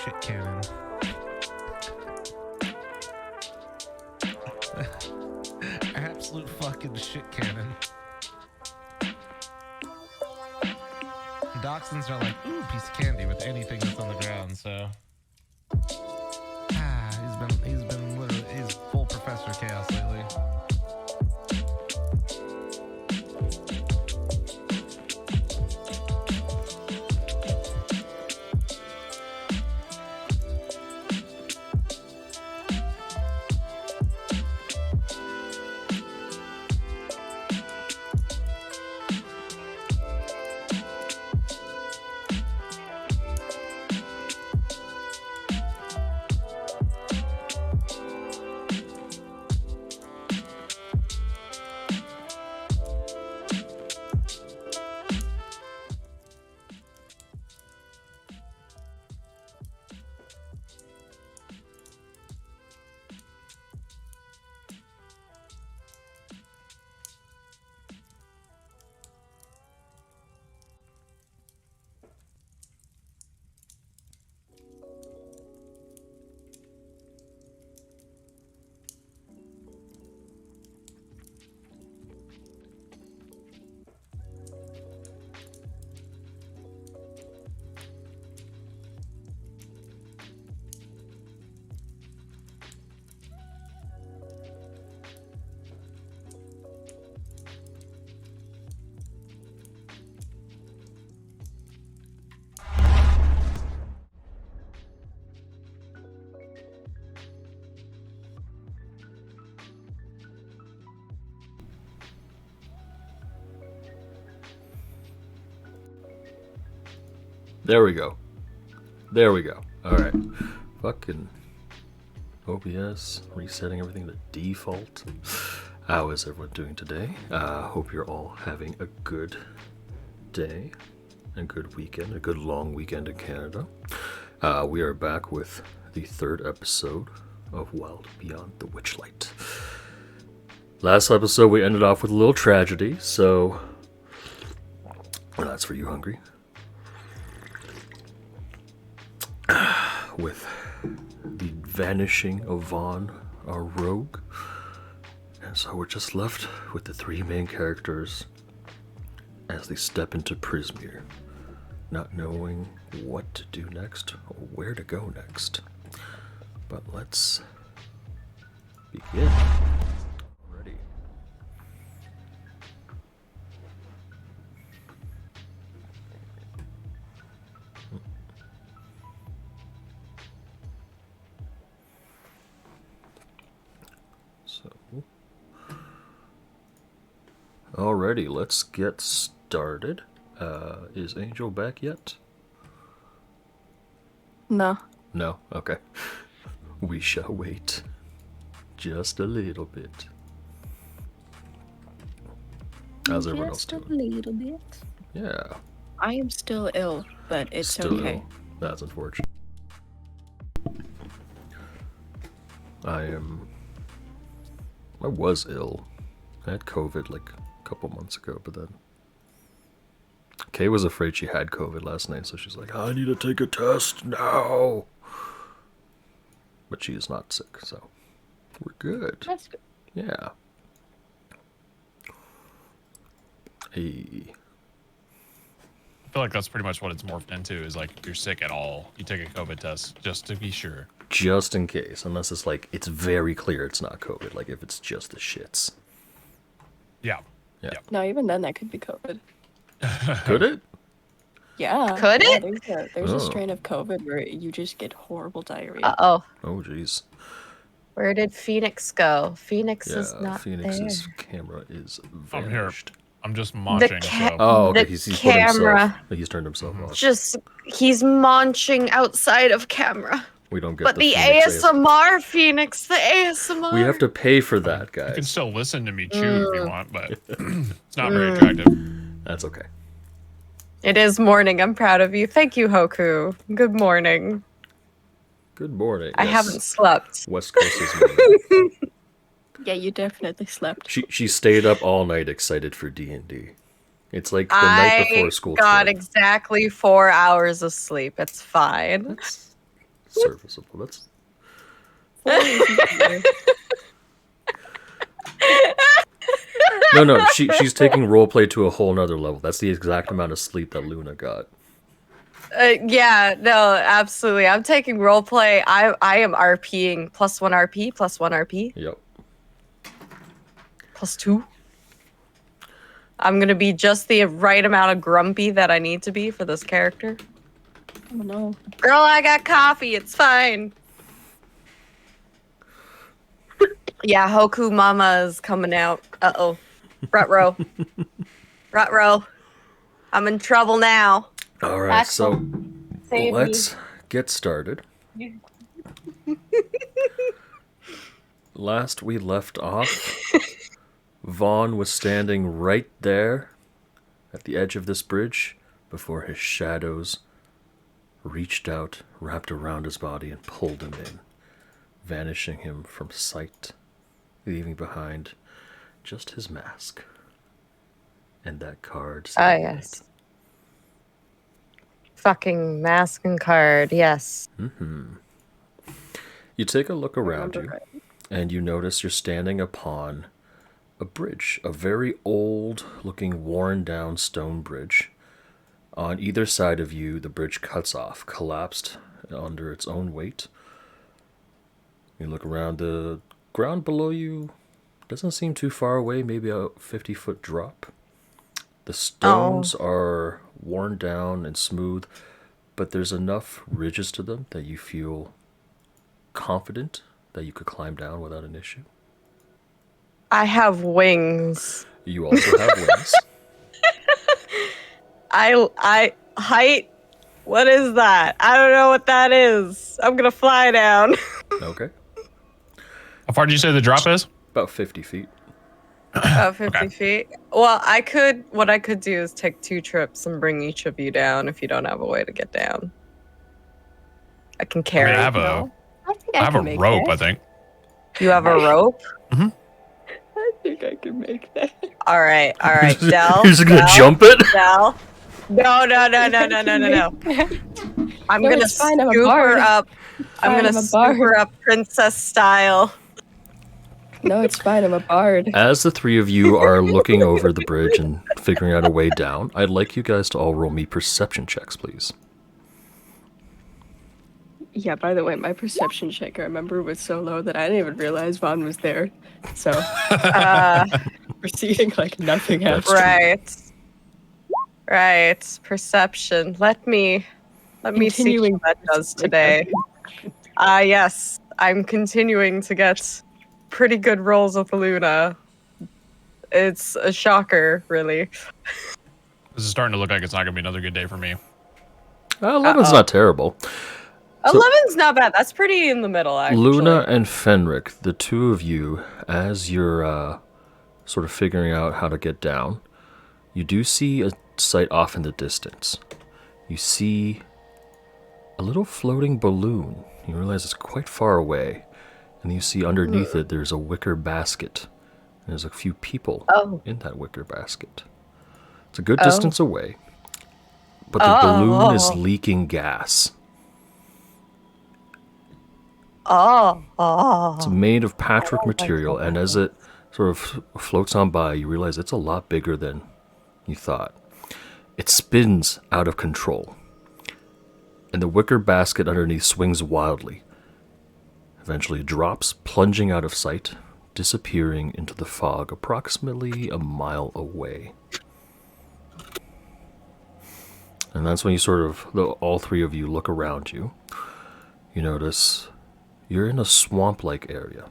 shit cannon. Absolute fucking shit cannon. Dachshunds are like, ooh, piece of candy with anything that's on the ground, so. He's full Professor Chaos lately. There we go. There we go. Alright. Fucking OBS, resetting everything to default. How is everyone doing today? Hope you're all having a good day, a good weekend, a good long weekend in Canada. We are back with the third episode of Wild Beyond the Witchlight. Last episode we ended off with a little tragedy, so that's for you, Hungry. With the vanishing of Vaughn, our rogue. And so we're just left with the three main characters as they step into Prismere, not knowing what to do next or where to go next. But let's begin. Ready. Alrighty, let's get started. Is Angel back yet? No. No? Okay. We shall wait. Just a little bit. How's everyone else doing? Just a little bit. Yeah. I am still ill, but it's Still okay. ill. That's unfortunate. I was ill. I had COVID like a couple months ago, but then Kay was afraid she had COVID last night, so she's like, I need to take a test now. But she is not sick, so we're good. That's good. Yeah. Hey. I feel like that's pretty much what it's morphed into, is like if you're sick at all, you take a COVID test just to be sure. Just in case, unless it's like, it's very clear it's not COVID, like if it's just the shits. Yeah. Yeah. No, even then that could be COVID. Could it? Yeah. Could yeah, it? There's Oh. a strain of COVID where you just get horrible diarrhea. Uh-oh. Oh, jeez. Where did Phoenix go? Phoenix is Yeah, not Phoenix's there. camera is I'm here. vanished. I'm just munching, so. Oh, okay, The he's put camera. himself. He's turned himself off. Just, he's munching outside of camera. We don't get But the Phoenix ASMR, Phoenix, the ASMR. We have to pay for that, You can guys. still listen to me chew if you want, but it's not very attractive. That's okay. It is morning. I'm proud of you. Thank you, Hoku. Good morning. Good morning. I Yes, haven't slept. West Coast is morning. Yeah, you definitely slept. She stayed up all night excited for D&D. It's like the night before school got trip. exactly 4 hours of sleep. It's fine. serviceable. That's no. She's taking roleplay to a whole nother level. That's the exact amount of sleep that Luna got. Yeah, no, absolutely. I'm taking roleplay. I am RPing +1 RP, +1 RP, Yep. +2. I'm gonna be just the right amount of grumpy that I need to be for this character. Oh no. Girl, I got coffee. It's fine. Yeah, Hoku Mama is coming out. Uh-oh. Rutro. Rutro. I'm in trouble now. All right, Axel, so save let's get started. Last we left off, Vaughn was standing right there at the edge of this bridge before his shadows reached out, wrapped around his body, and pulled him in, vanishing him from sight, leaving behind just his mask and that card. Ah, yes. Fucking mask and card, yes. You take a look around you, Remember and you notice you're standing upon a bridge, a very old-looking, worn-down stone bridge. On either side of you, the bridge cuts off, collapsed under its own weight. You look around, the ground below you doesn't seem too far away, maybe a 50-foot drop. The stones are worn down and smooth, but there's enough ridges to them that you feel confident that you could climb down without an issue. I have wings. You also have wings. Height. What is that? I don't know what that is. I'm gonna fly down. Okay. How far did you say the drop is? About 50 feet. About 50 Okay. feet. Well, what I could do is take 2 trips and bring each of you down if you don't have a way to get down. I can I carry. mean, I have No. I think I have a can make rope, that. I think. You have a rope? I think I can make that. All right, Del. You're just gonna Del, jump it? Del. No. I'm No, gonna it's fine, I'm a scoop her bard. up. I'm Fine, gonna I'm a scoop her bard. up princess style. No, it's fine. I'm a bard. As the three of you are looking over the bridge and figuring out a way down, I'd like you guys to all roll me perception checks, please. Yeah, by the way, my perception check, I remember, was so low that I didn't even realize Vaughn was there. So, proceeding like nothing happened. Right. Perception. Let me see Continuing what that does today. Yes. I'm continuing to get pretty good rolls with Luna. It's a shocker, really. This is starting to look like it's not going to be another good day for me. 11's not terrible. 11's not bad. That's pretty in the middle, actually. Luna and Fenric, the two of you, as you're sort of figuring out how to get down, you do see a sight off in the distance. You see a little floating balloon. You realize it's quite far away. And you see underneath it, there's a wicker basket. And there's a few people in that wicker basket. It's a good distance away. But the balloon is leaking gas. It's made of patchwork material, and as it sort of floats on by, you realize it's a lot bigger than you thought. It spins out of control, and the wicker basket underneath swings wildly. Eventually it drops, plunging out of sight, disappearing into the fog approximately a mile away. And that's when you sort of, all three of you look around you. You notice you're in a swamp-like area.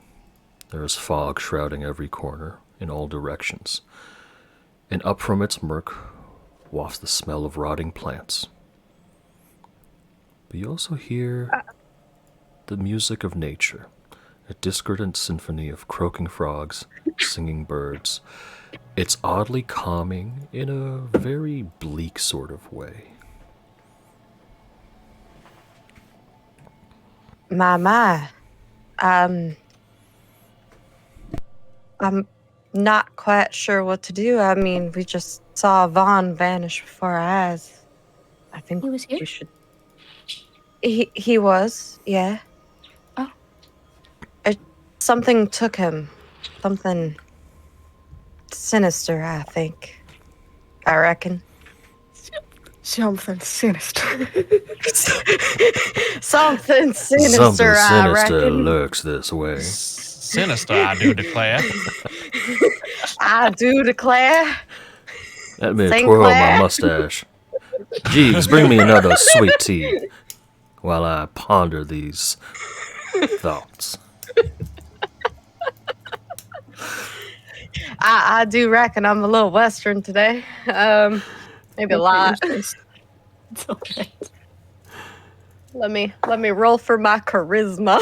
There is fog shrouding every corner in all directions. And up from its murk wafts the smell of rotting plants. But you also hear the music of nature, a discordant symphony of croaking frogs, singing birds. It's oddly calming in a very bleak sort of way. My. I'm not quite sure what to do. I mean, we just saw Vaughn vanish before our eyes. I think He was here? we should. He was, yeah. Oh. Something took him. Something sinister, I think. I reckon. Something sinister. Something sinister, Something I sinister reckon. lurks this way. Sinister, I do declare. I do declare. Let me St. twirl my Clair. mustache. Jeeves, bring me another sweet tea while I ponder these thoughts. I do reckon I'm a little western today. Maybe a lot. It's okay. Let me roll for my charisma.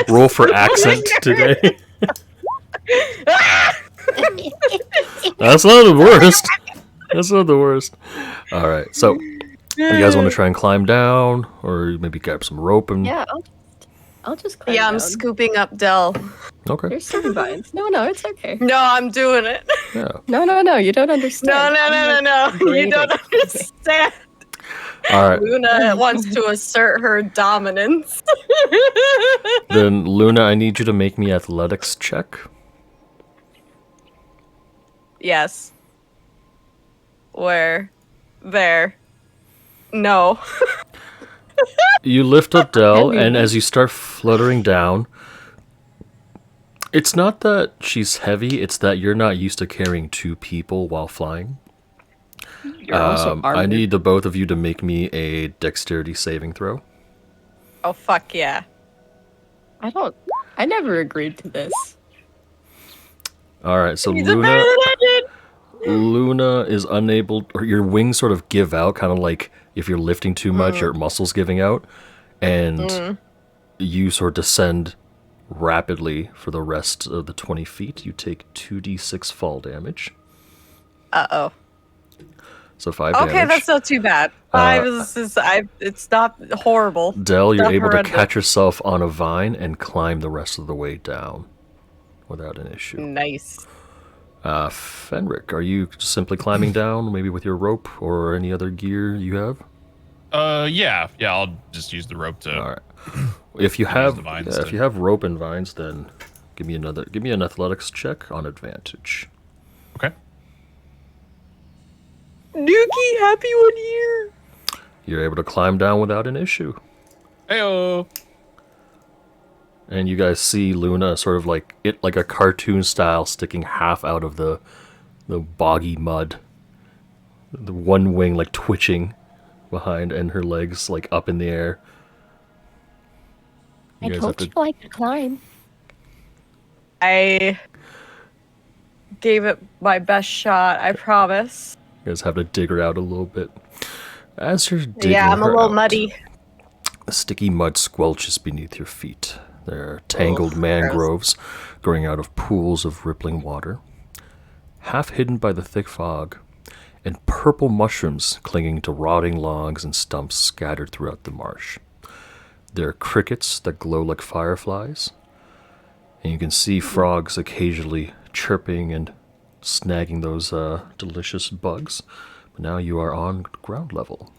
Roll for accent today. That's not the worst. That's not the worst. All right, so you guys want to try and climb down, or maybe grab some rope and? Yeah, I'll just climb Yeah, I'm down. scooping up Dell. Okay. There's some vines. No, it's okay. No, I'm doing it. Yeah. No, you don't understand. No. You breathing. don't understand. All right. Luna wants to assert her dominance. Then Luna, I need you to make me athletics check. Yes. Where? There. No. You lift up Dell, Heavy. and as you start fluttering down, it's not that she's heavy, it's that you're not used to carrying two people while flying. You're also I armored. need the both of you to make me a dexterity saving throw. Oh, fuck yeah. I never agreed to this. All right, so You did better than I did. Luna is unable, or your wings sort of give out, kind of like if you're lifting too much, your muscles giving out, and you sort of descend rapidly for the rest of the 20 feet. You take 2d6 fall damage, Uh-oh. so 5 Okay, damage. that's not too bad. It's not horrible. Dell, you're not able to horrendous. catch yourself on a vine and climb the rest of the way down without an issue. Nice. Fenric, are you simply climbing down, maybe with your rope or any other gear you have? Yeah, I'll just use the rope to. All right. If you have, the vines if to- you have rope and vines, then give me an athletics check on advantage. Okay. Nuki, happy 1 year. You're able to climb down without an issue. Heyo. And you guys see Luna sort of like a cartoon style sticking half out of the boggy mud. The one wing like twitching behind and her legs like up in the air. I You guys told have you to, like to climb. I gave it my best shot, I promise. you guys have to dig her out a little bit. As you're digging Yeah, I'm a her little out, muddy. the sticky mud squelches beneath your feet. There are tangled Ugh, mangroves growing out of pools of rippling water, half hidden by the thick fog, and purple mushrooms clinging to rotting logs and stumps scattered throughout the marsh. There are crickets that glow like fireflies, and you can see frogs occasionally chirping and snagging those delicious bugs. But now you are on ground level.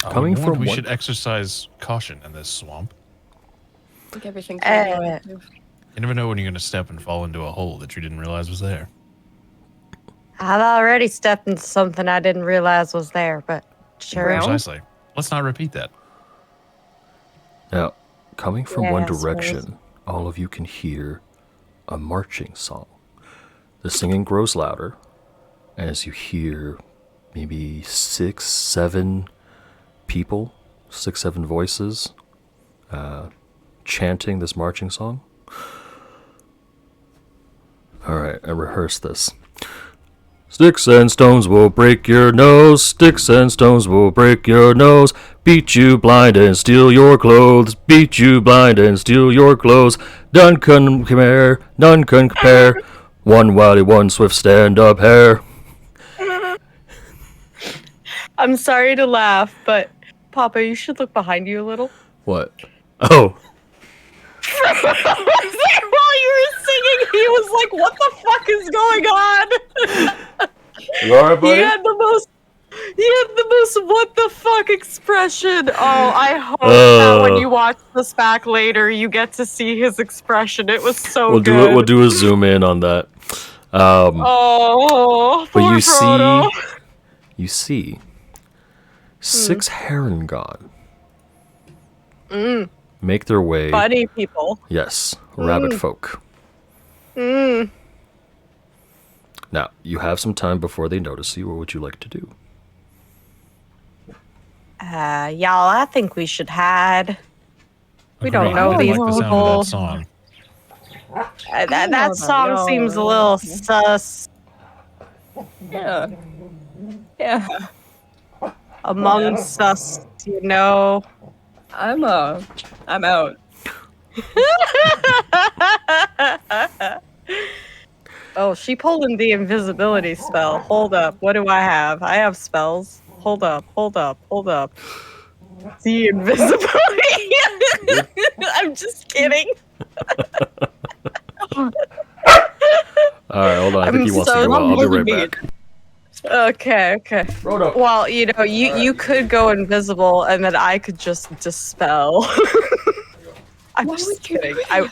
Coming from we one- should exercise caution in this swamp. I think everything's Uh, radioactive. You never know when you're gonna step and fall into a hole that you didn't realize was there. I've already stepped into something I didn't realize was there, but sure. Brown? Precisely. Let's not repeat that. Now, coming from one Yes, direction, all of you can hear a marching song. The singing grows louder as you hear maybe 6, 7 people, 6, 7 voices chanting this marching song. All right, I rehearsed this. Sticks and stones will break your nose. Sticks and stones will break your nose. Beat you blind and steal your clothes. Beat you blind and steal your clothes. None can compare. None can compare. One wily, one swift stand-up hare. I'm sorry to laugh, but Papa, you should look behind you a little. What? Oh, While you were singing, he was like, "What the fuck is going on?" you alright, He had the most. You had the most what the fuck expression. Oh, I hope that when you watch this back later, you get to see his expression. It was so We'll good. we'll do a zoom in on that. Oh, But poor you Frodo. see 6 Harengon make their way. Funny people. Yes, rabbit folk. Now, you have some time before they notice you. What would you like to do? Y'all, I think we should hide. We don't Agreed. know I these like the sound people. of that song. That song seems a little sus. Yeah. Yeah. Amongst us, you know. I'm out. Oh, she pulled in the invisibility spell. Hold up. What do I have? I have spells. Hold up. The invisibility. I'm just kidding. Alright, hold on. I think I'm he wants to so go out. I'll be right motivated. back. Okay. Frodo. Well, you know, you could go invisible and then I could just dispel. I'm Why just would you kidding. do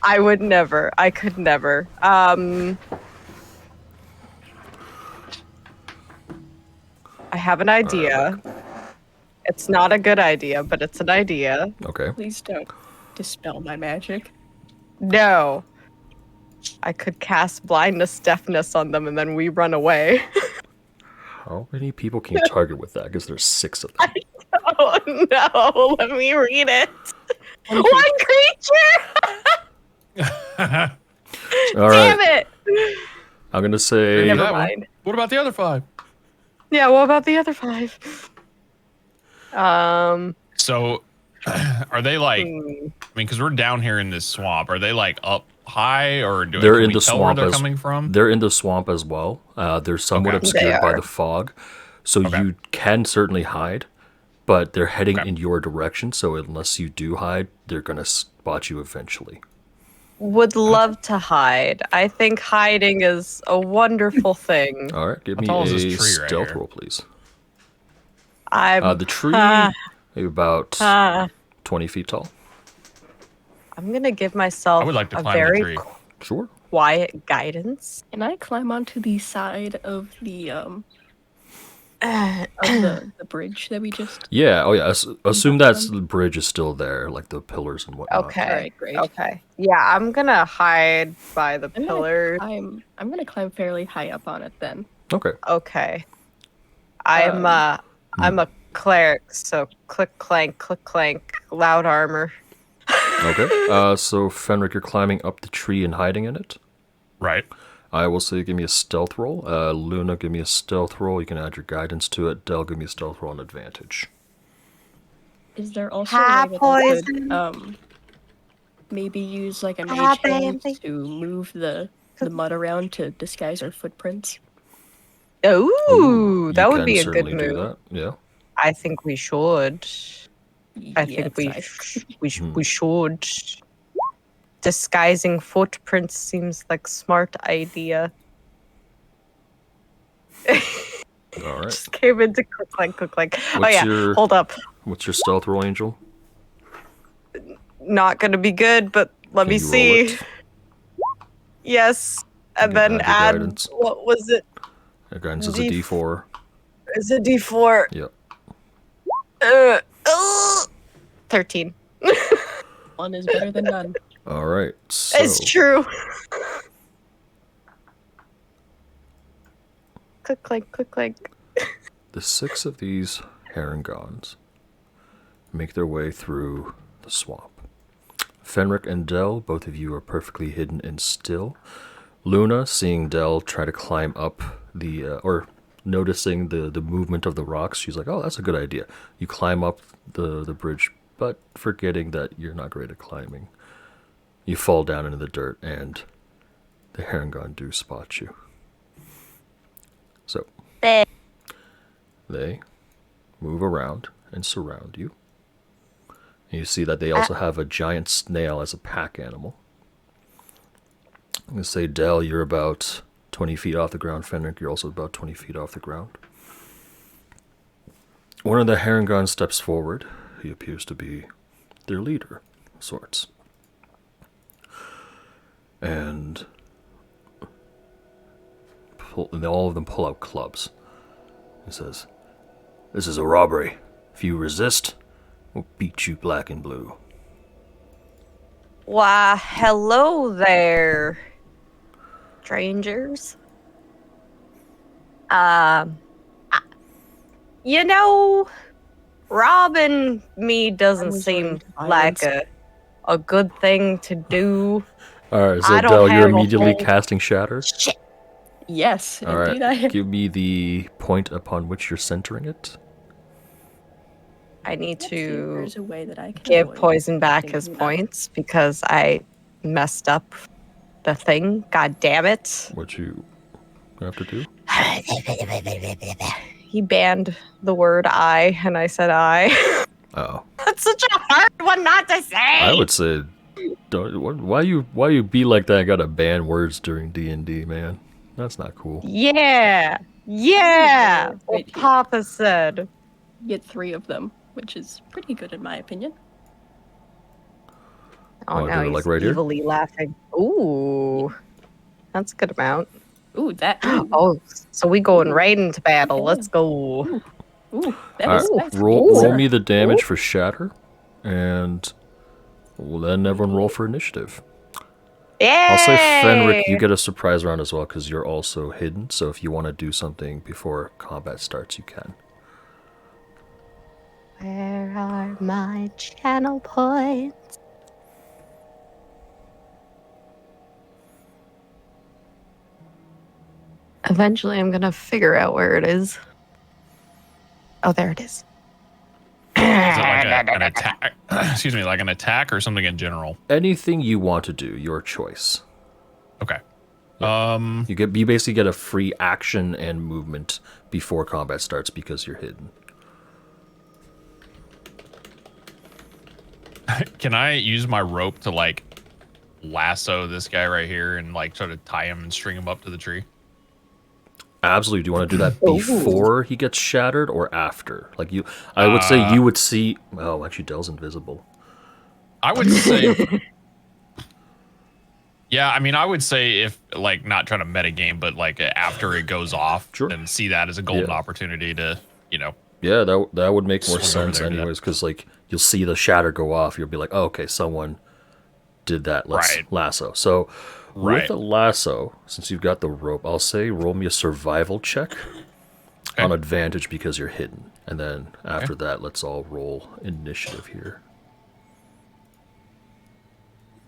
I would never. I could never. I have an idea. It's not a good idea, but it's an idea. Okay. Please don't dispel my magic. No. I could cast blindness, deafness on them, and then we run away. How many people can you target with that? I guess there's 6 of them. Oh no! Let me read it. One creature. All Damn right. it! I'm gonna say. Never That one. mind. What about the other 5? Yeah. What about the other 5? So, are they like? I Hmm. mean, because we're down here in this swamp. Are they like up high, or do They're can in we the tell where swamp they're as coming from? they're in the swamp as well. They're somewhat Okay. obscured They by are. the fog, so Okay. you can certainly hide, but they're heading Okay. in your direction. So unless you do hide, they're gonna spot you eventually. Would love to hide. I think hiding is a wonderful thing. All right, give How me tall is this a tree right stealth here? roll, please. I'm The tree, Ah. maybe about uh, 20 feet tall. I'm gonna give myself I would like to a climb the very tree. Sure. quiet guidance. Can I climb onto the side of the bridge that we just? Yeah. Oh, yeah. Assume that the bridge is still there, like the pillars and whatnot. Okay. Alright, great. Okay. Yeah, I'm gonna hide by the I'm gonna- pillar. I'm gonna climb fairly high up on it then. Okay. Okay. I'm a cleric, so click clank, loud armor. Okay. So Fenric, you're climbing up the tree and hiding in it. Right. I will say give me a stealth roll. Luna, give me a stealth roll. You can add your guidance to it. Del, give me a stealth roll and advantage. Is there also Hi, a way that I poison. could maybe use like a Hi, mage hand baby. to move the mud around to disguise our footprints? Ooh, that You would can be a good certainly do move. that. Yeah. I think we should. I think Yes, we should. Disguising footprints seems like smart idea. All right. Just came into click clank. Oh What's yeah, your- hold up. What's your stealth roll, Angel? Not gonna be good, but let Can me you roll see. it? Yes, and can then add add your guidance. what was it? Your guidance is a D- D4. Is it D4? Yep. 13. one is better than none. All right. So It's true. Click clank. the 6 of these Herringons make their way through the swamp. Fenric and Del, both of you are perfectly hidden and still. Luna, seeing Del try to climb up or noticing the movement of the rocks, she's like, oh, that's a good idea. You climb up the bridge, but forgetting that you're not great at climbing. You fall down into the dirt, and the Herringon do spot you. So, they move around and surround you. And you see that they also have a giant snail as a pack animal. I'm going to say, Del, you're about 20 feet off the ground. Fenric, you're also about 20 feet off the ground. One of the Harengon steps forward. He appears to be their leader of sorts. And all of them pull out clubs. He says, "This is a robbery. If you resist, we'll beat you black and blue." Why, hello there, strangers. You know, robbing me doesn't seem like a good thing to do. Alright, I so don't Del, you're have a immediately whole- casting Shatter. Shit. Yes, indeed I Alright, am. give me the point upon which you're centering it. I need Let's see if to there's a way that I can give avoid Poison back getting his Luna. points because I messed up the thing. God damn it. What you have to do? He banned the word I, and I said I. Oh. That's such a hard one not to say. I would say, why you be like that? Gotta ban words during D&D, man. That's not cool. Yeah. Wait, What Papa said. Get 3 of them, which is pretty good in my opinion. Oh, Wanna now do it, he's like, right here? evilly laughing. Ooh. That's a good amount. Ooh, that. Oh, so we going right into battle. Let's go. Ooh, that Alright, was roll me the damage for Shatter, and we'll then everyone roll for initiative. Yeah. I'll say Fenric, you get a surprise round as well because you're also hidden. So if you want to do something before combat starts, you can. Where are my channel points? Eventually, I'm gonna figure out where it is. Oh, there it is. Is it like an attack? Excuse me, like an attack or something in general? Anything you want to do, your choice. Okay. You basically get a free action and movement before combat starts because you're hidden. Can I use my rope to like lasso this guy right here and like try to tie him and string him up to the tree? Absolutely. Do you want to do that before he gets shattered or after? Like I would say you would see. Oh, actually, Del's invisible. I would say. Yeah, I mean, I would say if like not trying to meta game, but like after it goes off, Sure. and see that as a golden opportunity to, Yeah, that would make more Swing over sense there, do that. anyways, because like you'll see the shatter go off, you'll be like, oh, okay, someone did that. Let's Right. lasso. So Right. with a lasso, since you've got the rope, I'll say roll me a survival check on advantage because you're hidden, and then after that, let's all roll initiative here.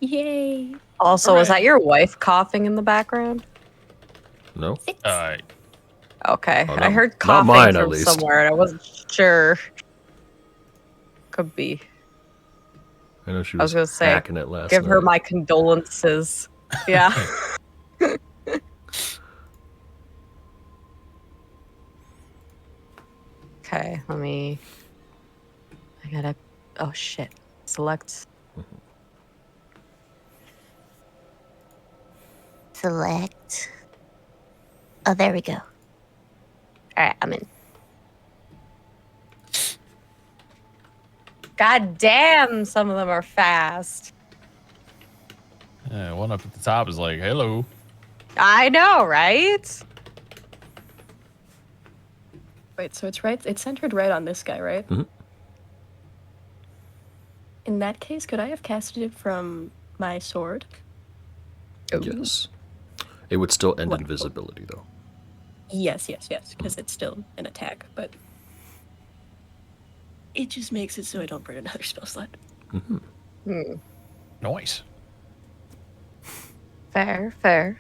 Yay. Also, is that your wife coughing in the background? No, Okay, Oh, I not- heard not coughing mine, at from least. somewhere, and I wasn't sure. Could be. I know she I was was gonna say, hacking it last give her night. my condolences. Yeah. Okay, let me. I gotta. Oh shit. Select. Select. Oh, there we go. Alright, I'm in. God damn, some of them are fast. Yeah, one up at the top is like, hello. I know, right? Wait, so it's centered right on this guy, right? Mhm. In that case, could I have casted it from my sword? Yes, it would still end Wonderful. invisibility though. Yes, because it's still an attack, but it just makes it so I don't burn another spell slot. Nice. Fair.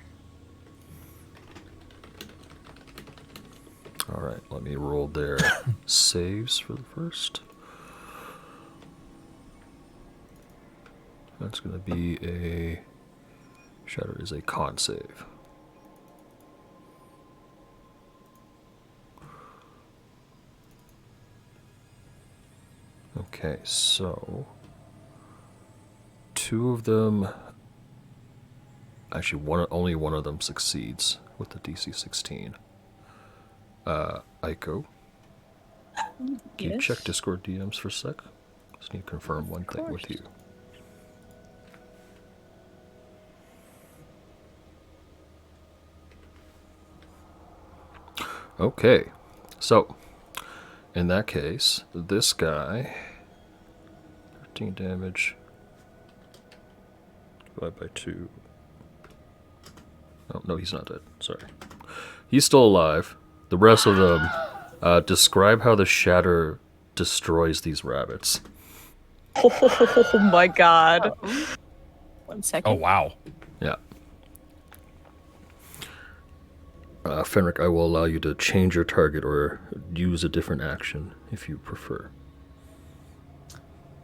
All right, let me roll their saves for the first. That's going to be a... Shatter is a con save. Okay, so... 2 of them... Actually, only one of them succeeds with the DC 16. Aiko. Can you Yes. check Discord DMs for a sec? Just need to confirm one thing with you. Okay, so in that case, this guy, 13 damage, divided by 2. Oh, no, he's not dead. Sorry. He's still alive. The rest of them, describe how the shatter destroys these rabbits. Oh my god. 1 second. Oh wow. Yeah. Fenric, I will allow you to change your target or use a different action if you prefer.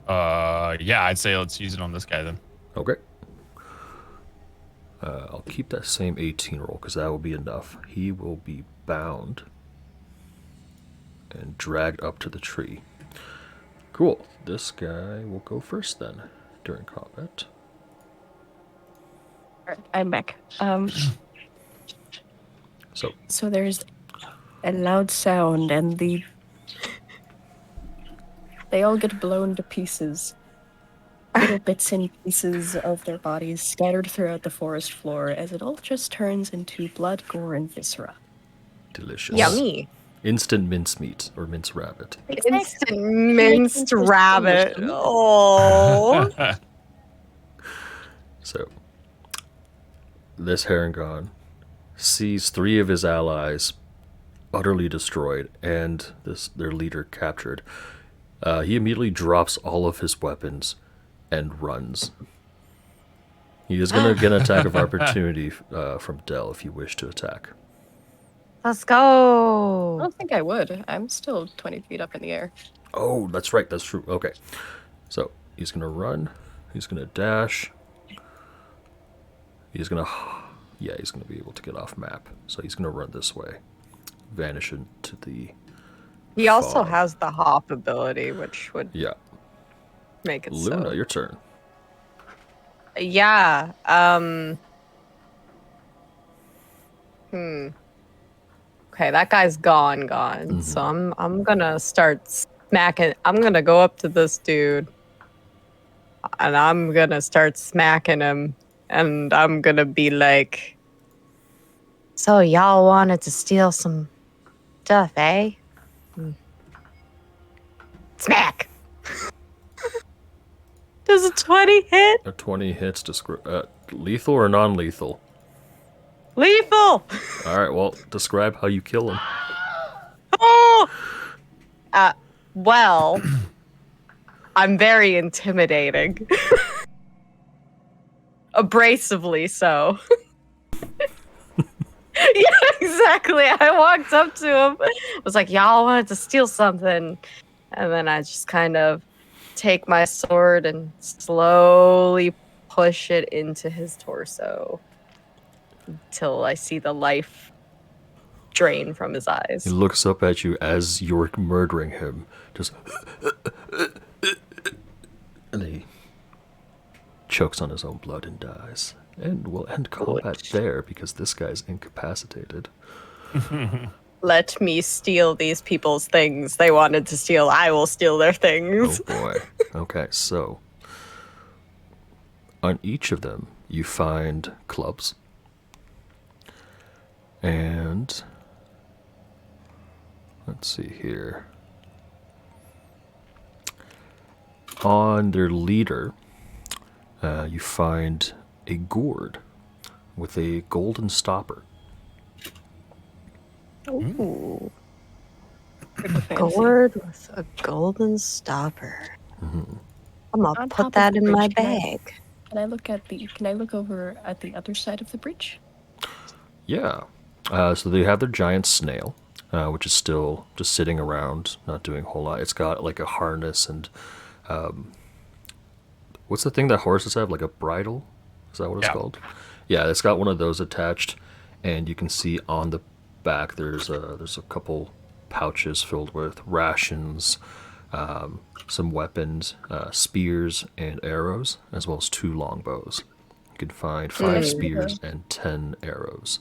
Yeah, I'd say let's use it on this guy then. Okay. I'll keep that same 18 roll because that will be enough. He will be bound and dragged up to the tree. Cool. This guy will go first then during combat. Alright, I'm back. So, So there's a loud sound, and they all get blown to pieces. Little bits and pieces of their bodies scattered throughout the forest floor as it all just turns into blood, gore, and viscera. delicious. Yummy. Instant mincemeat or mince rabbit. Instant minced rabbit. Oh. So, this Harangon sees 3 of his allies utterly destroyed and their leader captured. He immediately drops all of his weapons and runs. He is going to get an attack of opportunity from Del if you wish to attack. Let's I go. don't think I would. I'm still 20 feet up in the air. Oh, that's right. That's true. Okay. So, he's going to run. He's going to dash. He's going to... Yeah, he's going to be able to get off map. So he's going to run this way. Vanish into the... He also fog. has the hop ability, which would Yeah. make it Luna, so. your turn. Yeah. Okay, that guy's gone. So I'm gonna start smacking. I'm gonna go up to this dude, and I'm gonna start smacking him, and I'm gonna be like, "So y'all wanted to steal some stuff, eh?" Smack. Does a 20 hit? A 20 hits. Lethal or non-lethal? Lethal. All right, well, describe how you kill him. Oh! Well, I'm very intimidating. Abrasively so. Yeah, exactly. I walked up to him, was like, y'all wanted to steal something. And then I just kind of take my sword and slowly push it into his torso until I see the life drain from his eyes. He looks up at you as you're murdering him. Just... and he chokes on his own blood and dies. And we'll end combat there because this guy's incapacitated. Let me steal these people's things they wanted to steal. I will steal their Oh things. boy. Okay, so on each of them you find clubs. And let's see here. On their leader, you find a gourd with a golden stopper. Ooh. Fancy. Gourd with a golden stopper. I'm gonna On top put of that the in my bridge, can I- bag. Can I look over at the other side of the bridge? Yeah. So they have their giant snail, which is still just sitting around, not doing a whole lot. It's got like a harness and what's the thing that horses have? Like a bridle? Is that what it's Yeah. called? Yeah, it's got one of those attached, and you can see on the back there's a couple pouches filled with rations, some weapons, spears and arrows, as well as 2 longbows. You can find 5 spears and 10 arrows.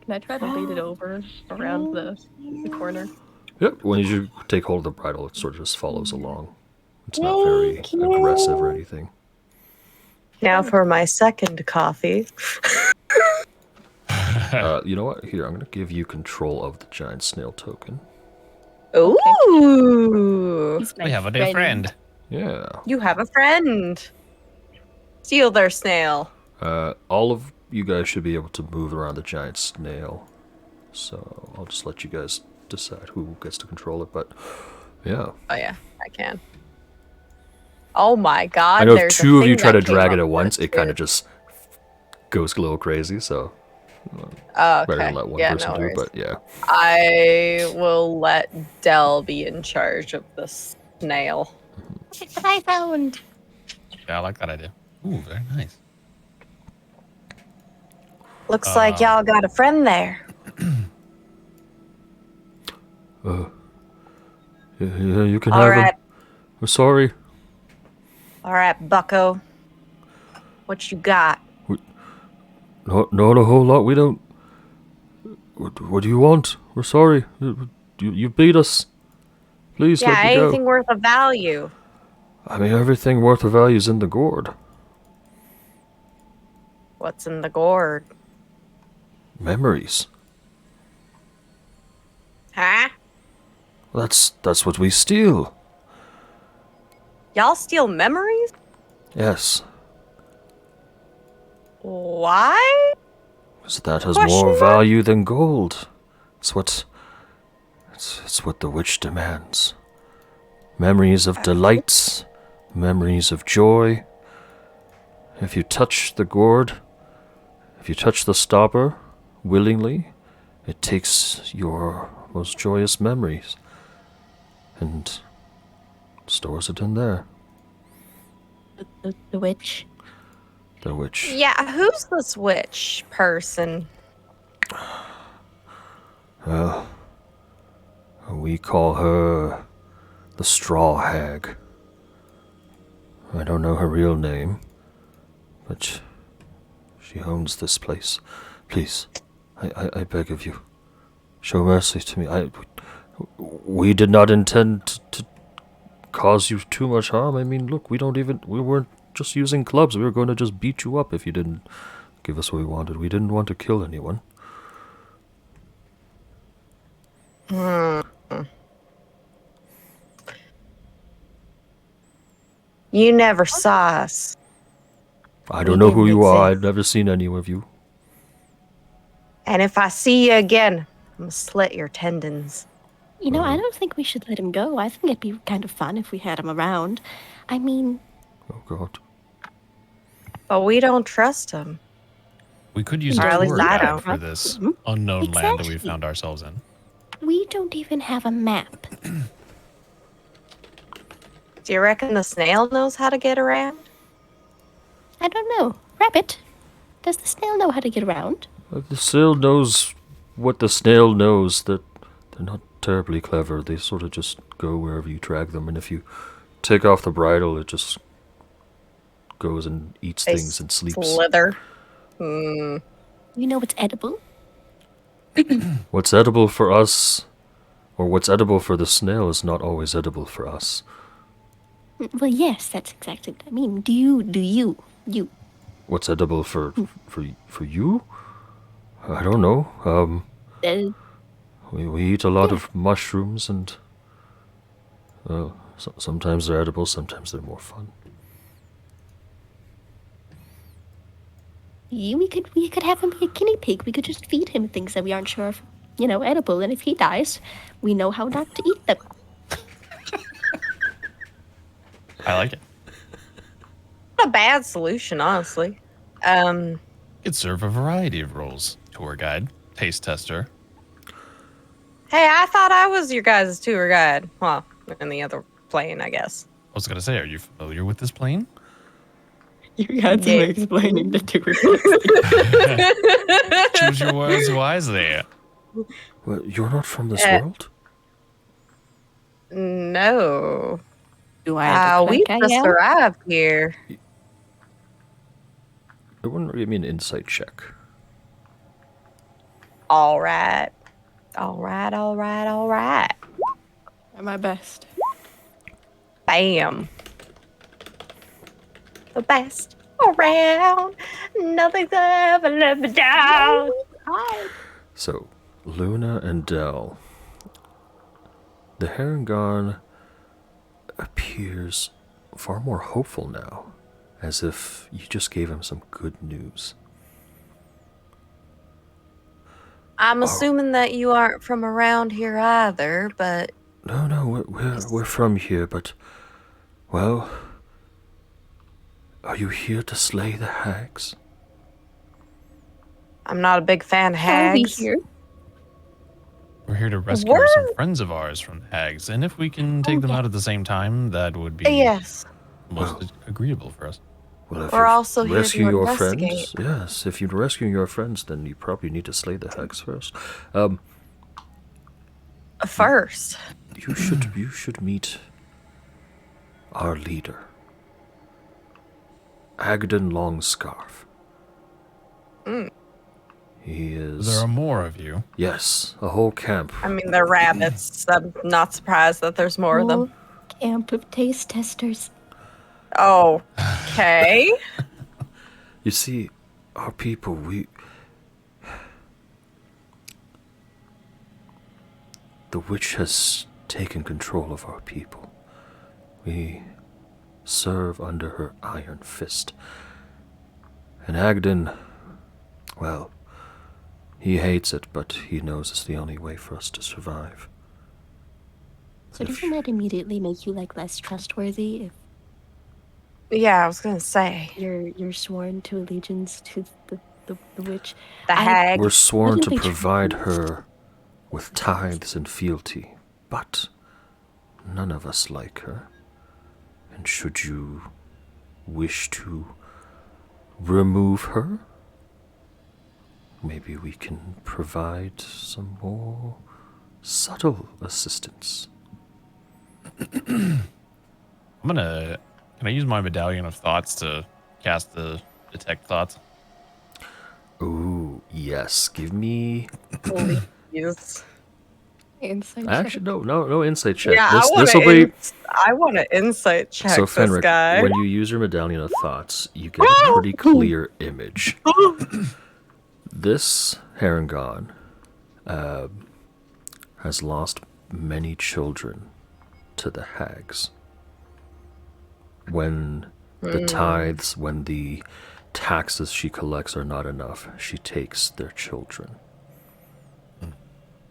Can I try to lead it over around the corner? Yep, when you take hold of the bridle, it sort of just follows along. It's not very aggressive or anything. Now for my second coffee. You know what? Here, I'm going to give you control of the giant snail token. Ooh. He's my We have a new friend. Yeah. You have a friend. Steal their snail. All of you guys should be able to move around the giant snail. So I'll just let you guys decide who gets to control it. But yeah. Oh yeah, I can. Oh my god. I know if there's a two of you thing try to that came drag it up at once, with it kind of just goes a little crazy. So Oh, better okay. to let one Yeah, person no do it. worries. But yeah. I will let Dell be in charge of the snail. What I found. Yeah, I like that idea. Ooh, very nice. Looks like y'all got a friend there. Yeah, you can All have right. him. I'm sorry. All right, bucko. What you got? Not a whole lot. We don't. What do you want? We're sorry. You beat us. Please Yeah, let me anything go. worth of value. I mean, everything worth of value is in the gourd. What's in the gourd? Memories. Huh? That's what we steal. Y'all steal memories? Yes. Why? Because that has Question more mark? value than gold. It's what the witch demands. Memories of delights, memories of joy. If you touch the gourd, if you touch the stopper willingly, it takes your most joyous memories and stores it in there. The witch. The witch. Yeah, who's this witch person? We call her the Straw Hag. I don't know her real name, but she owns this place. Please, I beg of you, show mercy to me. We did not intend to cause you too much harm. I mean, look, we weren't just using clubs. We were going to just beat you up if you didn't give us what we wanted. We didn't want to kill anyone. You never saw us. I don't We know who didn't you are. exist. I've never seen any of you. And if I see you again, I'm gonna slit your tendons. You know, I don't think we should let him go. I think it'd be kind of fun if we had him around. I mean, Oh, God. But we don't trust him. We could use Or a at least tour I guide don't. for this Mhm. unknown land that we Exactly. found ourselves in. we don't even have a map. Do you reckon the snail knows how to get around? I don't know. Rabbit, does the snail know how to get around? The snail knows what the snail knows, that they're not terribly clever. They sort of just go wherever you drag them, and if you take off the bridle, it just goes and eats They things and sleeps. Slither. You know what's edible? What's edible for us, or what's edible for the snail, is not always edible for us. Well, yes, that's exactly what I mean. Do you? What's edible for you? I don't know. We eat a lot of mushrooms, and sometimes they're edible, sometimes they're more fun. We could have him be a guinea pig. We could just feed him things that we aren't sure if, edible. And if he dies, we know how not to eat them. I like it. Not a bad solution, honestly. Could serve a variety of roles. Tour guide, taste tester. Hey, I thought I was your guys' tour guide. Well, in the other plane, I guess. I was gonna say, are you familiar with this plane? You had Yeah. explaining the tour. Choose your words wisely. Well, you're not from this Uh, world? No. Do I look We like I just am? arrived here. It wouldn't give me an insight check. All right. All right, all right, all right. my best. Bam. The best around. Nothing's ever let me down. Hi. So, Luna and Dell. The Harengon appears far more hopeful now, as if you just gave him some good news. I'm assuming that you aren't from around here either, but... No, we're from here, but... Well... Are you here to slay the hags? I'm not a big fan of I'll be hags. here. We're here to rescue some friends of ours from the hags, and if we can take them out at the same time, that would be Yes. most agreeable for us. Well, if We're you also here rescue to your investigate. friends, yes, if you rescue your friends, then you probably need to slay the hags first. First. You should meet our leader, Agden Longscarf. He is... There are more of you. Yes, a whole camp. I mean, they're rabbits. I'm not surprised that there's more of them. Camp of taste testers. Oh, okay. You see, our people, the witch has taken control of our people. We serve under her iron fist. And Agden, well, he hates it, but he knows it's the only way for us to survive. So doesn't that immediately make you like less trustworthy if Yeah, I was gonna say. you're sworn to allegiance to the witch? The hag. We're sworn Wouldn't to they provide treat- her with tithes and fealty, but none of us like her. And should you wish to remove her, maybe we can provide some more subtle assistance. Can I use my medallion of thoughts to cast the detect thoughts? Ooh, yes. Give me... Yes. Insight Actually, no insight check. Yeah, This will be... I want to insight check So, this Fenric, guy. when you use your medallion of thoughts, you get a pretty clear image. This Harengon has lost many children to the hags. When the tithes, when the taxes she collects are not enough, she takes their children.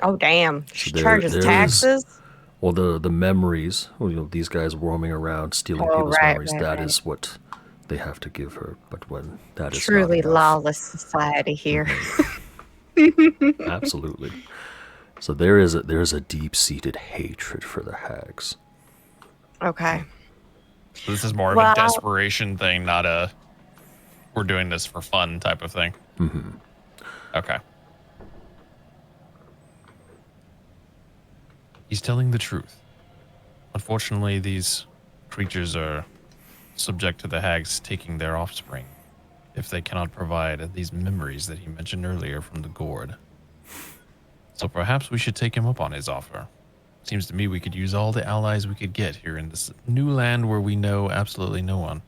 Oh, damn. She there- charges there is- taxes? Well, the memories, these guys roaming around, stealing people's memories, that is what they have to give her. But when that is Truly not enough, lawless society here. absolutely. So there is a deep-seated hatred for the hags. Okay. So this is more of Well- a desperation thing, not a we're doing this for fun type of thing. Mm-hmm. Okay. He's telling the truth. Unfortunately, these creatures are subject to the hags taking their offspring if they cannot provide these memories that he mentioned earlier from the gourd. So perhaps we should take him up on his offer. Seems to me we could use all the allies we could get here in this new land where we know absolutely no one.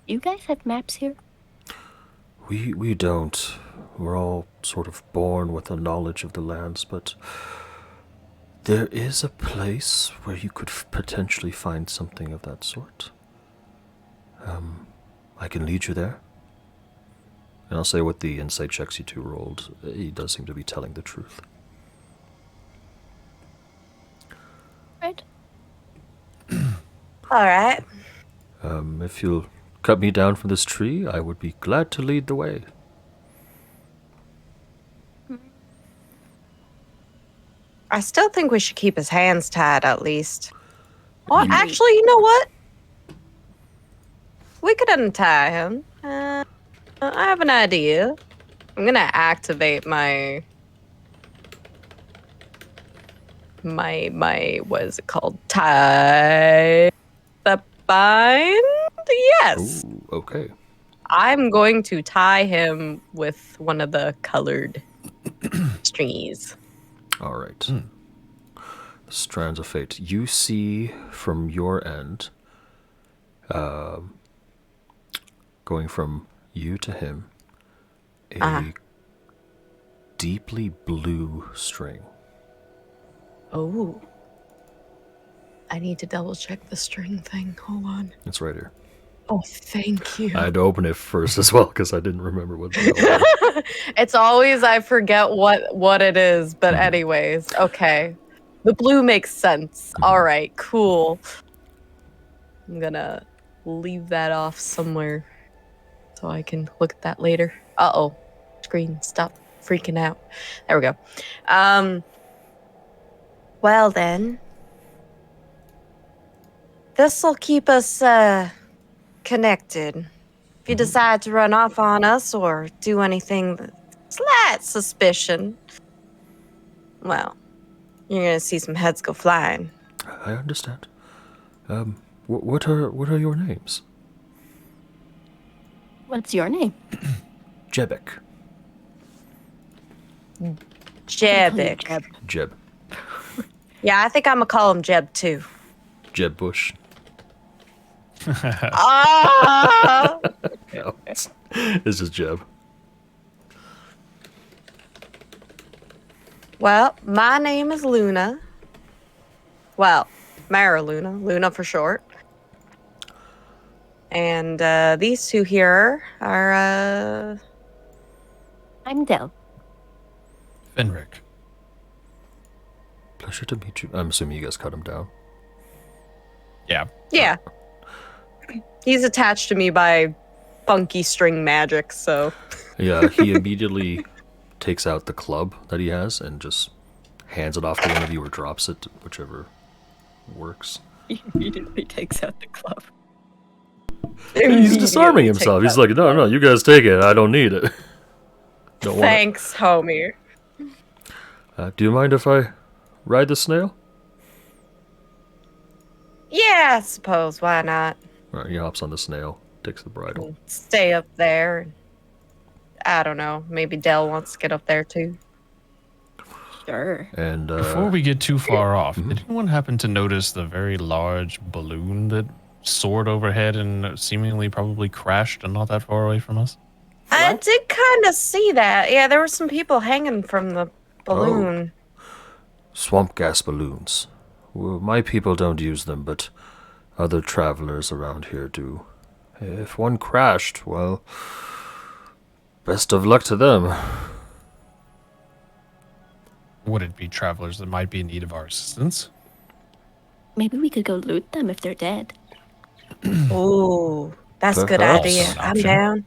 You guys have maps here? We don't. We're all sort of born with a knowledge of the lands, but there is a place where you could potentially find something of that sort. I can lead you there. And I'll say with the insight checks you two rolled, he does seem to be telling the truth. Right. All right. If you'll cut me down from this tree, I would be glad to lead the way. I still think we should keep his hands tied at least. Well, actually, you know what? We could untie him. I have an idea. I'm gonna activate my what is it called? Tie the bind? Yes. Ooh, okay. I'm going to tie him with one of the colored strings. All right. strands of fate. You see from your end, going from you to him, a deeply blue string. Oh. I need to double check the string thing. Hold on. It's right here. Oh, thank you. I had to open it first as well because I didn't remember what the hell it was. It's always I forget what it is, but anyways, okay. The blue makes sense. All right, cool. I'm gonna leave that off somewhere so I can look at that later. Uh-oh. Screen, stop freaking out. There we go. Well then. This'll keep us connected. If you decide to run off on us or do anything with slight suspicion, well, you're gonna see some heads go flying. I understand. What are your names? What's your name? Jebek. Jebik. Jeb. Yeah, I think I'm gonna call him Jeb too. Jeb Bush. Ah! No, it's just Jeb. Well, my name is Luna. Well, Mara Luna. Luna for short. And these two here are I'm Del. Fenric. Pleasure to meet you. I'm assuming you guys cut him down. Yeah. yeah. He's attached to me by funky string magic, so Yeah, he immediately takes out the club that he has and just hands it off to one of you or drops it, whichever works. He immediately takes out the club. He's disarming himself. He's like, no, you guys take it. I don't need it. Don't want it. Thanks, homie. Do you mind if I ride the snail? Yeah, I suppose. Why not? All right, he hops on the snail, takes the bridle. Stay up there. I don't know. Maybe Dell wants to get up there too. Sure. And Before we get too far off, did anyone happen to notice the very large balloon that soared overhead and seemingly probably crashed and not that far away from us? I did kind of see that. Yeah, there were some people hanging from the balloon. swamp gas balloons. Well, my people don't use them, but other travelers around here do. If one crashed, well, best of luck to them. Would it be travelers that might be in need of our assistance? Maybe we could go loot them if they're dead. Oh, that's a good Perhaps. idea. An I'm option. down.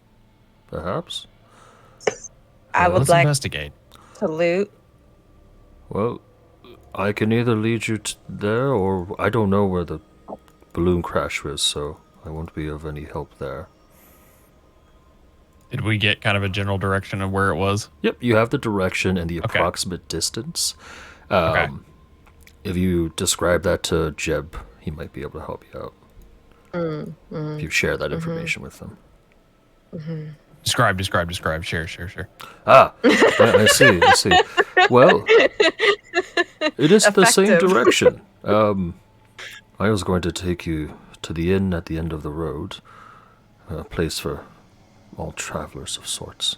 Perhaps. I would Let's like investigate. to loot. Well, I can either lead you there, or I don't know where the balloon crash was, so I won't be of any help there. Did we get kind of a general direction of where it was? Yep, you have the direction and the Okay. approximate distance. Okay. If you describe that to Jeb, he might be able to help you out. If you share that information with them. Describe. Share. Ah, I see. Well, it is the same Effective. direction. I was going to take you to the inn at the end of the road, a place for all travelers of sorts.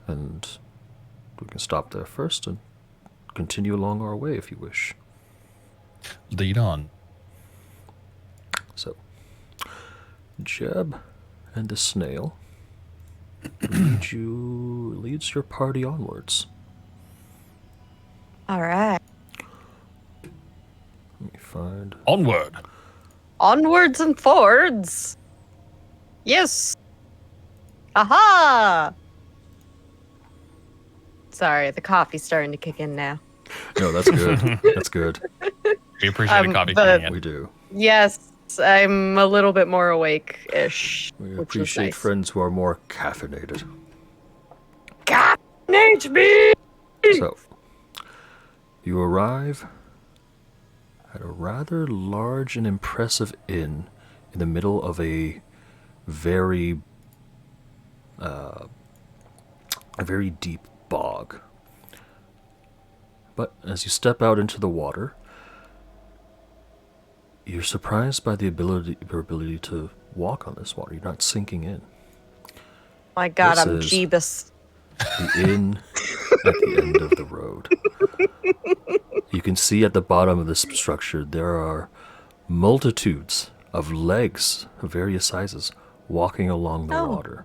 And we can stop there first and continue along our way if you wish. Lead on. So, Jeb and the snail leads your party onwards. All right. Let me find. Onward. Onwards and forwards. Yes. Aha! Sorry, the coffee's starting to kick in now. No, that's good. That's good. We appreciate a coffee but- coming in. We do. Yes, I'm a little bit more awake-ish. We which is appreciate nice. friends who are more caffeinated. God, HB! So, you arrive at a rather large and impressive inn in the middle of a very deep bog. But as you step out into the water, you're surprised by your ability to walk on this water. You're not sinking in. My God, This I'm is- Jeebus. The inn at the end of the road. You can see at the bottom of this structure there are multitudes of legs of various sizes walking along the water,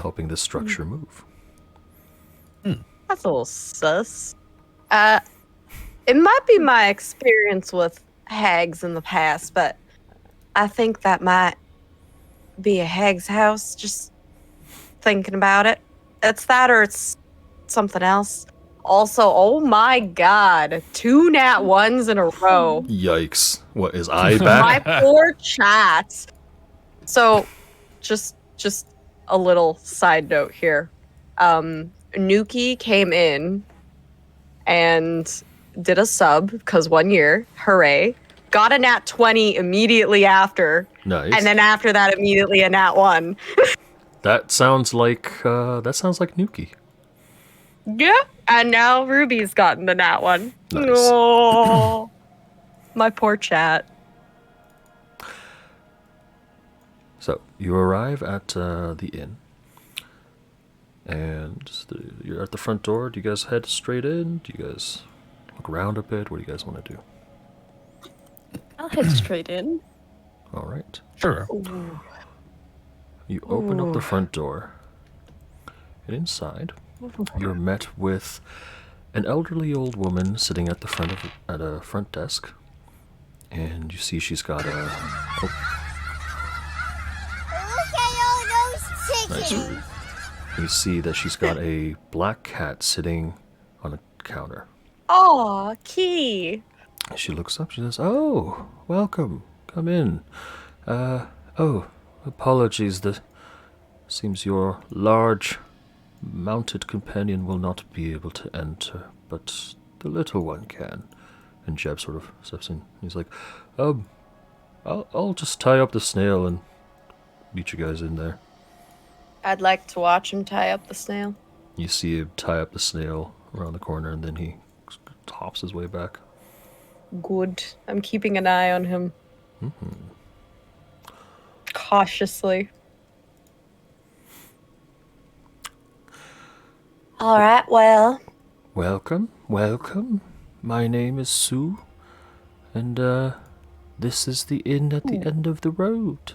helping this structure move. That's a little sus. It might be my experience with hags in the past, but I think that might be a hag's house. Just thinking about it. It's that or it's something else. Also, oh my God, 2 nat 1s in a row. Yikes. What, is I My back? poor chat. So, just a little side note here. Nuki came in and did a sub because 1 year, hooray. Got a nat 20 immediately after, Nice. and then after that, immediately a nat 1. That sounds like Nuki. Yeah, and now Ruby's gotten the nat 1. Nice. Oh, my poor chat. So you arrive at the inn, and you're at the front door. Do you guys head straight in? Do you guys look around a bit? What do you guys want to do? I'll head straight in. All right. Sure. You open up the front door, and inside you're met with an elderly old woman sitting at the front desk, and you see she's got a. Look at all those Nice. chickens. You see that she's got a black cat sitting on a counter. Aw, Key. She looks up. She says, "Oh, welcome. Come in. Oh, apologies. Seems your large mounted companion will not be able to enter, but the little one can." And Jeb sort of steps in. He's like, I'll just tie up the snail and meet you guys in there." I'd like to watch him tie up the snail. You see him tie up the snail around the corner, and then he hops his way back. Good. I'm keeping an eye on him. Cautiously. All right, well. Welcome, welcome. My name is Sue, and this is the inn at the end of the road.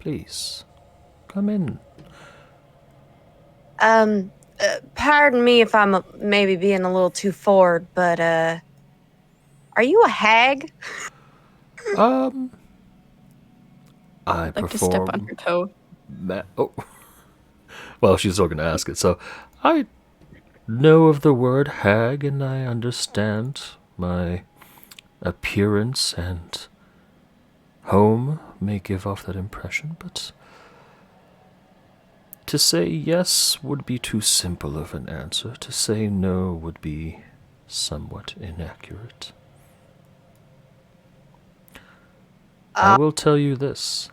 Please, come in. Pardon me if I'm maybe being a little too forward, but, are you a hag? I I'd like to step on her toe. Oh. Well, she's still going to ask it. So, I know of the word hag, and I understand my appearance and home may give off that impression, but to say yes would be too simple of an answer. To say no would be somewhat inaccurate. I will tell you this.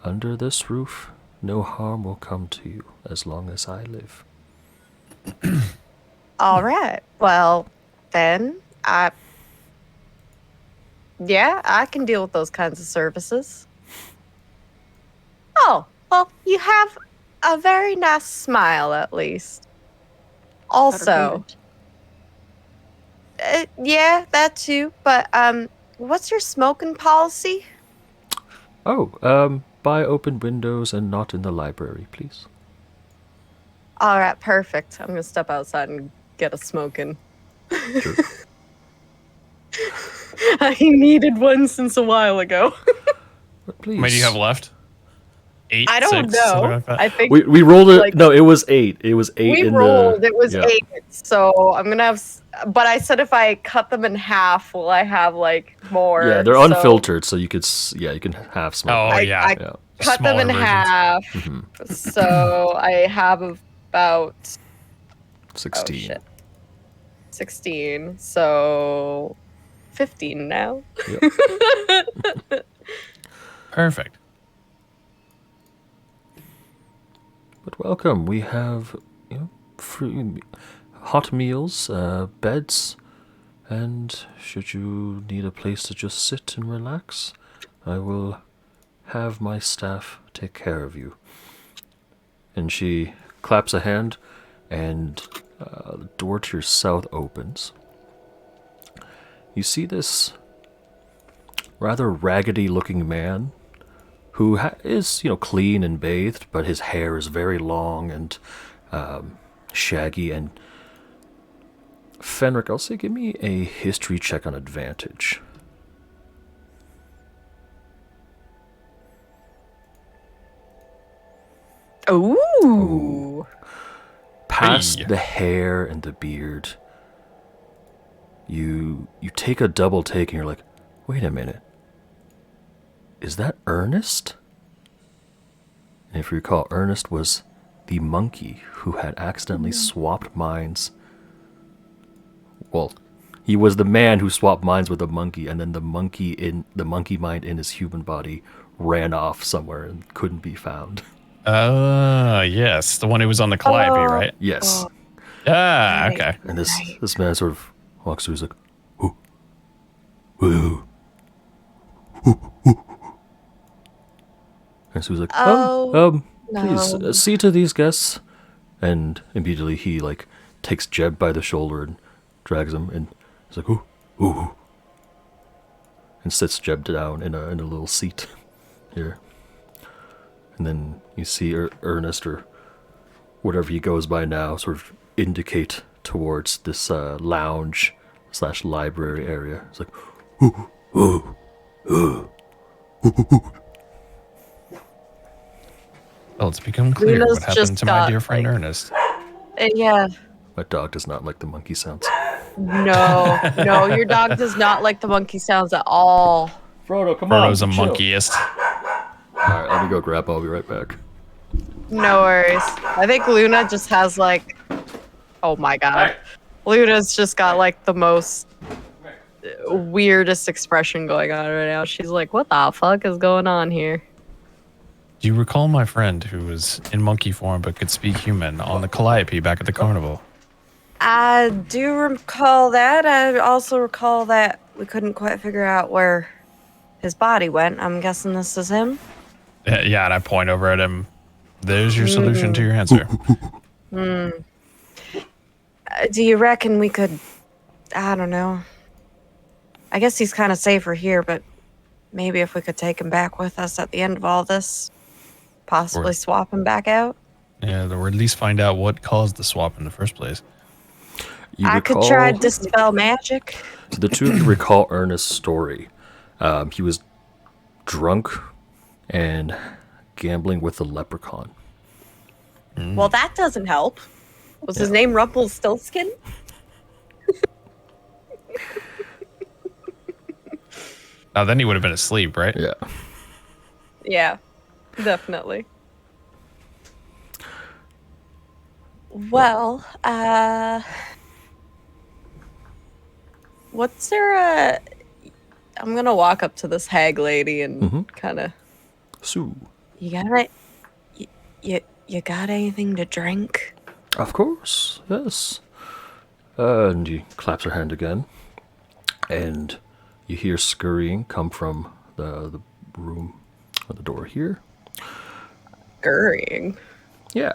Under this roof, no harm will come to you as long as I live. All right. Well, then, I can deal with those kinds of services. Oh, well, you have a very nice smile, at least. Also, yeah, that too. But what's your smoking policy? Oh, by open windows and not in the library, please. All right, perfect. I'm gonna step outside and get a smoking. Sure. I needed one since a while ago. But please. How many do you have left? 8, I don't 6, something know. like that? I think We rolled it. like- No, it was 8. It was 8 we in rolled. the. It was yeah. 8. So I'm gonna have. But I said if I cut them in half, will I have like more? Yeah, they're So unfiltered, so you could. You can have smoke. Oh, I- yeah. I- Yeah. cut them in Smaller versions. half. Mhm. So I have about 16. shit. 16. So 15 now. Yep. Perfect. But welcome. We have, free. hot meals, beds, and should you need a place to just sit and relax, I will have my staff take care of you. And she claps a hand, and the door to your south opens. You see this rather raggedy-looking man who is, clean and bathed, but his hair is very long and shaggy. And Fenric, I'll say, give me a history check on advantage. Ooh. Past Hey. the hair and the beard, you take a double take and you're like, wait a minute. Is that Ernest? And if you recall, Ernest was the monkey who had accidentally swapped minds. Well, he was the man who swapped minds with the monkey, and then the monkey mind in his human body ran off somewhere and couldn't be found. Yes, the one who was on the Calliope, right? Yes. Ah, Right. okay. And this man sort of walks through, he's like, who? Who? And so he's like, please, no. see to these guests. And immediately he, takes Jeb by the shoulder and drags him, and he's like, ooh. And sits Jeb down in a little seat here. And then you see Ernest, or whatever he goes by now, sort of indicate towards this lounge/library area. It's like, Well, it's become clear Luna's what happened just to my got, dear friend Ernest. Yeah. my dog does not like the monkey sounds. No, your dog does not like the monkey sounds at all. Frodo, come Frodo's a monkeyist. Alright, let me go grab. I'll be right back. No worries. I think Luna just has oh my god. Luna's just got the most weirdest expression going on right now. She's like, what the fuck is going on here? Do you recall my friend who was in monkey form but could speak human on the Calliope back at the carnival? I do recall that. I also recall that we couldn't quite figure out where his body went. I'm guessing this is him. Yeah, and I point over at him. There's your solution to your answer. Do you reckon we could... I don't know. I guess he's kind of safer here, but maybe if we could take him back with us at the end of all this, possibly Or- swap him back out. Yeah, or at least find out what caused the swap in the first place. You I could try to dispel magic. The two of you recall Ernest's story. He was drunk and gambling with a leprechaun. Well, that doesn't help. Was his name Rumpelstiltskin? Now, then he would have been asleep, right? Yeah. Yeah, definitely. Well, what's there I'm gonna walk up to this hag lady and kind of, Sue. you got you got anything to drink? Of course, yes. And he claps her hand again. And you hear scurrying come from the room or the door here. Scurrying. Yeah.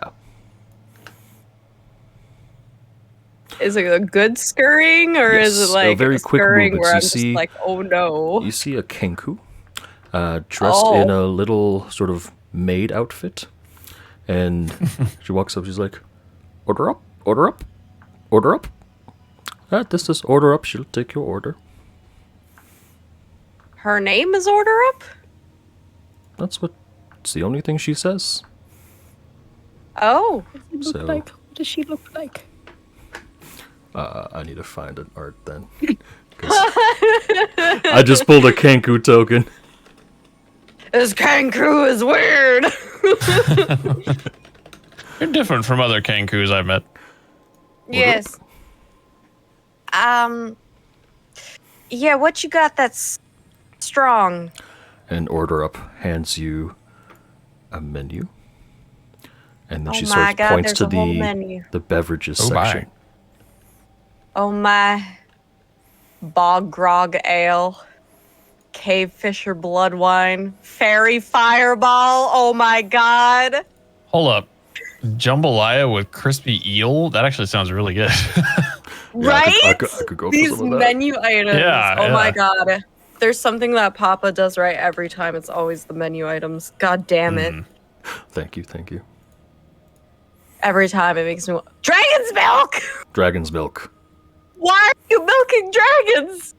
Is it a good scurrying, or is Yes, it like very a quick scurrying movements. where You I'm see- just like, oh no? You see a kenku dressed in a little sort of maid outfit. And she walks up, she's like, order up, order up, order up. This is order up, she'll take your order. Her name is Order Up? It's the only thing she says. Oh, What does she So- look like? What does she look like? I need to find an art then. 'Cause I just pulled a kenku token. this kangaroo is weird. You're different from other Kankus I've met. Yes. Yeah, what you got that's strong? And order up hands you a menu. And then Oh she my sort of God, points there's to a whole menu. the beverages Oh my. section. Oh my. Bog grog ale. Cave fisher blood wine. Fairy fireball. Oh my god. Hold up. Jambalaya with crispy eel? That actually sounds really good. Right? I could go These for some of that. menu items. Yeah, oh my yeah. god. There's something that Papa does right every time. It's always the menu items. God damn it. Thank you. Every time it makes me Dragon's milk! Dragon's milk. Why are you milking dragons?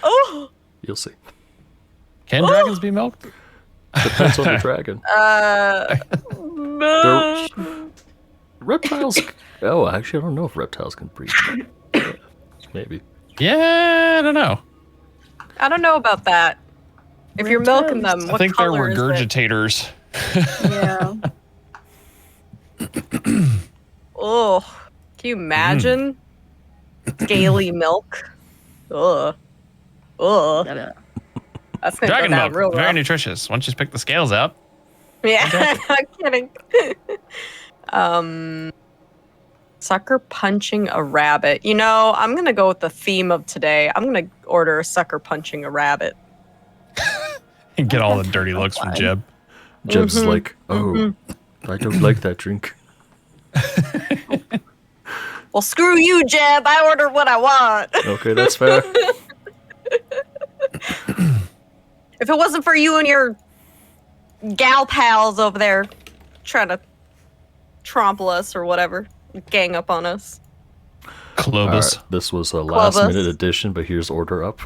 Oh. You'll see. Can dragons be milked? Depends on the dragon. Reptiles. Oh, actually, I don't know if reptiles can breathe. Maybe. Yeah, I don't know. I don't know about that. If you're milking them, Reptiles. what I think they're color is it? regurgitators. Yeah. Oh, can you imagine? Scaly milk. Ugh. That's gonna Dragon go down milk, real very rough. nutritious. Once you pick the scales out, Yeah, I'm kidding. Sucker punching a rabbit. You know, I'm gonna go with the theme of today. I'm gonna order a sucker punching a rabbit. and get all the dirty looks from Jeb. Jeb's is like, oh, I don't like that drink. Well, screw you, Jeb. I ordered what I want. Okay, that's fair. If it wasn't for you and your gal pals over there trying to trample us or whatever, gang up on us. Clovis. Alright, this was a last Clovis. minute addition, but here's order up.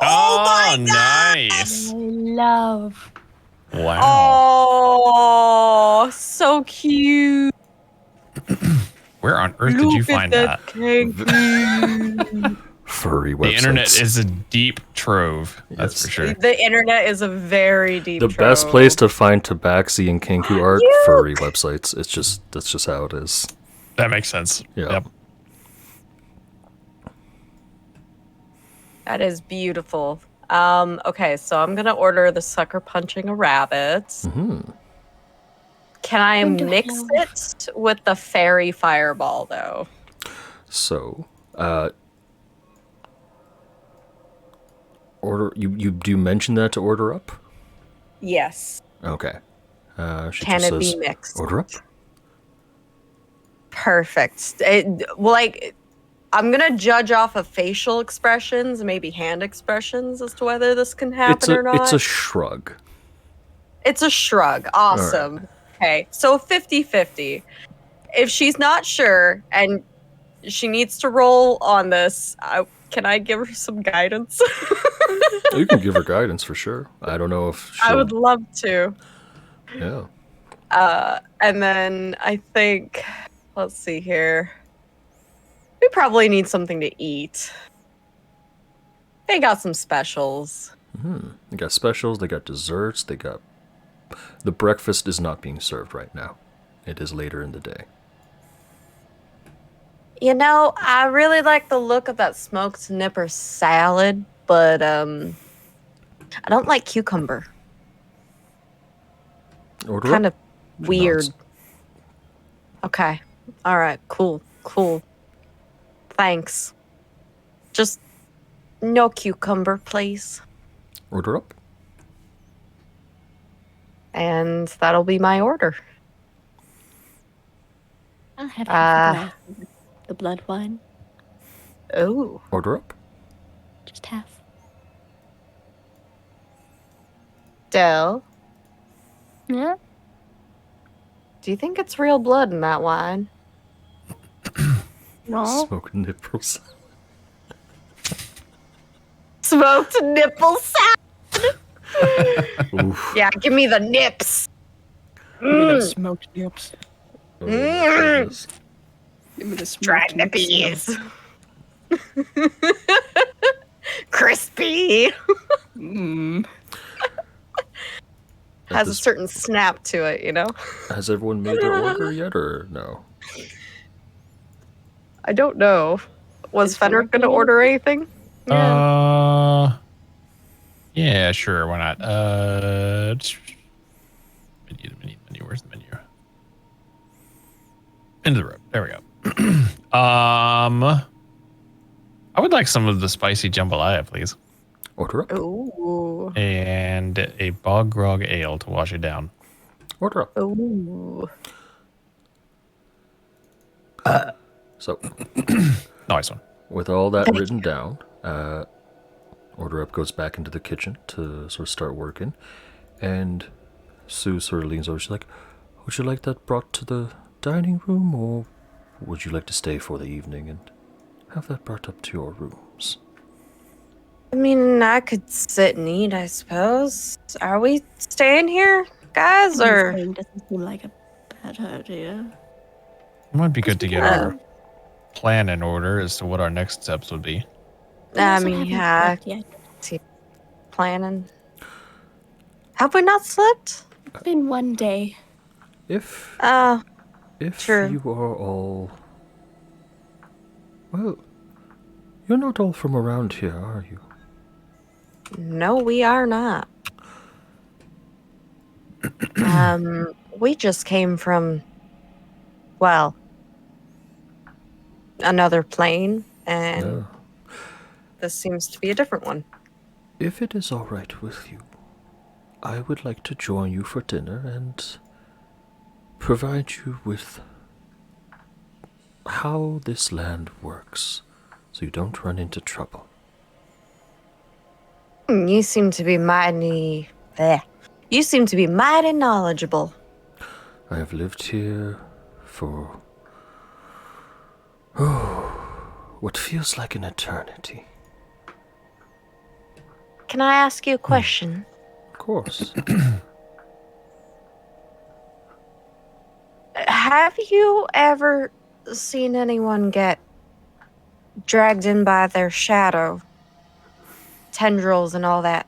Oh, nice. I love. Wow. Oh, so cute. Where on earth did you find that? Furry websites. The internet is a deep trove. That's Yes. for sure. The internet is a very deep the best trove. place to find tabaxi and kinku art. Furry websites. That's just how it is. That makes sense. Yeah. Yep. That is beautiful. Okay, so I'm gonna order the sucker punching a rabbit. Can I Into mix hell. it with the fairy fireball though? So, order. You do mention that to order up? Yes. Okay. She Can just it says, be mixed? order up. Perfect. I'm gonna judge off of facial expressions, maybe hand expressions, as to whether this can happen or not. It's a shrug. It's a shrug. Awesome. Okay, so 50-50. If she's not sure and she needs to roll on this, can I give her some guidance? You can give her guidance for sure. I don't know if she'll... I would love to. Yeah. And then I think, let's see here. We probably need something to eat. They got some specials. They got specials, they got desserts, they got... The breakfast is not being served right now. It is later in the day. You know, I really like the look of that smoked nipper salad, but I don't like cucumber. Order Kind up. of weird. nods. Okay. All right. Cool. Thanks. Just no cucumber, please. Order up. And that'll be my order. I'll have half a glass of the blood wine. Oh. Order up. Just half. Del, Yeah. do you think it's real blood in that wine? No. Smoke nipples. Smoked nipple salad. Oof. Yeah, give me the nips. Give me the smoked nips. Oh, my goodness. Give me the smoked Drag nips. nippies. Crispy. Has a certain snap to it, you know? Has everyone made their order yet, or no? I don't know. Was Is Fenric Fenric going to gonna order anything? Yeah, sure. Why not? Menu. Where's the menu? Into the road. There we go. I would like some of the spicy jambalaya, please. Order up. Ooh. And a bog grog ale to wash it down. Order up. Ooh. So, Nice one. with all that written down, Order Up goes back into the kitchen to sort of start working. And Sue sort of leans over. She's like, would you like that brought to the dining room, or would you like to stay for the evening and have that brought up to your rooms? I mean, I could sit and eat, I suppose. Are we staying here, guys, or? Staying doesn't seem like a bad idea. It might be good to get our plan in order as to what our next steps would be. We I also mean, haven't yeah. slept yet. Planning. Have we not slept? It's been one day. If true. you are all... Well, you're not all from around here, are you? No, we are not. We just came from, well, another plane, and No. this seems to be a different one. If it is all right with you, I would like to join you for dinner and provide you with how this land works, so you don't run into trouble. You seem to be mighty. You seem to be mighty knowledgeable. I have lived here for what feels like an eternity. Can I ask you a question? Of course. Have you ever seen anyone get dragged in by their shadow, tendrils, and all that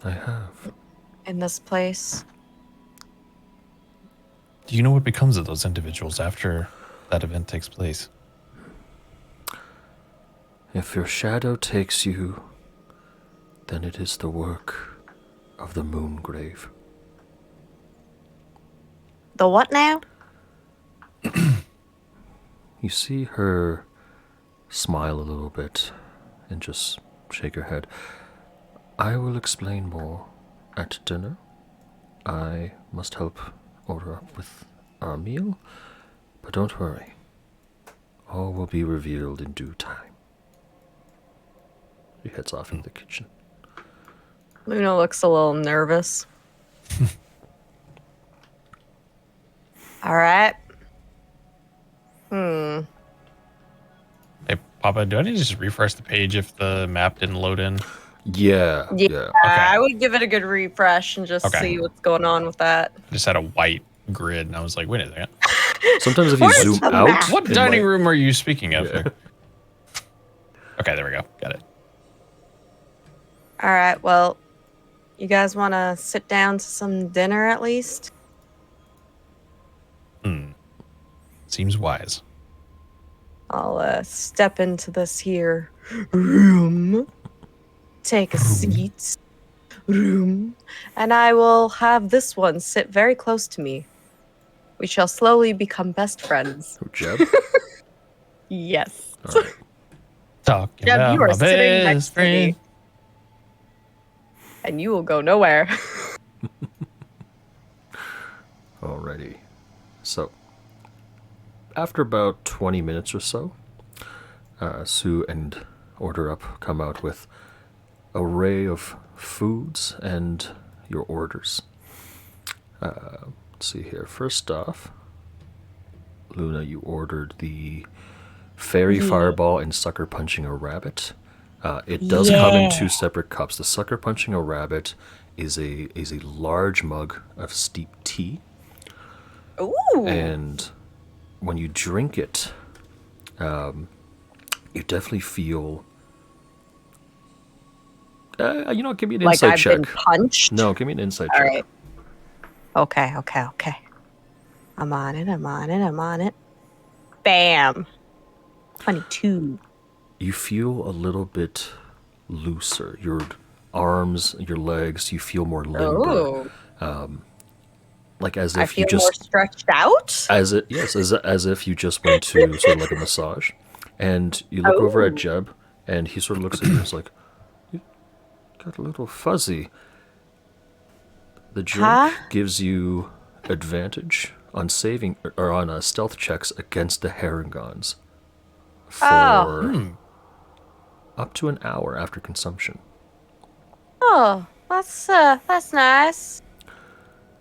I have. in this place? Do you know what becomes of those individuals after that event takes place? If your shadow takes you, then it is the work of the moon grave. The what now? You see her smile a little bit and just shake her head. I will explain more at dinner. I must help order up with our meal, but don't worry. All will be revealed in due time. She heads off into the kitchen. Luna looks a little nervous. All right. Hey, Papa, do I need to just refresh the page if the map didn't load in? Yeah. I would give it a good refresh and just see what's going on with that. I just had a white grid, and I was like, wait a second. Sometimes if you Where's zoom the out... map? What it dining might- room are you speaking of Yeah. here? Okay, there we go. Got it. All right. Well, you guys want to sit down to some dinner at least? Seems wise. I'll step into this here room, take a seat, room, and I will have this one sit very close to me. We shall slowly become best friends. Oh, Jeb? Yes. All right. Talking Jeb, about you are my sitting best next to friend. me. And you will go nowhere. Alrighty. So, after about 20 minutes or so, Sue and Order Up come out with an array of foods and your orders. Let's see here. First off, Luna, you ordered the fairy fireball and sucker punching a rabbit. It does come in two separate cups. The sucker punching a rabbit is a large mug of steeped tea. Ooh. And when you drink it, you definitely feel... give me an Like insight I've check. been punched? No, give me an insight All check. right. Okay. I'm on it. Bam. 22. You feel a little bit looser. Your arms, your legs, you feel more limber. Oh. Like as I if feel you just... more stretched out? As if you just went to sort of like a massage. And you look over at Jeb, And he sort of looks at you and is like, you got a little fuzzy. The drink Huh? gives you advantage on saving or on stealth checks against the Herringons for Oh. up to an hour after consumption. Oh, that's nice.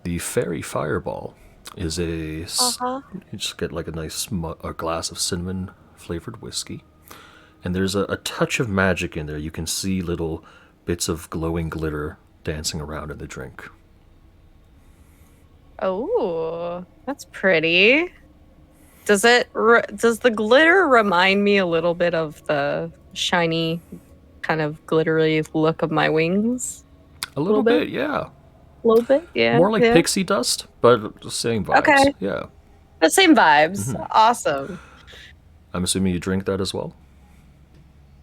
The fairy fireball is a Uh-huh. you just get like a nice a glass of cinnamon flavored whiskey, and there's a touch of magic in there. You can see little bits of glowing glitter dancing around in the drink. Oh, that's pretty. Does the glitter remind me a little bit of the shiny, kind of glittery look of my wings? A little Little bit, yeah. A little bit, yeah. More like yeah. pixie dust, but the same vibes. Okay. Yeah. The same vibes. Awesome. I'm assuming you drink that as well?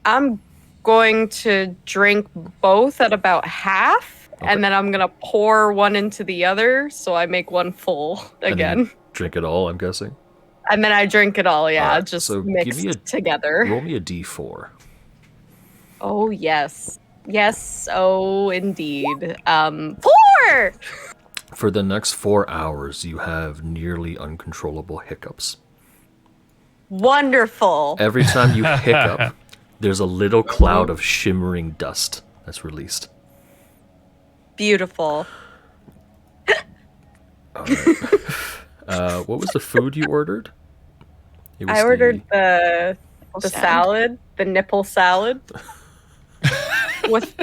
I'm going to drink both at about half, and then I'm gonna pour one into the other, so I make one full And then again. you drink it all, I'm guessing? And then I drink it all, yeah, Alright, just so give mixed me a- together. Roll me a d4. Oh yes, yes, oh indeed. 4. For the next 4 hours, you have nearly uncontrollable hiccups. Wonderful. Every time you hiccup, there's a little cloud of shimmering dust that's released. Beautiful. What was the food you ordered? It was I ordered the salad. salad, the nipple salad,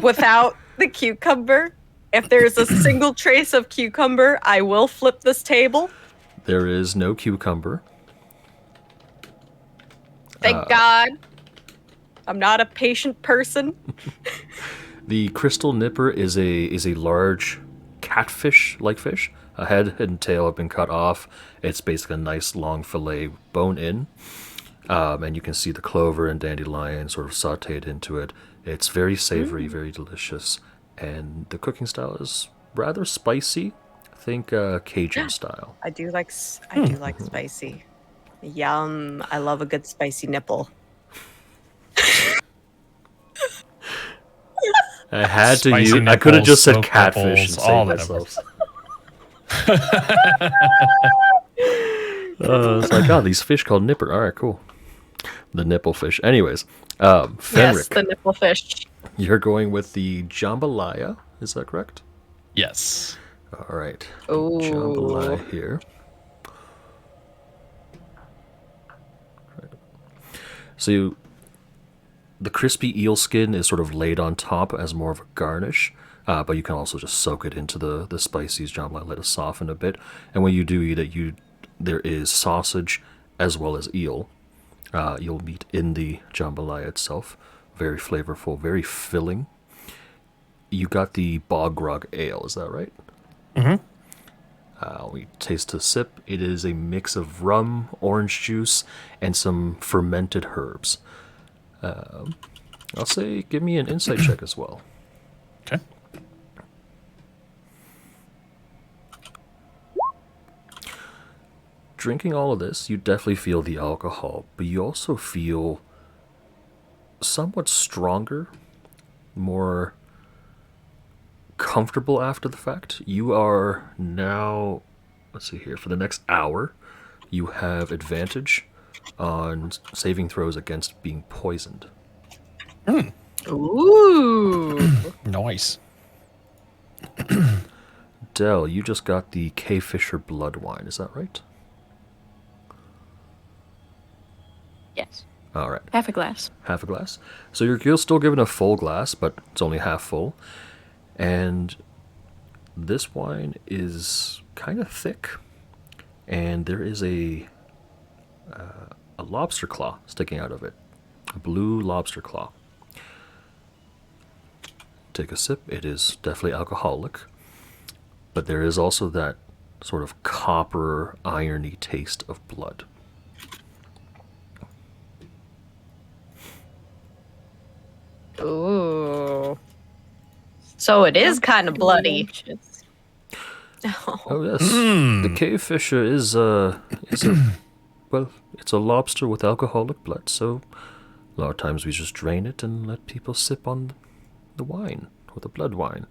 without the cucumber. If there's a single trace of cucumber, I will flip this table. There is no cucumber. Thank God. I'm not a patient person. The crystal nipper is a large catfish-like fish. A head and tail have been cut off. It's basically a nice long fillet bone in. And you can see the clover and dandelion sort of sauteed into it. It's very savory, very delicious. And the cooking style is rather spicy. Think Cajun style. I do like spicy. Yum. I love a good spicy nipple. I had to Spicy use. I could have just said nipples, catfish and soap saved nipples, myself. It's like, oh, these fish called nipper. All right, cool. The nipple fish. Anyways, Yes, Fenric, the nipple fish. you're going with the jambalaya. Is that correct? Yes. All right. Ooh. Jambalaya here. So the crispy eel skin is sort of laid on top as more of a garnish, but you can also just soak it into the spices jambalaya, let it soften a bit. And when you do eat it, there is sausage as well as eel. You'll meat in the jambalaya itself. Very flavorful, very filling. You got the bog grog ale, is that right? We taste a sip. It is a mix of rum, orange juice, and some fermented herbs. I'll say give me an insight check as well. Okay. Drinking all of this, you definitely feel the alcohol, but you also feel somewhat stronger, more comfortable after the fact. You are now, let's see here, for the next hour, you have advantage on saving throws against being poisoned. Ooh. Nice. Dell, you just got the K. Fisher blood wine, is that right? Yes. All right. Half a glass. Half a glass. So you're still given a full glass, but it's only half full. And this wine is kind of thick, and there is a lobster claw sticking out of it, a blue lobster claw. Take a sip. It is definitely alcoholic, but there is also that sort of copper, irony taste of blood. Ooh. So it is kind of bloody. Oh yes, the cave fisher is a well, it's a lobster with alcoholic blood. So A lot of times we just drain it and let people sip on the wine, or the blood wine.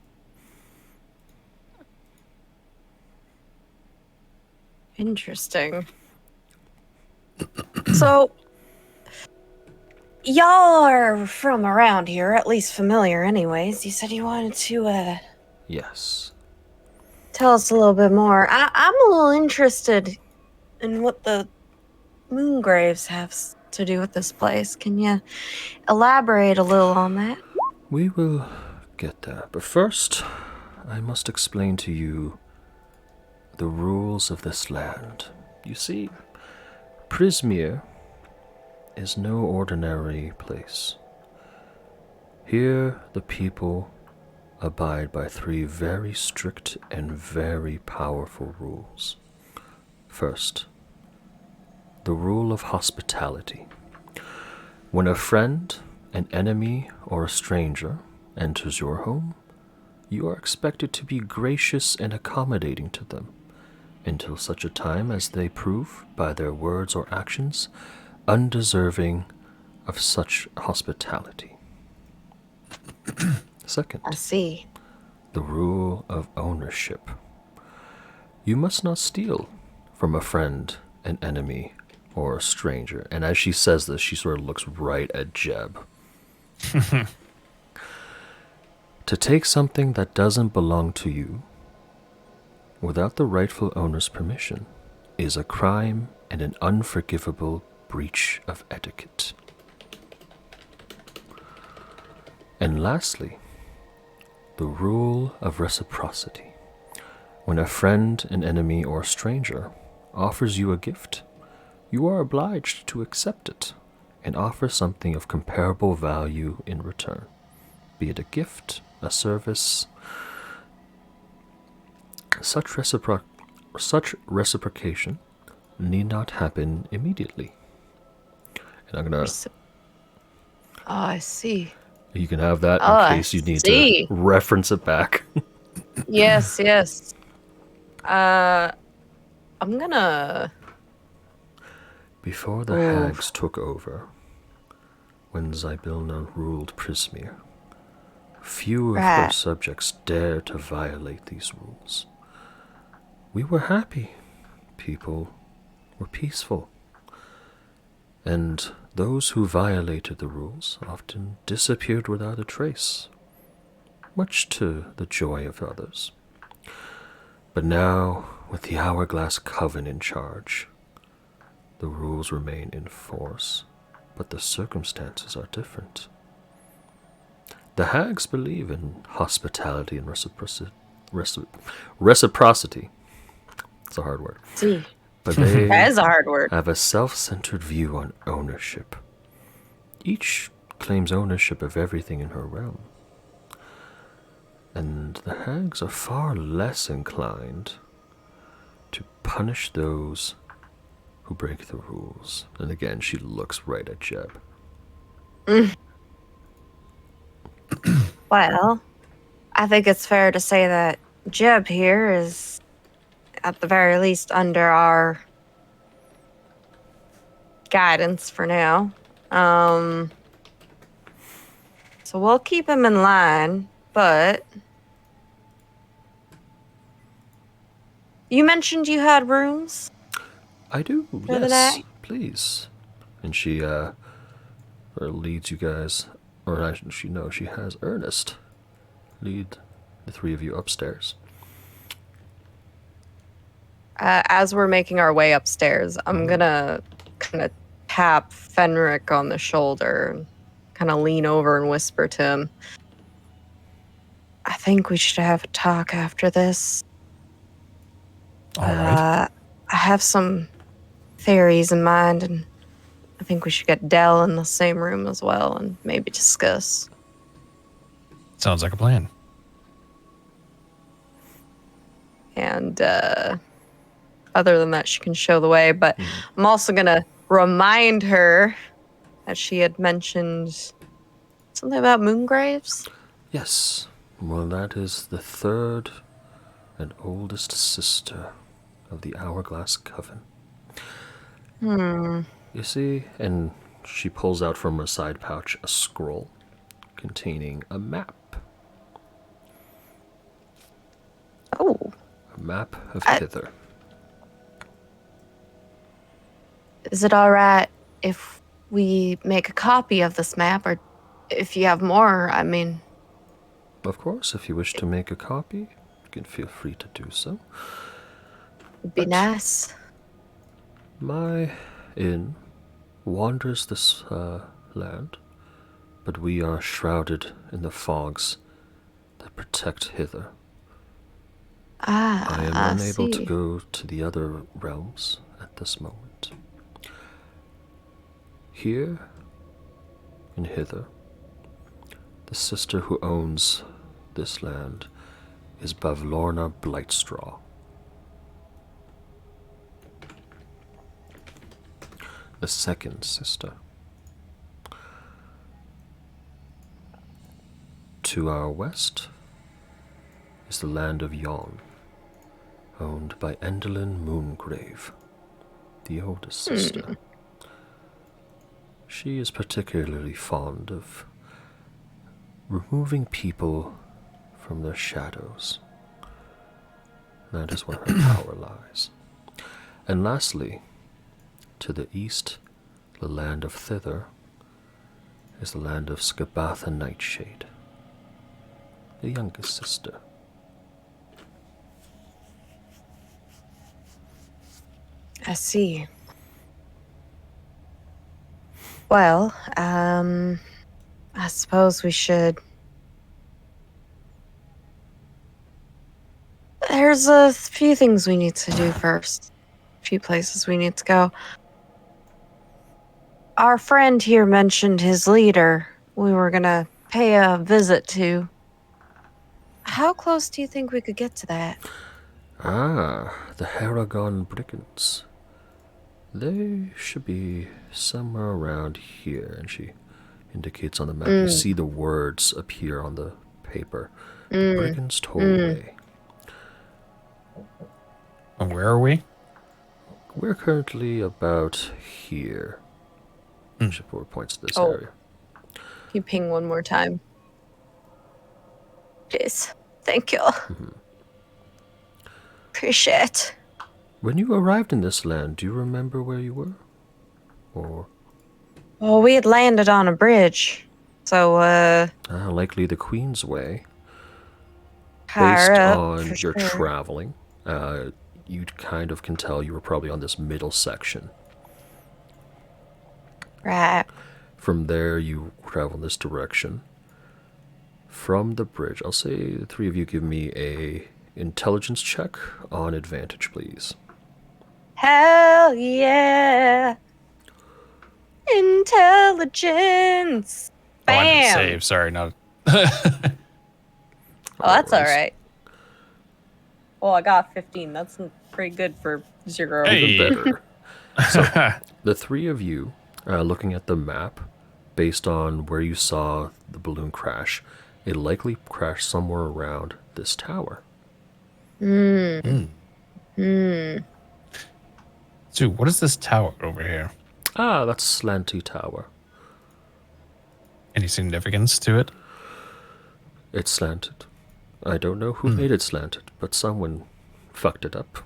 Interesting. So, y'all are from around here, at least familiar anyways. You said you wanted to, Yes. tell us a little bit more. I'm a little interested in what the Moongraves have to do with this place. Can you elaborate a little on that? We will get there, but first, I must explain to you the rules of this land. You see, Prismere is no ordinary place. Here, the people abide by 3 very strict and very powerful rules. First, the rule of hospitality. When a friend, an enemy, or a stranger enters your home, you are expected to be gracious and accommodating to them until such a time as they prove, by their words or actions, undeserving of such hospitality. Second, I see. the rule of ownership. You must not steal from a friend, an enemy, or a stranger. And as she says this, she sort of looks right at Jeb. To take something that doesn't belong to you without the rightful owner's permission is a crime and an unforgivable breach of etiquette. And lastly, the rule of reciprocity. When a friend, an enemy, or a stranger offers you a gift, you are obliged to accept it and offer something of comparable value in return, be it a gift, a service. Such reciprocation need not happen immediately. And I'm gonna. Oh, I see. You can have that Oh, in I case you need see. to reference it back. Yes, yes. I'm gonna. Before the hags took over, when Zybilna ruled Prismere, few of her Right. subjects dared to violate these rules. We were happy. People were peaceful. And those who violated the rules often disappeared without a trace, much to the joy of others. But now, with the Hourglass Coven in charge, the rules remain in force, but the circumstances are different. The hags believe in hospitality and reciprocity. It's a hard word. See. But they That is a hard word. have a self-centered view on ownership. Each claims ownership of everything in her realm. And the hags are far less inclined to punish those who break the rules. And again, she looks right at Jeb. Well, I think it's fair to say that Jeb here is, at the very least, under our guidance for now. So we'll keep him in line, but you mentioned you had rooms? I do, For the yes, night? please. And she leads you guys, or actually, she has Ernest lead the 3 of you upstairs. As we're making our way upstairs, I'm gonna kind of tap Fenric on the shoulder and kind of lean over and whisper to him, I think we should have a talk after this. All right. I have some theories in mind, and I think we should get Dell in the same room as well and maybe discuss. Sounds like a plan. And other than that, she can show the way. But I'm also going to remind her that she had mentioned something about Moongraves. Yes, well, that is the 3rd and oldest sister of the Hourglass Coven. You see, and She pulls out from a side pouch a scroll containing a map. Oh. A map of Hither. Is it all right if we make a copy of this map, or if you have more? I mean, Of course, if you wish to make a copy, you can feel free to do so. it'd be But- nice. My inn wanders this land, but we are shrouded in the fogs that protect Hither. I am unable to see. go to the other realms at this moment. Here, in Hither, the sister who owns this land is Bavlorna Blightstraw. The second sister. To our west is the land of Yon, owned by Endelyn Moongrave, the oldest sister. She is particularly fond of removing people from their shadows. That is where her power lies. And lastly, to the east, the land of Thither, is the land of Skabatha Nightshade, the youngest sister. I see. Well, I suppose we should. There's a few things we need to do first. A few places we need to go. Our friend here mentioned his leader we were gonna pay a visit to. How close do you think we could get to that? Ah, the Haragon Brigands. They should be somewhere around here, and she indicates on the map. You see the words appear on the paper. The Brigands Tollway. And where are we? We're currently about here. Shipboard points to this Oh. area. Can you ping one more time? Please. Thank you. Appreciate. When you arrived in this land, do you remember where you were? Or Well, we had landed on a bridge. So, likely the Queen's Way. higher Based up, on for your sure. traveling, you kind of can tell you were probably on this middle section. Right. From there, you travel in this direction. From the bridge, I'll say the three of you give me a intelligence check on advantage, please. Hell yeah. Intelligence. Oh, I didn't Bam. save. Sorry, no. Oh, that's all worries. right. Well, I got 15. That's pretty good for 0. Hey. Even better. So, the three of you, looking at the map, based on where you saw the balloon crash, it likely crashed somewhere around this tower. Dude, what is this tower over here? Ah, that's Slanty Tower. Any significance to it? It's slanted. I don't know who made it slanted, but someone fucked it up.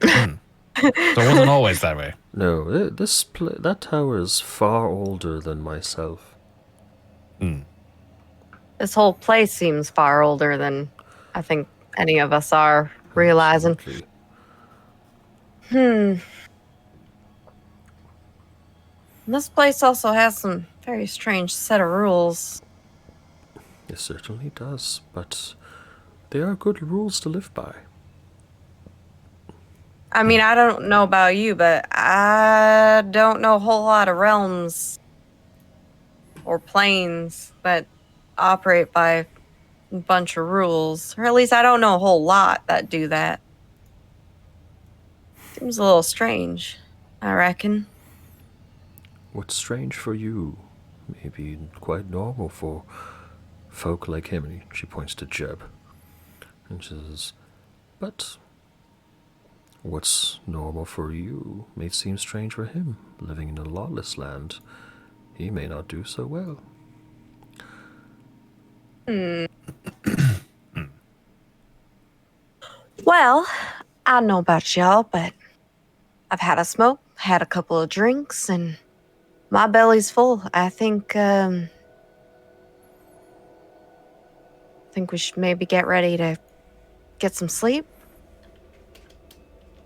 So it wasn't always that way. No, that tower is far older than myself. This whole place seems far older than I think any of us are realizing. Absolutely. This place also has some very strange set of rules. It certainly does, but they are good rules to live by. I mean, I don't know about you, but I don't know a whole lot of realms or planes that operate by a bunch of rules. Or at least I don't know a whole lot that do that. Seems a little strange, I reckon. What's strange for you may be quite normal for folk like him. And she points to Jeb. And she says, but What's normal for you may seem strange for him. Living in a lawless land, he may not do so well. Well, I don't know about y'all, but I've had a smoke, had a couple of drinks, and my belly's full. I think we should maybe get ready to get some sleep.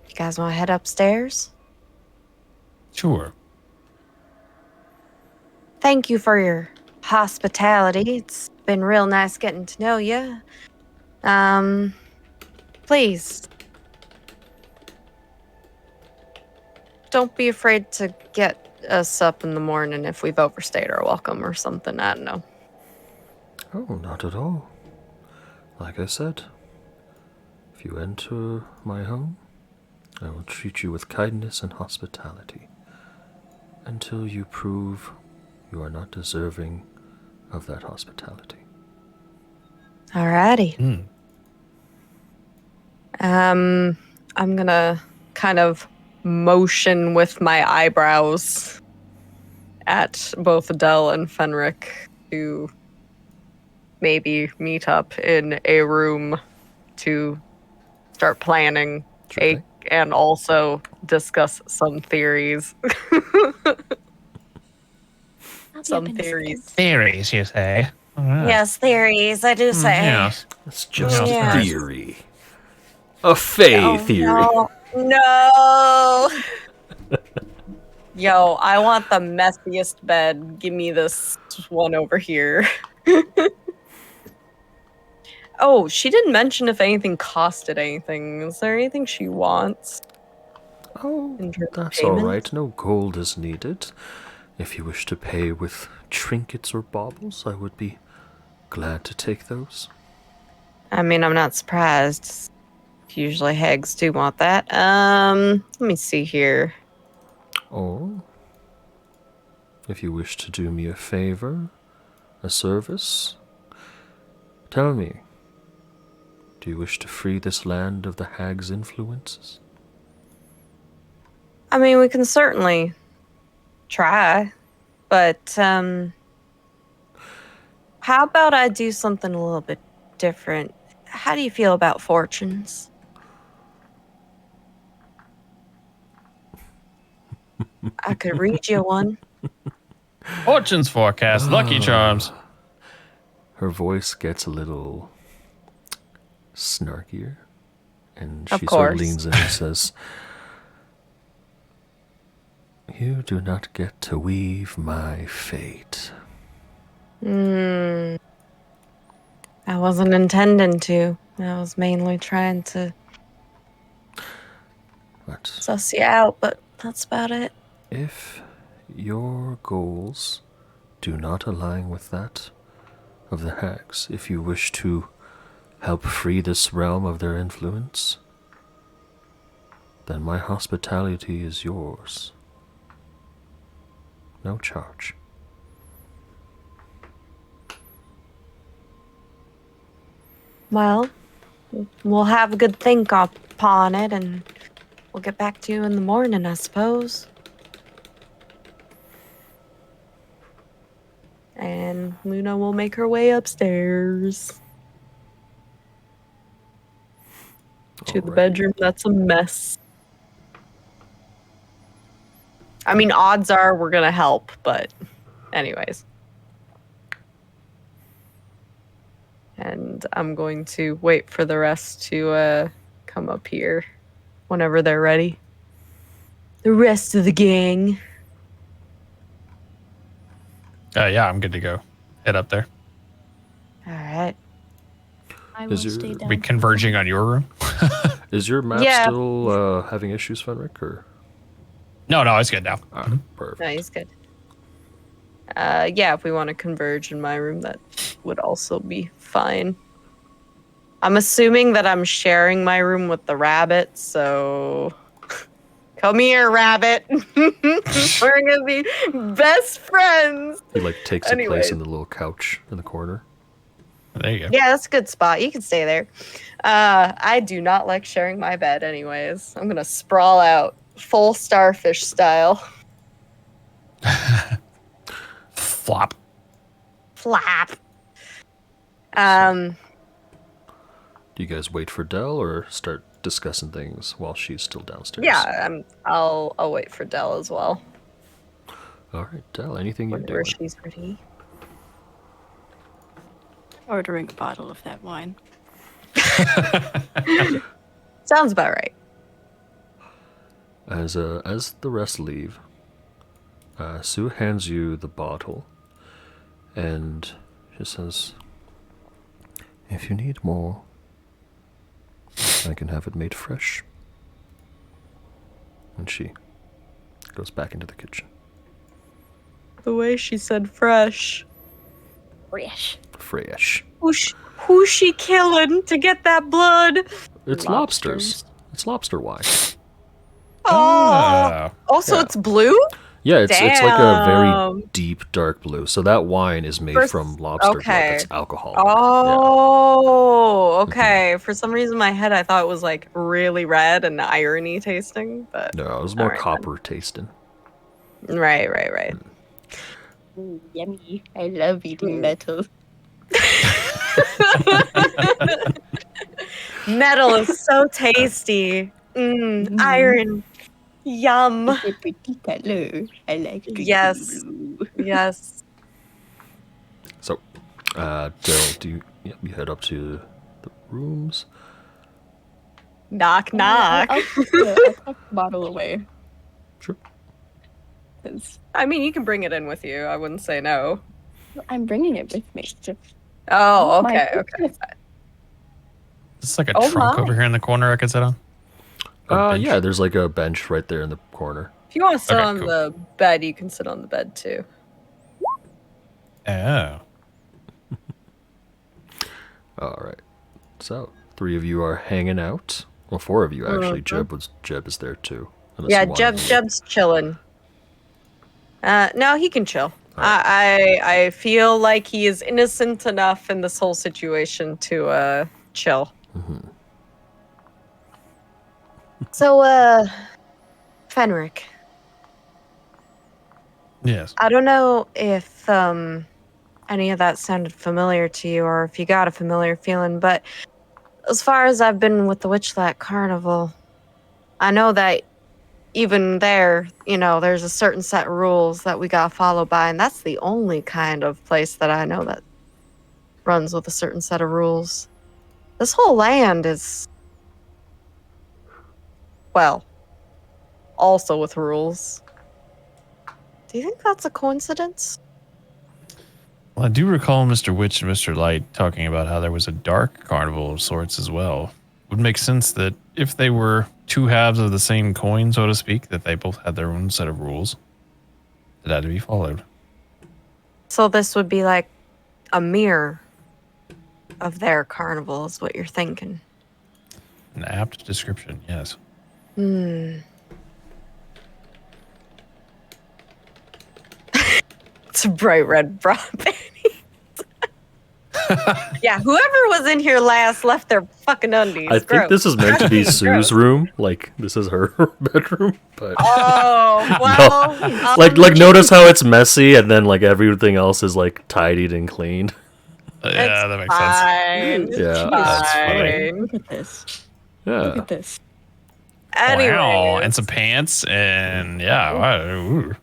You guys want to head upstairs? Sure. Thank you for your hospitality. It's been real nice getting to know you. Please, don't be afraid to get us up in the morning if we've overstayed our welcome or something. I don't know. Oh, not at all. Like I said, if you enter my home, I will treat you with kindness and hospitality until you prove you are not deserving of that hospitality. Alrighty. I'm gonna kind of motion with my eyebrows at both Adele and Fenric to maybe meet up in a room to start planning Sure. and also discuss some theories. Some theories. Theories, you say? All right. Yes, theories, I do say. Yes. It's just Yeah. theory. A Fae theory. No. Yo, I want the messiest bed. Give me this one over here. Oh, she didn't mention if anything costed anything. Is there anything she wants? Oh, In terms of that's payment? alright. No gold is needed. If you wish to pay with trinkets or baubles, I would be glad to take those. I mean, I'm not surprised. Usually hags do want that. Let me see here. Or, if you wish to do me a favor, a service, tell me, do you wish to free this land of the hag's influences? I mean, we can certainly try, but how about I do something a little bit different? How do you feel about fortunes? I could read you one. Fortune's forecast, Lucky Charms. Her voice gets a little snarkier, and Of she sort of course. leans in and says, "You do not get to weave my fate." I wasn't intending to. I was mainly trying to But suss you out, but that's about it. if your goals do not align with that of the hags, if you wish to help free this realm of their influence, then my hospitality is yours. No charge. Well, we'll have a good think upon it, and we'll get back to you in the morning, I suppose. And Luna will make her way upstairs to the Alrighty. bedroom. That's a mess. I mean, odds are we're gonna help, but anyways. And I'm going to wait for the rest to come up here whenever they're ready. The rest of the gang. Yeah, I'm good to go. Head up there. All right. I will Is your- stay Are down. We converging on your room? Is your map Yeah. still having issues, Fenric? Or No, it's good now. perfect. No, he's good. Yeah, if we want to converge in my room, that would also be fine. I'm assuming that I'm sharing my room with the rabbit, so come here, rabbit. We're gonna be best friends. He takes a place Anyways. in the little couch in the corner. There you go. Yeah, that's a good spot. You can stay there. I do not like sharing my bed anyways. I'm gonna sprawl out full starfish style. Flop. Flap. Do you guys wait for Dell or start discussing things while she's still downstairs? Yeah, I'll wait for Dell as well. All right, Dell, anything you're Where doing? she's ready. Ordering a bottle of that wine. Sounds about right. As the rest leave, Sue hands you the bottle, and she says, "If you need more, I can have it made fresh." And she goes back into the kitchen. The way she said fresh. Fresh. Fresh. Who's she killing to get that blood? It's lobsters. It's lobster wine. Oh. Also, Yeah. it's blue? Yeah, it's like a very Damn. deep dark blue. So that wine is made from lobster blood. That's alcohol. Oh, okay. For some reason, in my head, I thought it was like really red and irony tasting, but Yeah. No, it was more Alright, copper tasting. right. Yummy. I love eating metal. Metal is so tasty. Iron. Yum. It's a pretty color. I like drinking Yes. blue. Yes. So, Daryl, you head up to the rooms? Knock, knock. I'll put the bottle away. Sure. 'Cause I mean, you can bring it in with you. I wouldn't say no. I'm bringing it with me. Oh, My okay, okay. goodness. It's like a Oh trunk my. over here in the corner I could sit on. Or bench. Yeah, there's like a bench right there in the corner. If you want to sit Okay, on cool. the bed, you can sit on the bed too. Oh. All right. So, 3 of you are hanging out. Well, 4 of you actually. Jeb is there too. Unless Yeah, you wanted to- Jeb's chilling. No, he can chill. I feel like he is innocent enough in this whole situation to chill. Mhm. So, Fenric, Yes. I don't know if any of that sounded familiar to you or if you got a familiar feeling, but as far as I've been with the Witchlight Carnival, I know that even there, there's a certain set of rules that we gotta follow by, and that's the only kind of place that I know that runs with a certain set of rules. This whole land is, well, also with rules. Do you think that's a coincidence? Well, I do recall Mr. Witch and Mr. Light talking about how there was a dark carnival of sorts as well. Would make sense that if they were two halves of the same coin, so to speak, that they both had their own set of rules that had to be followed. So this would be like a mirror of their carnival, is what you're thinking. An apt description, yes. It's a bright red bra panties. Yeah, whoever was in here last left their fucking undies. I think Gross. this is meant to be Gross. Sue's room. Like, this is her bedroom. But Oh, well. like notice how it's messy and then like everything else is like tidied and cleaned. Yeah, that makes sense. Fine. Yeah. That's funny. Fine. Look at this. Look Yeah. at this. Anyway. Wow, and some pants, and yeah. Wow. Ooh.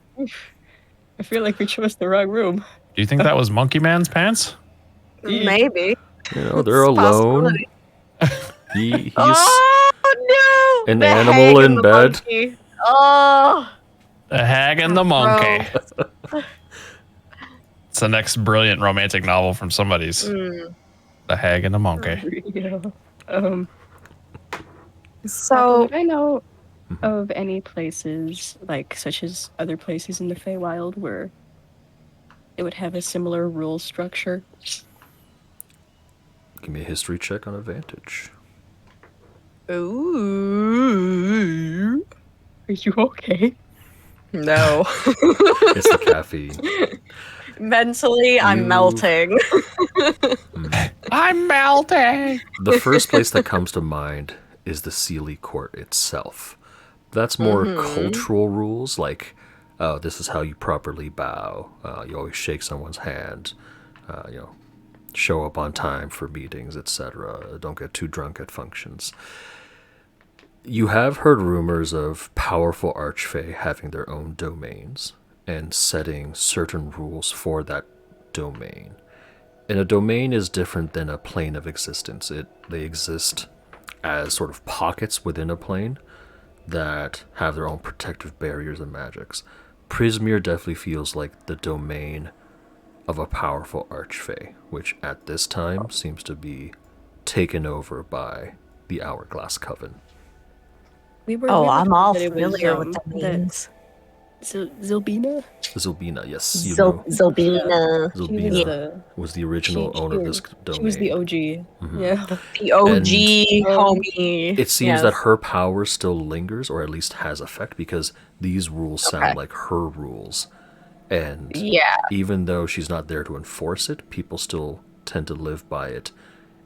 I feel like we chose the wrong room. Do you think that was Monkey Man's pants? Maybe. You know, they're It's a alone. possibility. He's Oh, no! an The animal hag in and the bed. monkey. Oh. The hag and the monkey. It's the next brilliant romantic novel from somebody's. Mm. The hag and the monkey. Yeah. So, would I know of any places, like such as other places in the Feywild, where it would have a similar rule structure? Give me a history check on advantage. ooh. Are you okay? No. It's the caffeine. Mentally, I'm You- melting. I'm melting. The first place that comes to mind is the Sealy Court itself. That's more cultural rules, like, oh, this is how you properly bow. You always shake someone's hand. Show up on time for meetings, etc. Don't get too drunk at functions. You have heard rumors of powerful archfey having their own domains and setting certain rules for that domain. And a domain is different than a plane of existence. They exist as sort of pockets within a plane that have their own protective barriers and magics. Prismeer definitely feels like the domain of a powerful archfey, which at this time seems to be taken over by the Hourglass Coven. We were I'm all told that it was, familiar with the that names. Zilbina? Zilbina, yes, you know. Zilbina. She was Zilbina was the original owner of this domain. She was the OG. Yeah. The OG And, homie. It seems Yes. that her power still lingers, or at least has effect, because these rules sound like her rules. And Yeah. even though she's not there to enforce it, people still tend to live by it.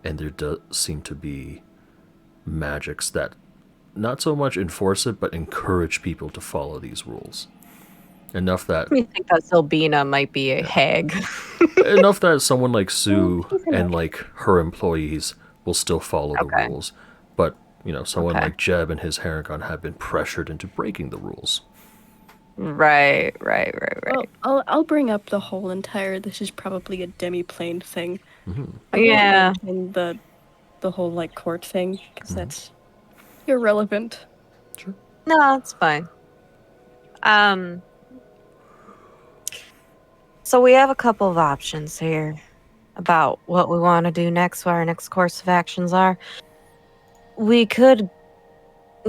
And there does seem to be magics that not so much enforce it, but encourage people to follow these rules. Enough that We think that Zilbina might be a hag. enough that someone like Sue and like her employees will still follow the Okay. rules. But, someone Okay. like Jeb and his Haragon have been pressured into breaking the rules. Right. Well, I'll bring up the whole entire. This is probably a demi-plane thing. I Yeah. won't mention the whole like court thing because that's irrelevant. No, it's fine. So we have a couple of options here about what we want to do next, what our next course of actions are. We could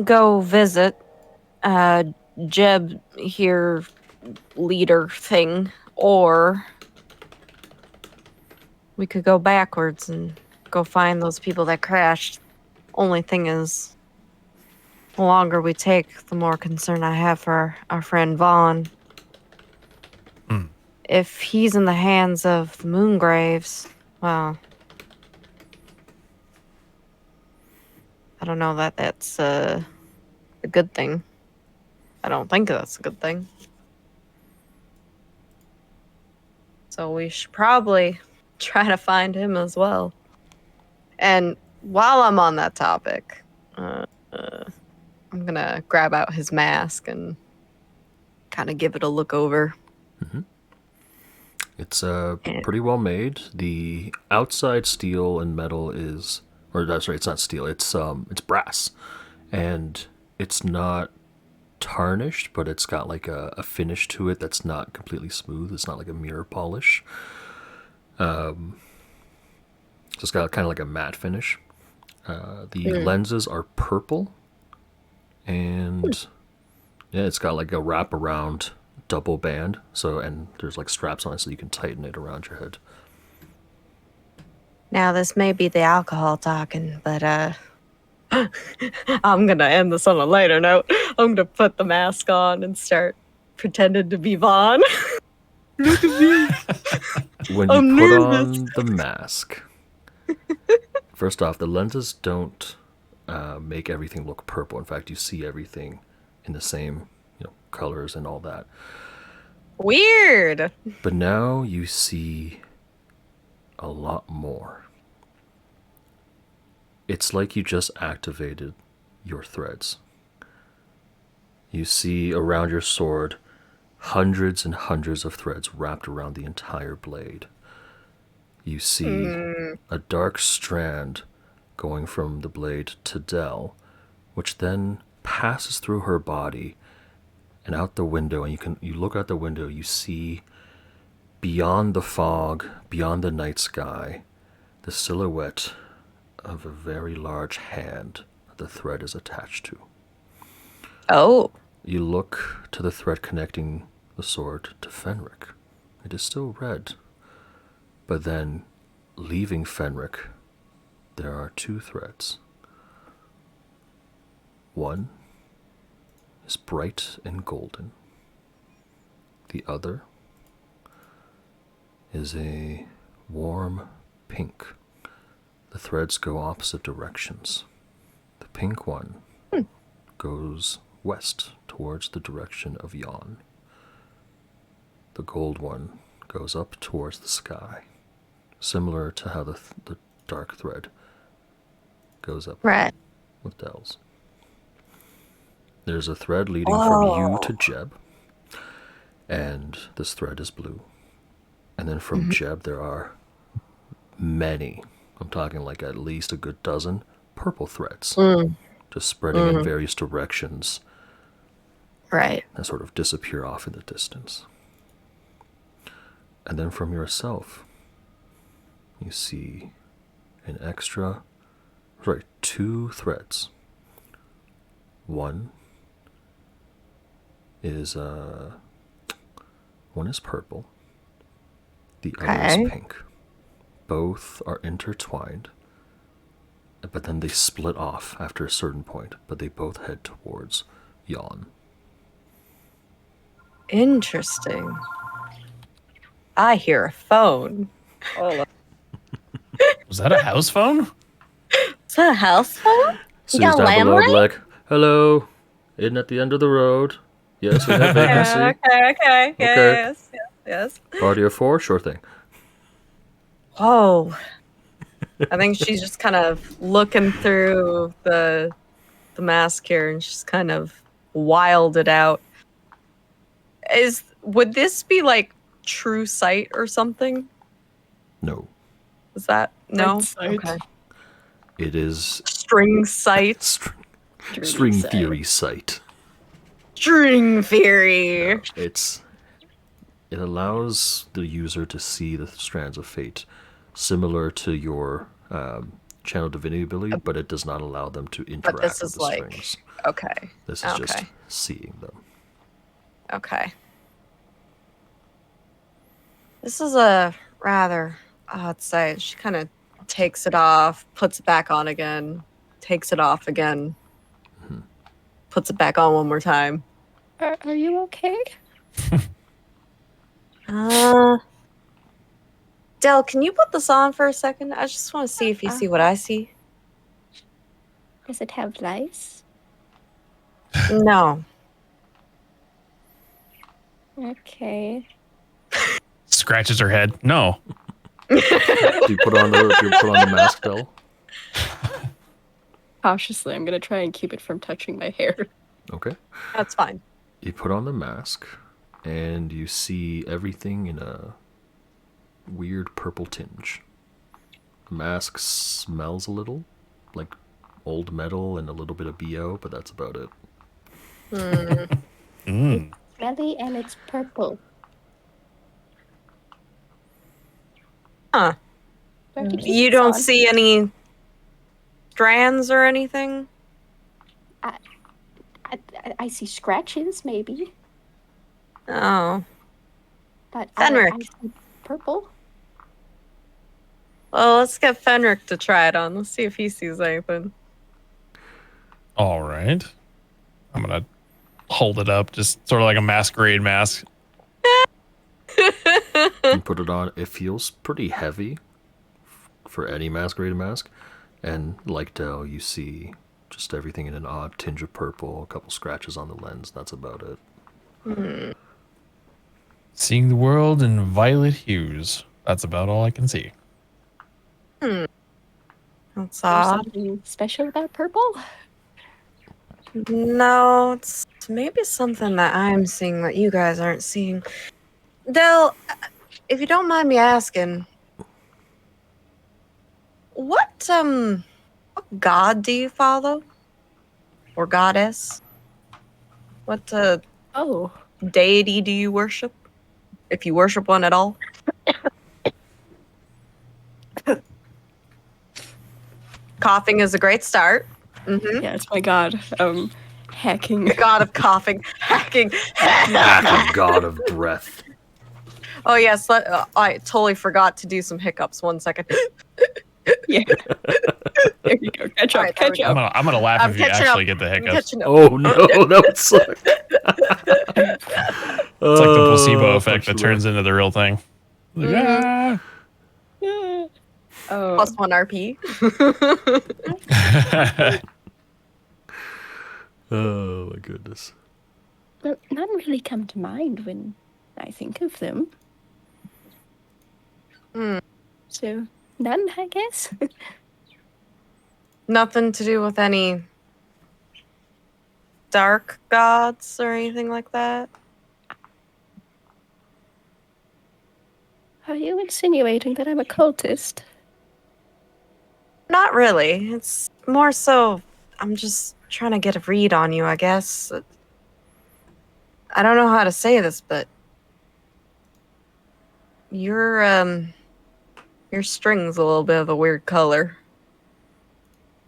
go visit Jeb here leader thing, or we could go backwards and go find those people that crashed. Only thing is, the longer we take, the more concern I have for our friend Vaughn. If he's in the hands of the Moongraves, well, I don't know that that's a good thing. I don't think that's a good thing. So we should probably try to find him as well. And while I'm on that topic, I'm gonna grab out his mask and kind of give it a look over. It's pretty well made. The outside steel and metal is, or that's right, it's not steel. It's brass, and it's not tarnished, but it's got like a finish to it that's not completely smooth. It's not like a mirror polish. So it's got kind of like a matte finish. The lenses are purple, and yeah, it's got like a wraparound double band. So, and there's like straps on it so you can tighten it around your head. Now, this may be the alcohol talking, but I'm gonna end this on a lighter note. I'm gonna put the mask on and start pretending to be Vaughn. Look at me. When I'm you put nervous. on the mask, first off, the lenses don't make everything look purple. In fact, you see everything in the same colors and all that. Weird. But now you see a lot more. It's like you just activated your threads. You see around your sword hundreds and hundreds of threads wrapped around the entire blade. You see a dark strand going from the blade to Dell, which then passes through her body and out the window, and you look out the window, you see beyond the fog, beyond the night sky, the silhouette of a very large hand that the thread is attached to. Oh. You look to the thread connecting the sword to Fenric. It is still red. But then, leaving Fenric, there are two threads. One is bright and golden, The other is a warm pink. The threads go opposite directions. The pink one goes west towards the direction of Yon. The gold one goes up towards the sky, similar to how the dark thread goes up Right. with Dells. There's a thread leading from you to Jeb, and this thread is blue. And then from Jeb there are many, I'm talking like at least a good dozen, purple threads, just spreading in various directions Right. and sort of disappear off in the distance. And then from yourself, you see two threads. One is purple. The other is pink. Both are intertwined, but then they split off after a certain point, but they both head towards Yon. Interesting. I hear a phone. Was that a house phone? Is that a house phone? Sue's got a down below, landline? like, hello, in at the end of the road. Yes, we have vacancy. Okay. Okay. Yes. Party of 4? Sure thing. Whoa. I think she's just kind of looking through the mask here and she's kind of wilded out. Would this be like true sight or something? No. Is that no? Right sight. Okay. It is String sight. string theory sight. String theory. It allows the user to see the strands of fate, similar to your channel divinity ability, but it does not allow them to interact But this with is the like strings. okay. This is just seeing them. Okay. This is a rather odd sight. She kind of takes it off, puts it back on again, takes it off again, puts it back on one more time. Are you okay? Del, can you put this on for a second? I just want to see if you see what I see. Does it have lice? No. Okay. Scratches her head. No. Do you put on the mask, Del? Cautiously, I'm gonna try and keep it from touching my hair. Okay. That's fine. You put on the mask, and you see everything in a weird purple tinge. The mask smells a little like old metal and a little bit of BO, but that's about it. Smelly and it's purple. Huh. Do I have to keep You this don't on? see any strands or anything? I see scratches, maybe, Oh. but Fenric. I see purple. Well, let's get Fenric to try it on. Let's see if he sees anything. All right. I'm going to hold it up, just sort of like a masquerade mask. You put it on. It feels pretty heavy for any masquerade mask, and like Del, you see just everything in an odd tinge of purple, a couple scratches on the lens. That's about it. Seeing the world in violet hues. That's about all I can see. That's There's odd. something special about purple. No, it's maybe something that I'm seeing that you guys aren't seeing. Del, if you don't mind me asking, what god do you follow? Or goddess? What Oh, deity do you worship? If you worship one at all? Coughing is a great start. Mm-hmm. yeah, it's my god. Hacking. God of coughing, hacking. God of breath. Oh yes, I totally forgot to do some hiccups. 1 second. Yeah. There you go. Catch up. Alright, there Catch we go. up. I'm gonna laugh I'm if you catching actually up. get the I'm hiccups. catching up. Oh no, that would suck. It's like the placebo Oh, effect that punch turns into the real thing. Like, Mhm. Yeah. Oh. Plus 1 RP. Oh my goodness. Well, none really come to mind when I think of them. Hmm. So, none, I guess. Nothing to do with any dark gods or anything like that? Are you insinuating that I'm a cultist? Not really. It's more so I'm just trying to get a read on you, I guess. I don't know how to say this, but your string's a little bit of a weird color.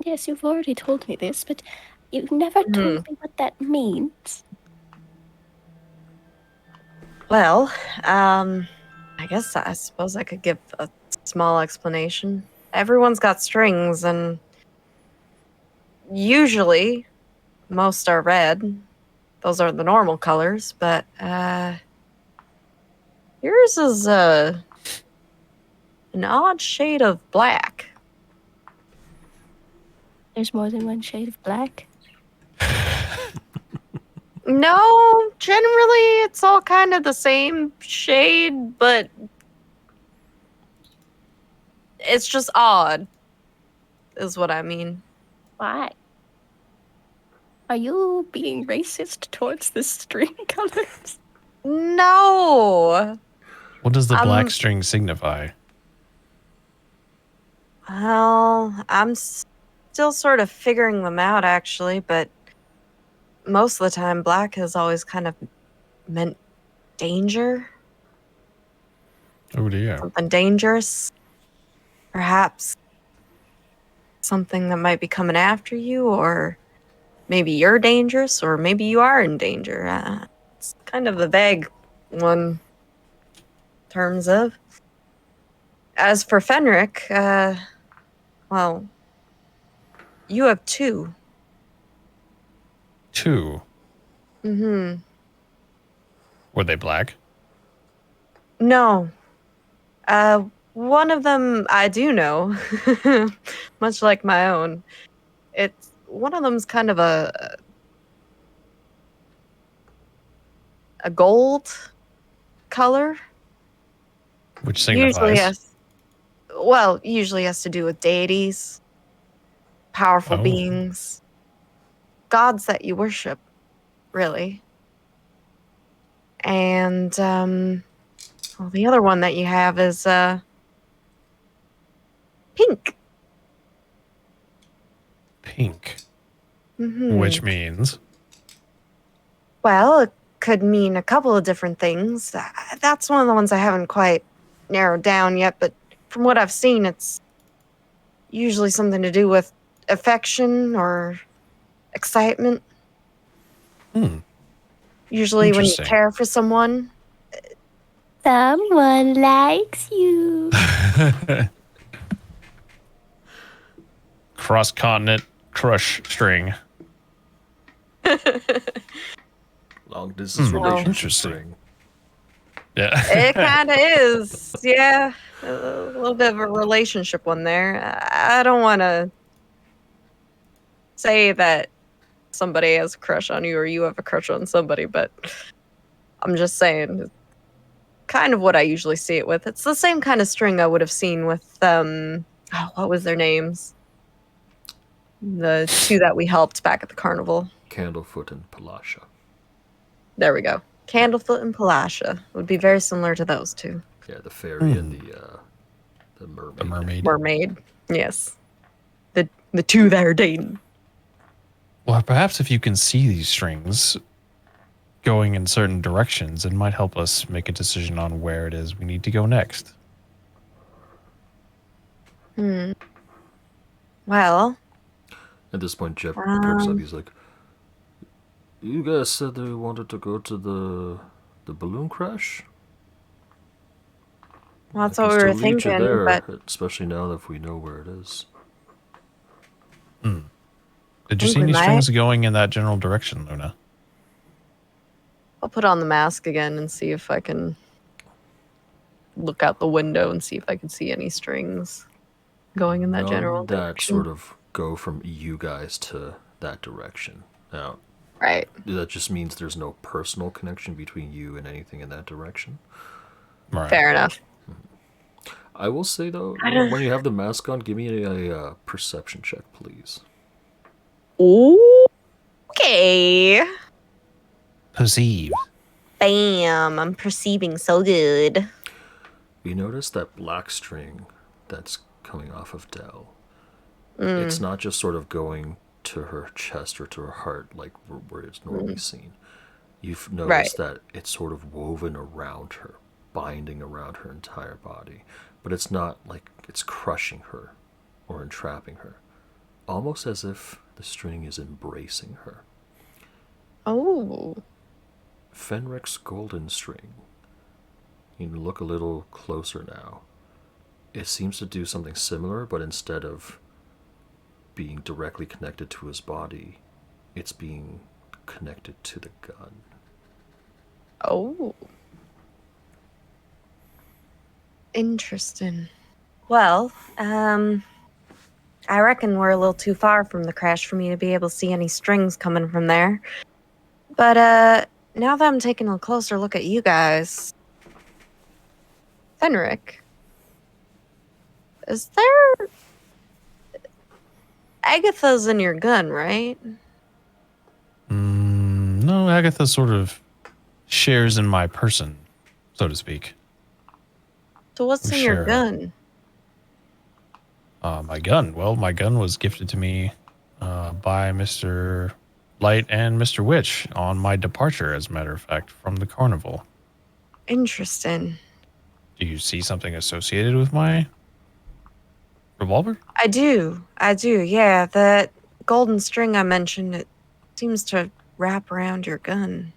Yes, you've already told me this, but you never told me what that means. Well, I suppose I could give a small explanation. Everyone's got strings, and usually most are red. Those are the normal colors, but yours is an odd shade of black. There's more than one shade of black. No, generally it's all kind of the same shade, but it's just odd, is what I mean. Why? Are you being racist towards the string colors? No! What does the black string signify? Well, I'm still sort of figuring them out, actually, but most of the time, black has always kind of meant danger. Oh dear. Something dangerous. Perhaps something that might be coming after you, or maybe you're dangerous, or maybe you are in danger. It's kind of a vague one in terms of. As for Fenric, well, you have 2. 2. Mm-hmm. Were they black? No. One of them I do know, much like my own. It's one of them's kind of a gold color. Which signifies? Usually has to do with deities, powerful beings, gods that you worship, really. And the other one that you have is pink. Pink. Mm-hmm. Which means? Well, it could mean a couple of different things. That's one of the ones I haven't quite narrowed down yet, but from what I've seen, it's usually something to do with affection or excitement. Usually when you care for someone. Someone likes you. Cross-continent crush string. Long distance relationship Interesting. string. Yeah. It kind of is. Yeah. A little bit of a relationship one there. I don't want to say that somebody has a crush on you or you have a crush on somebody, but I'm just saying kind of what I usually see it with. It's the same kind of string I would have seen with what was their names? The 2 that we helped back at the carnival. Candlefoot and Palasha. There we go. Candlefoot and Palasha would be very similar to those 2. Yeah, the fairy and the mermaid. The mermaid. Mermaid. Yes. The 2 that are dating. Well, perhaps if you can see these strings going in certain directions, it might help us make a decision on where it is we need to go next. Well. At this point, Jeff perks up. He's like, "You guys said that we wanted to go to the balloon crash? Well, that's I what can we were still lead you thinking, there, but especially now that we know where it is." Did you think see we any might. strings going in that general direction, Luna? I'll put on the mask again and see if I can look out the window and see if I can see any strings going in that general None that direction. sort of go from you guys to that direction. Now, Right. that just means there's no personal connection between you and anything in that direction. Right. Fair enough. I will say, though, when you have the mask on, give me a perception check, please. Okay. Perceive. Bam. I'm perceiving so good. You notice that black string that's coming off of Dell. It's not just sort of going to her chest or to her heart like where it's normally seen. You've noticed that it's sort of woven around her, binding around her entire body. But it's not like it's crushing her or entrapping her. Almost as if the string is embracing her. Oh. Fenric's golden string. You can look a little closer now. It seems to do something similar, but instead of being directly connected to his body, it's being connected to the gun. Oh. Interesting. Well, I reckon we're a little too far from the crash for me to be able to see any strings coming from there. But now that I'm taking a closer look at you guys, Fenric, is there Agatha's in your gun, right? No, Agatha sort of shares in my person, so to speak. So what's in your Sure. gun? My gun. Well, my gun was gifted to me by Mr. Light and Mr. Witch on my departure, as a matter of fact, from the carnival. Interesting. Do you see something associated with my revolver? I do, yeah. That golden string I mentioned, it seems to wrap around your gun.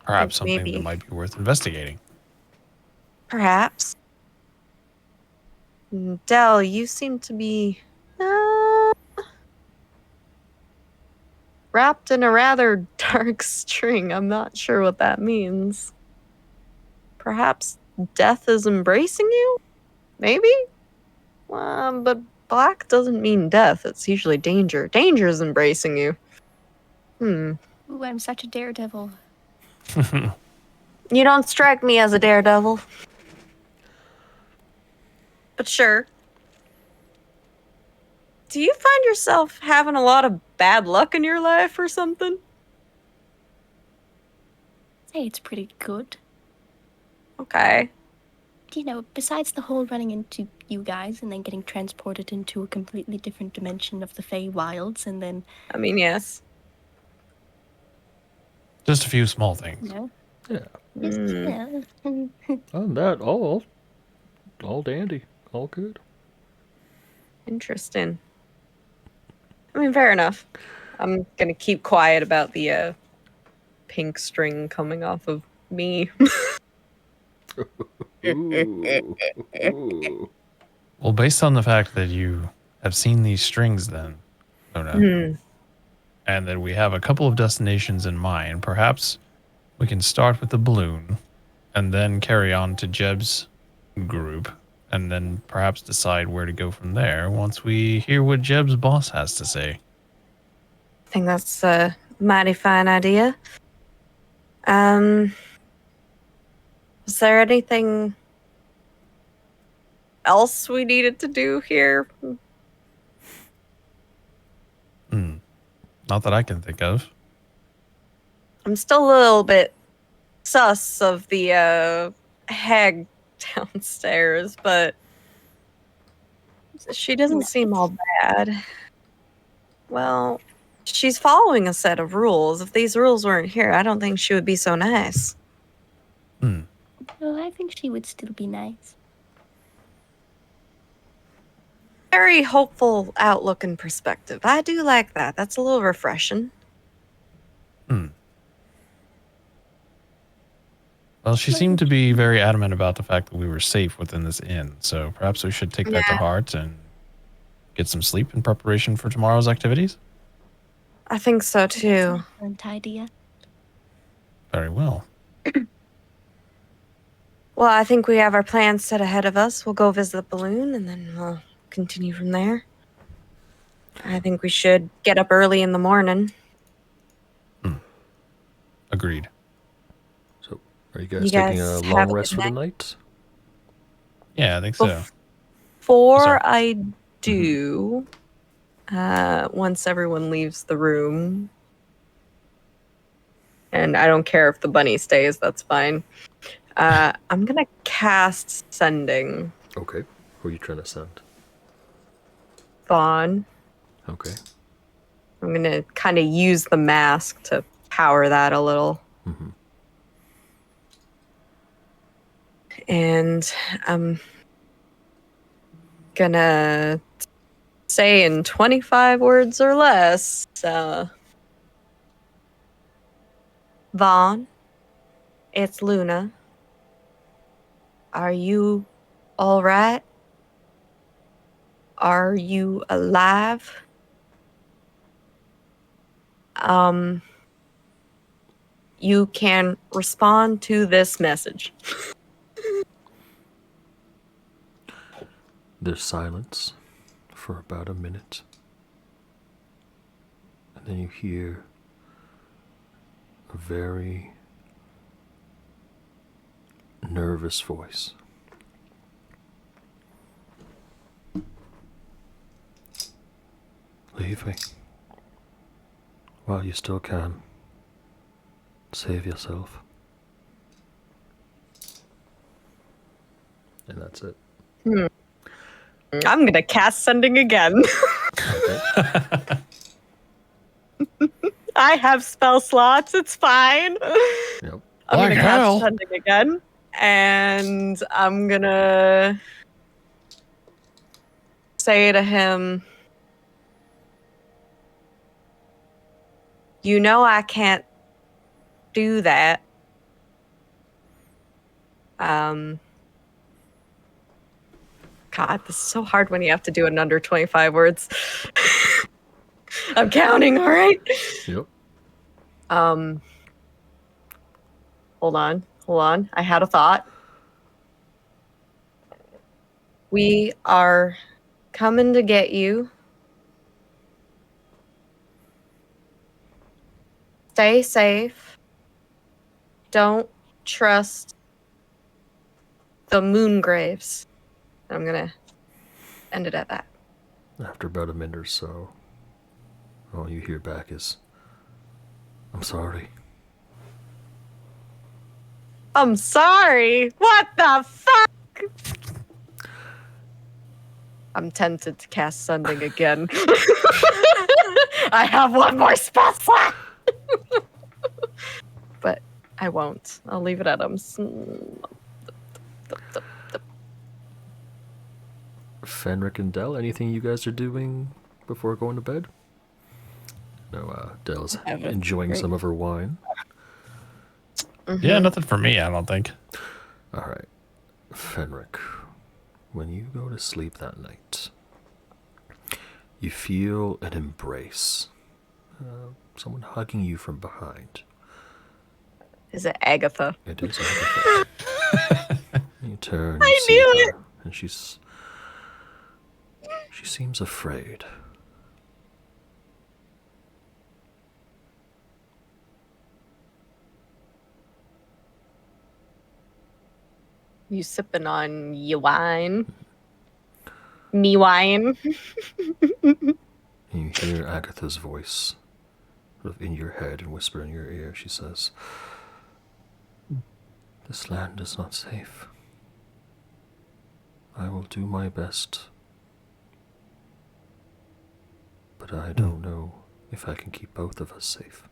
Perhaps something maybe. that might be worth investigating. Perhaps. Dell, you seem to be wrapped in a rather dark string. I'm not sure what that means. Perhaps death is embracing you? Maybe? But black doesn't mean death. It's usually danger. Danger is embracing you. Ooh, I'm such a daredevil. You don't strike me as a daredevil. But sure. Do you find yourself having a lot of bad luck in your life or something? I'd say it's pretty good. Okay. You know, besides the whole running into you guys and then getting transported into a completely different dimension of the Fey Wilds and then, I mean, yes. Just a few small things. you know, Yeah. just, Mm. yeah. Other than that, all dandy. All good. Interesting. I mean, fair enough. I'm gonna keep quiet about the pink string coming off of me. Ooh. Ooh. Well, based on the fact that you have seen these strings then, Luna, and that we have a couple of destinations in mind, perhaps we can start with the balloon and then carry on to Jeb's group and then perhaps decide where to go from there once we hear what Jeb's boss has to say. I think that's a mighty fine idea. Is there anything else we needed to do here? Not that I can think of. I'm still a little bit sus of the hag downstairs, but she doesn't seem all bad. Well, she's following a set of rules. If these rules weren't here, I don't think she would be so nice. Well, I think she would still be nice. Very hopeful outlook and perspective. I do like that. That's a little refreshing. Well, she seemed to be very adamant about the fact that we were safe within this inn, so perhaps we should take that to heart and get some sleep in preparation for tomorrow's activities? I think so too. Excellent idea. Very well. Well, I think we have our plans set ahead of us. We'll go visit the balloon and then we'll continue from there. I think we should get up early in the morning. Agreed. So, are you guys You taking guys a have long a rest good for the night? night? Yeah, I think so. Before Sorry. I do, once everyone leaves the room, and I don't care if the bunny stays, that's fine. I'm gonna cast Sending Okay. Who are you trying to send? Vaughn. Okay. I'm gonna kind of use the mask to power that a little. Mm-hmm. And I'm gonna say in 25 words or less, Vaughn, it's Luna. Are you all right? Are you alive? You can respond to this message. There's silence for about a minute. And then you hear a very nervous voice. Leave me. While you still can. Save yourself. And that's it. I'm gonna cast Sending again. Okay. I have spell slots. It's fine. Yep. I'm Like gonna hell. cast Sending again, and I'm gonna say to him, "You know I can't do that." God, this is so hard when you have to do it in under 25 words. I'm counting. All right. Yep. Hold on. I had a thought. We are coming to get you. Stay safe. Don't trust the moon graves. I'm gonna end it at that. After about a minute or so, all you hear back is, I'm sorry. I'm sorry. What the fuck? I'm tempted to cast Sending again. I have one more spell slot. But I won't. I'll leave it at him. Fenric and Dell, anything you guys are doing before going to bed? No, Dell's enjoying some of her wine. Yeah, nothing for me, I don't think. Alright. Fenric, when you go to sleep that night, you feel an embrace. Someone hugging you from behind. Is it Agatha? It is Agatha. You turn and I see knew her, and she seems afraid. You sipping on your wine? Me wine? And you hear Agatha's voice sort of in your head and whisper in your ear. She says, "This land is not safe. I will do my best, but I don't know if I can keep both of us safe."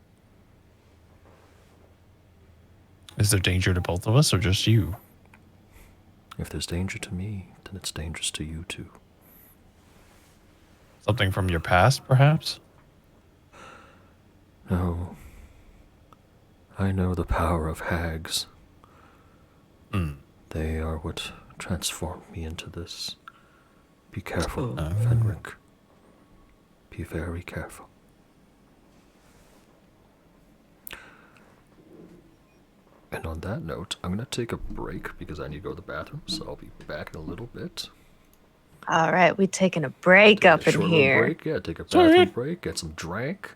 Is there danger to both of us or just you? If there's danger to me, then it's dangerous to you too. Something from your past, perhaps? No. I know the power of hags. They are what transformed me into this. Be careful, Fenric. Be very careful. And on that note, I'm going to take a break because I need to go to the bathroom, so I'll be back in a little bit. All right, we taking a break up in Short little here. break, yeah, take a bathroom break, get some drink.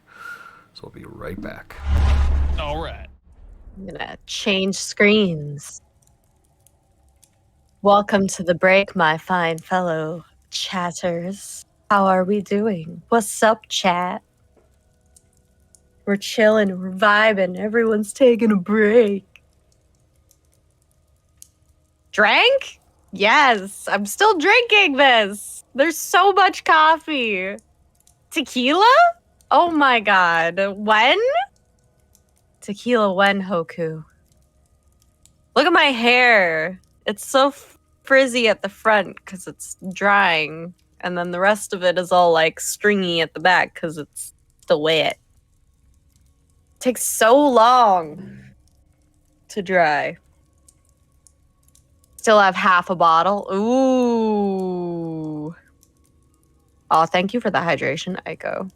So I'll be right back. All right. I'm gonna change screens. Welcome to the break, my fine fellow chatters. How are we doing? What's up, chat? We're chilling, we're vibing, everyone's taking a break. Drank? Yes, I'm still drinking this. There's so much coffee. Tequila? Oh my god. When? Tequila when, Hoku? Look at my hair. It's so frizzy at the front because it's drying. And then the rest of it is all like stringy at the back because it's still wet. It takes so long to dry. Still have half a bottle. Ooh. Oh, thank you for the hydration, Aiko.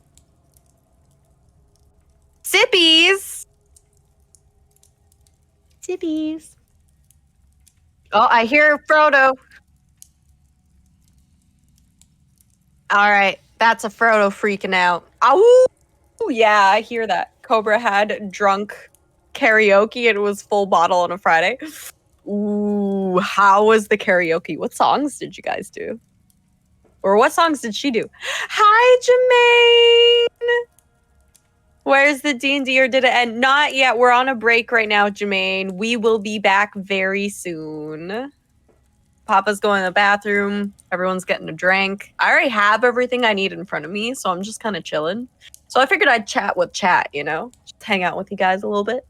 Sippies! Sippies. Oh, I hear Frodo. All right, that's a Frodo freaking out. Oh, yeah, I hear that. Cobra had drunk karaoke and it was full bottle on a Friday. Ooh, how was the karaoke? What songs did you guys do? Or what songs did she do? Hi, Jermaine! Where's the D&D, or did it end? Not yet. We're on a break right now, Jermaine. We will be back very soon. Papa's going to the bathroom. Everyone's getting a drink. I already have everything I need in front of me, so I'm just kind of chilling. So I figured I'd chat with chat, you know? Just hang out with you guys a little bit.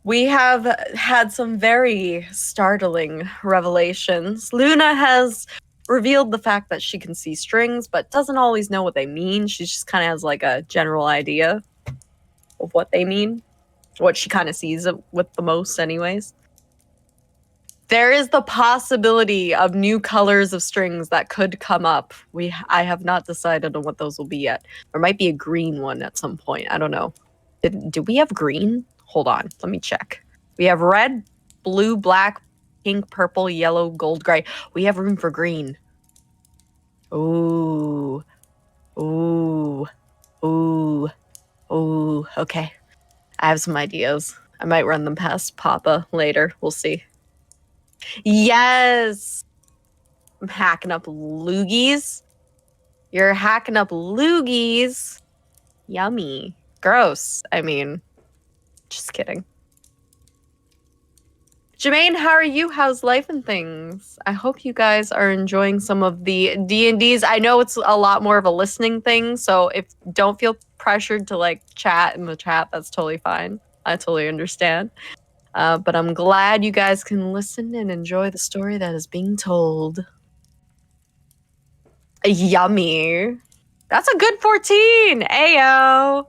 We have had some very startling revelations. Luna has revealed the fact that she can see strings, but doesn't always know what they mean. She just kind of has like a general idea of what they mean. What she kind of sees with the most anyways. There is the possibility of new colors of strings that could come up. I have not decided on what those will be yet. There might be a green one at some point. I don't know. Do we have green? Hold on. Let me check. We have red, blue, black, pink, purple, yellow, gold, gray. We have room for green. Ooh. Ooh. Ooh. Ooh. Okay. I have some ideas. I might run them past Papa later. We'll see. Yes! I'm hacking up loogies. You're hacking up loogies. Yummy. Gross. I mean, just kidding. Jermaine, how are you? How's life and things? I hope you guys are enjoying some of the D&Ds. I know it's a lot more of a listening thing, so if don't feel pressured to like chat in the chat, that's totally fine. I totally understand. But I'm glad you guys can listen and enjoy the story that is being told. Yummy. That's a good 14. Ayo.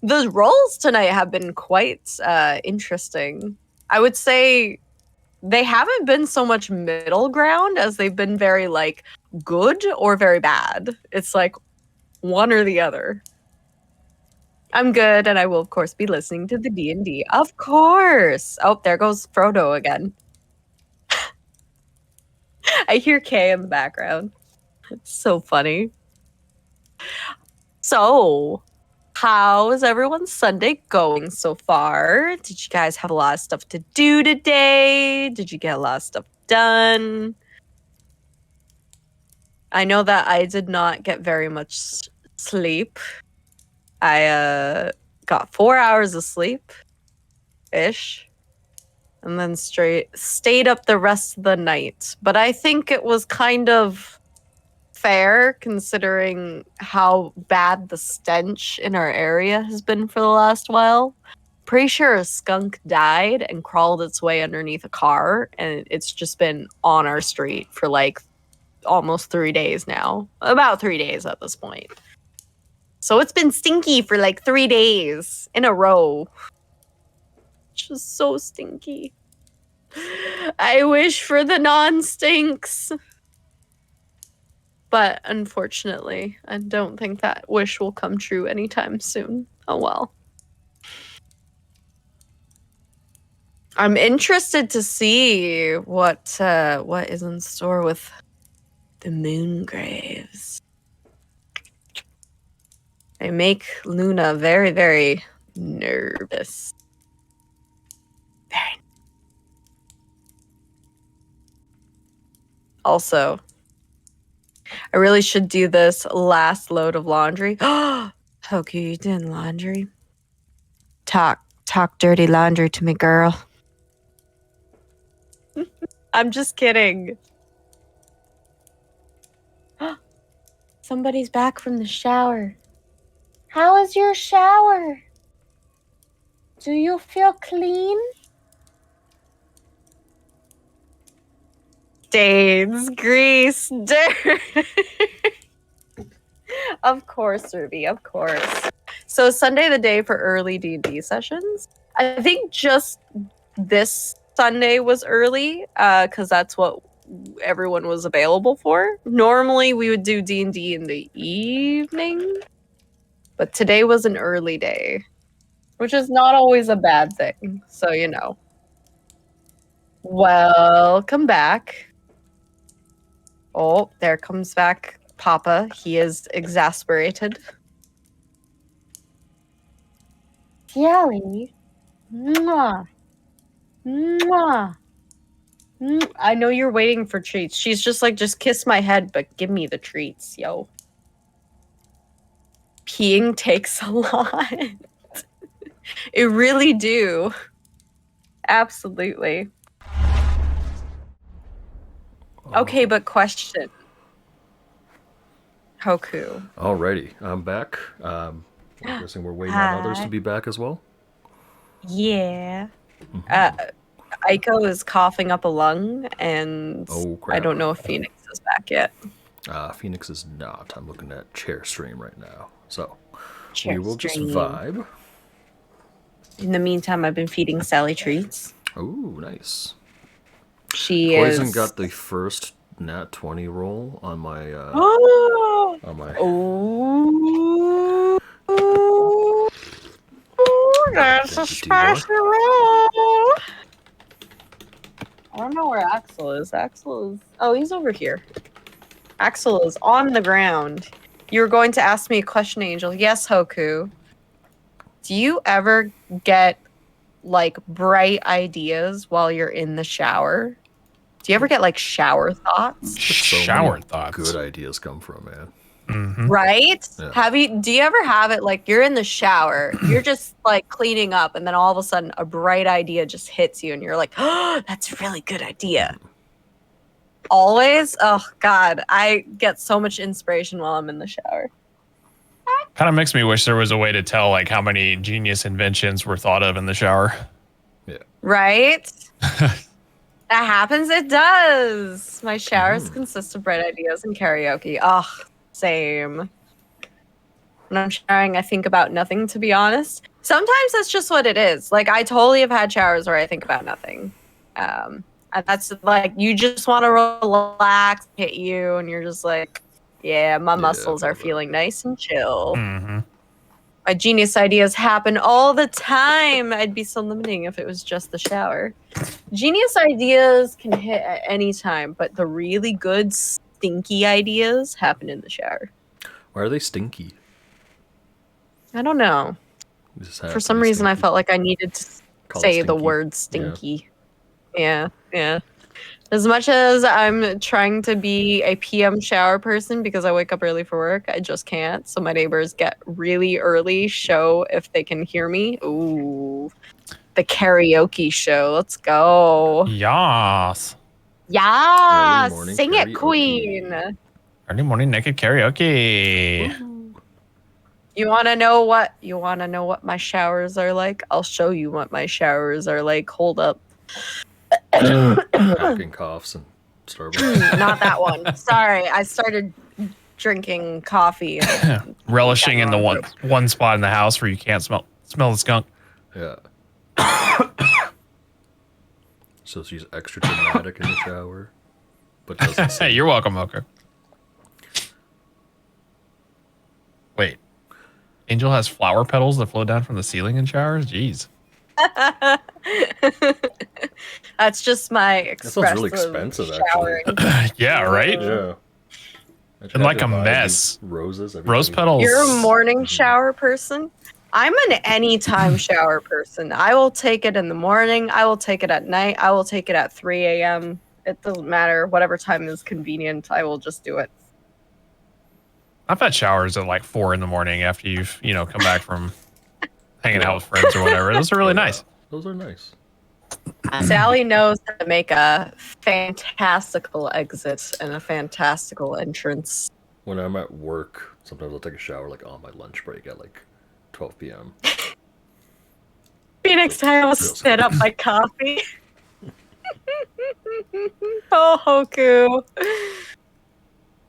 The rolls tonight have been quite interesting. I would say they haven't been so much middle ground as they've been very like good or very bad. It's like one or the other. I'm good, and I will of course be listening to the D&D. Of course. Oh, there goes Frodo again. I hear Kay in the background. It's so funny. So, how's everyone's Sunday going so far? Did you guys have a lot of stuff to do today? Did you get a lot of stuff done? I know that I did not get very much sleep. I got 4 hours of sleep-ish. And then stayed up the rest of the night. But I think it was kind of fair considering how bad the stench in our area has been for the last while. Pretty sure a skunk died and crawled its way underneath a car, and it's just been on our street for like almost 3 days now. About 3 days at this point. So it's been stinky for like 3 days in a row. Just so stinky. I wish for the non-stinks. But unfortunately, I don't think that wish will come true anytime soon. Oh well. I'm interested to see what is in store with the moon graves. They make Luna very, very nervous. Very. Also, I really should do this last load of laundry. Hoku, you doing laundry? Talk dirty laundry to me, girl. I'm just kidding. Somebody's back from the shower. How is your shower? Do you feel clean? Stains, grease, dirt. Of course, Ruby, of course. So Sunday, the day for early D&D sessions. I think just this Sunday was early, because that's what everyone was available for. Normally, we would do D&D in the evening, but today was an early day, which is not always a bad thing. So, you know. Welcome back. Oh, there comes back Papa. He is exasperated. Yelly. Mwah. Mwah. I know you're waiting for treats. She's just like, just kiss my head, but give me the treats, yo. Peeing takes a lot. It really do. Absolutely. Okay, but question. Hoku. Alrighty, I'm back. I'm guessing we're waiting on others to be back as well. Yeah. Aiko is coughing up a lung, and I don't know if Phoenix is back yet. Phoenix is not. I'm looking at chair stream right now. So Chair we will just stream. vibe. In the meantime, I've been feeding Sally treats. Ooh, nice. Poison got the first nat 20 roll on my on my That's a spicy roll. I don't know where Axel is. Oh, he's over here. Axel is on the ground. You were going to ask me a question, Angel. Yes, Hoku. Do you ever get like bright ideas while you're in the shower? Do you ever get like shower thoughts? Shower thoughts. Good ideas come from, man. Mm-hmm. Right? Yeah. Do you ever have it like you're in the shower, you're just like cleaning up, and then all of a sudden a bright idea just hits you and you're like, oh, that's a really good idea. Always? Oh God, I get so much inspiration while I'm in the shower. Kind of makes me wish there was a way to tell like how many genius inventions were thought of in the shower. Yeah. Right? That happens? It does. My showers consist of bright ideas and karaoke. Oh, same. When I'm showering, I think about nothing, to be honest. Sometimes that's just what it is. Like, I totally have had showers where I think about nothing. And that's like, you just want to relax, hit you, and you're just like, yeah, my muscles are feeling nice and chill. Mm-hmm. My genius ideas happen all the time. I'd be so limiting if it was just the shower. Genius ideas can hit at any time, but the really good, stinky ideas happen in the shower. Why are they stinky? I don't know. For some reason, I felt like I needed to say the word stinky. Yeah. As much as I'm trying to be a PM shower person because I wake up early for work, I just can't. So my neighbors get really early, show if they can hear me. Ooh, the karaoke show. Let's go. Yas. Yeah, Early morning sing karaoke. it, queen. Early morning naked karaoke. You want to know what my showers are like? I'll show you what my showers are like. Hold up. Hacking coughs and Starbucks. Not that one. Sorry, I started drinking coffee. Relishing in the one spot in the house where you can't smell the skunk. Yeah. So she's extra dramatic in the shower, but doesn't Hey, you're welcome, Mocha. Wait. Angel has flower petals that flow down from the ceiling in showers? Jeez. That's just my That sounds expressive really expensive, showering. actually. Yeah, right? Yeah. And like a mess. Roses. Rose fucking- petals. You're a morning shower person? I'm an anytime shower person. I will take it in the morning. I will take it at night. I will take it at 3 a.m. It doesn't matter. Whatever time is convenient, I will just do it. I've had showers at like 4 in the morning after you've, come back from hanging out with friends or whatever. Those are really nice. Those are nice. Sally knows how to make a fantastical exit and a fantastical entrance. When I'm at work, sometimes I'll take a shower like on my lunch break at like 12 p.m. Fenixxdown will spit up my coffee. Oh, Hoku.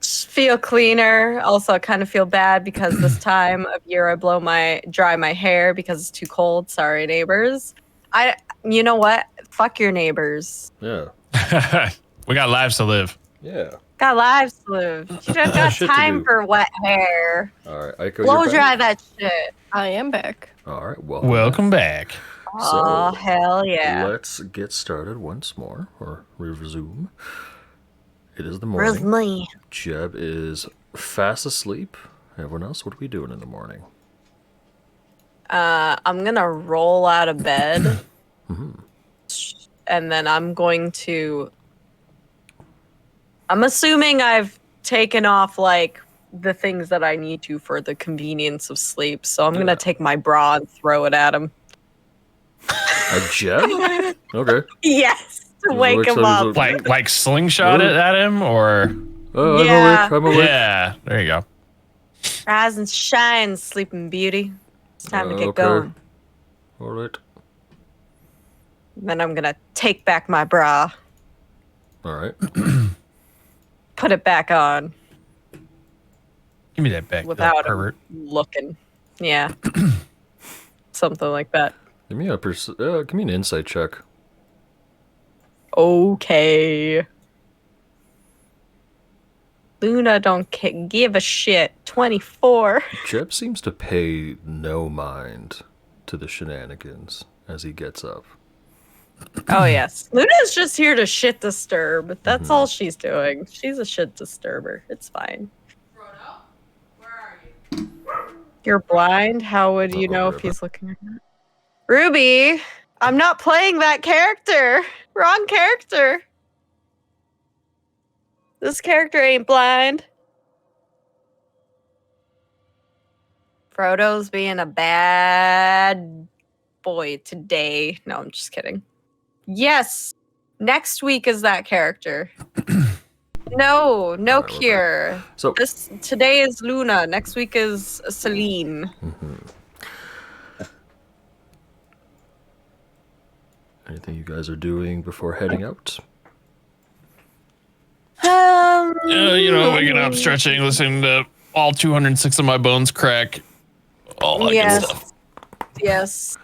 Just feel cleaner. Also, I kind of feel bad because this time of year I dry my hair because it's too cold. Sorry, neighbors. You know what? Fuck your neighbors. Yeah. We got lives to live. Yeah. Got lives to live. You don't got Shit to time do. for wet hair. All right. Aiko, Blow you're dry back? that shit. I am back. All right. Welcome back. Oh, So, hell yeah. Let's get started once more, or resume. It is the Where's morning. me? Jeb is fast asleep. Everyone else, what are we doing in the morning? I'm gonna roll out of bed. Mhm. And then I'm assuming I've taken off like the things that I need to for the convenience of sleep. So I'm gonna take my bra and throw it at him. A Jeb? Okay. Yes, to He's wake like, him so he's up. Like slingshot it at him, or Oh, Yeah. I'm awake. yeah, there you go. Rise and shine, sleeping beauty. It's time to get Okay. going. All right. Then I'm gonna take back my bra, All right. put it back on Give me that back, without little him pervert. looking. Yeah, something like that. Give me give me an insight check. Okay. Luna don't give a shit. 24. Jeb seems to pay no mind to the shenanigans as he gets up. Oh, yes. Luna's just here to shit disturb. That's all she's doing. She's a shit disturber. It's fine. You're blind? How would you know if he's looking or not? Ruby! I'm not playing that character! Wrong character! This character ain't blind. Frodo's being a bad boy today. No, I'm just kidding. Yes! Next week is that character. No Alright, we're cure. So, Today is Luna. Next week is Celine. anything you guys are doing before heading out? Waking up, stretching, listening to all 206 of my bones crack. All that good stuff. Yes.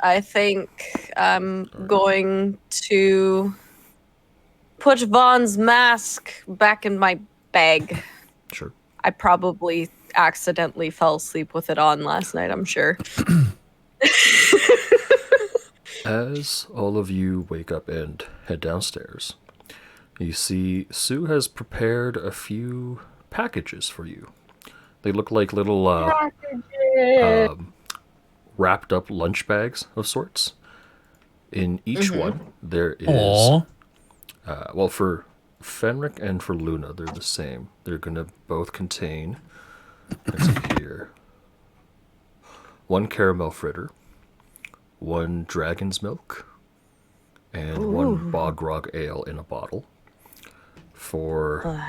I think I'm going to put Vaughn's mask back in my bag. Sure. I probably accidentally fell asleep with it on last night, I'm sure. As all of you wake up and head downstairs, you see Sue has prepared a few packages for you. They look like little wrapped up lunch bags of sorts. In each one, there is Aw. well, for Fenric and for Luna, they're the same. They're gonna both contain, let's see here, one caramel fritter, one dragon's milk, and one bog rog ale in a bottle. For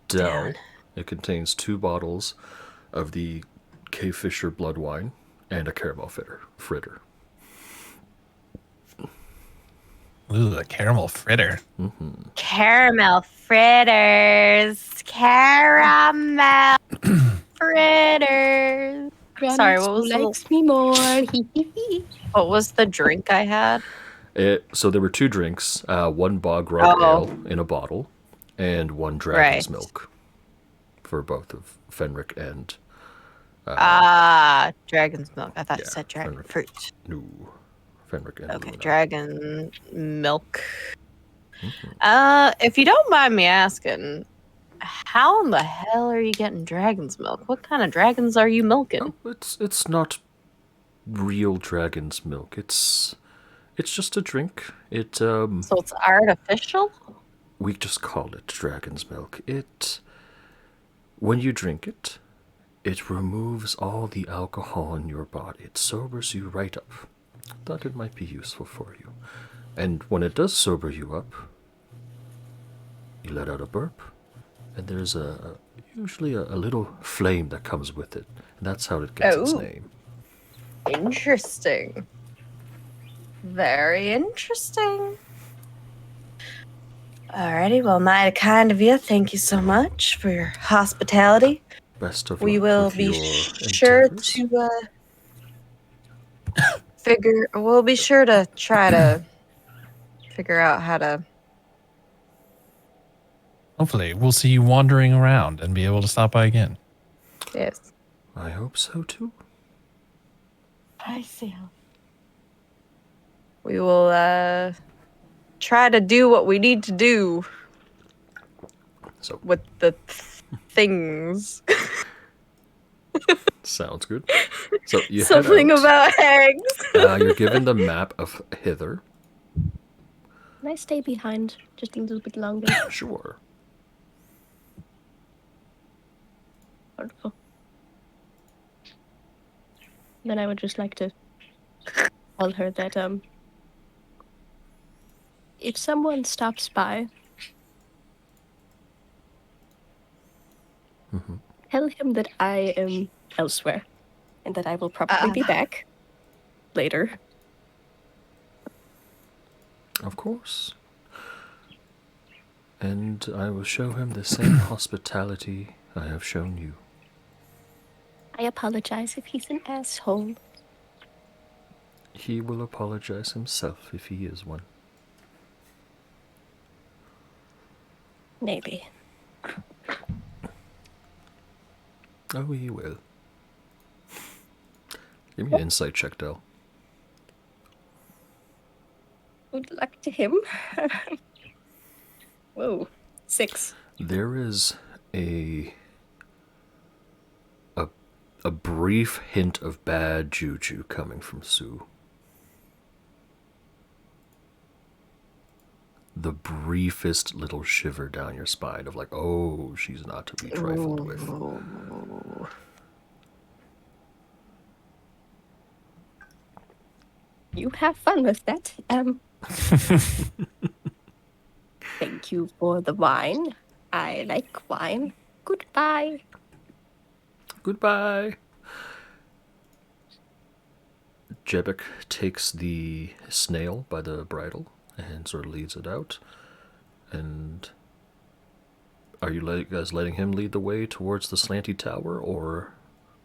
Dell, it contains 2 bottles of the K-Fisher blood wine and a caramel fritter. Ooh, the caramel fritter. Caramel fritters. Caramel fritters. Sorry, what was likes me more? What was the drink I had? So there were 2 drinks, one bog rog Oh. ale in a bottle, and one dragon's Right. milk for both of Fenric and Dragon's milk. I thought yeah, you said dragon Fenric. fruit. No, Fenric and Okay, Luna. dragon milk. Mhm. If you don't mind me asking, how in the hell are you getting dragon's milk? What kind of dragons are you milking? Oh, it's not real dragon's milk. It's just a drink. So it's artificial? We just call it dragon's milk. When you drink it, it removes all the alcohol in your body. It sobers you right up. Thought it might be useful for you. And when it does sober you up, you let out a burp, and there's usually a little flame that comes with it. And that's how it gets its Oh. name. Interesting. Very interesting. Alrighty, well, mighty kind of you. Thank you so much for your hospitality. Best of We luck will with be your sure endeavors. to we'll be sure to try to figure out how to. Hopefully, we'll see you wandering around and be able to stop by again. Yes. I hope so too. I see. We will try to do what we need to do So with the things. sounds good. So you Something head out. about eggs. You're given the map of Hither. Can I stay behind just a little bit longer? Sure. Wonderful. Then I would just like to tell her that if someone stops by, Mhm. tell him that I am elsewhere and that I will probably be back later. Of course. And I will show him the same hospitality I have shown you. I apologize if he's an asshole. He will apologize himself if he is one. Maybe. Oh, he will. Give me an insight check, Del. Good luck to him. Whoa. 6. There is a brief hint of bad juju coming from Sue. The briefest little shiver down your spine of like, oh, she's not to be trifled with. You have fun with that. Thank you for the wine. I like wine. Goodbye. Goodbye. Jebek takes the snail by the bridle and sort of leads it out. And are you guys letting him lead the way towards the slanty tower, or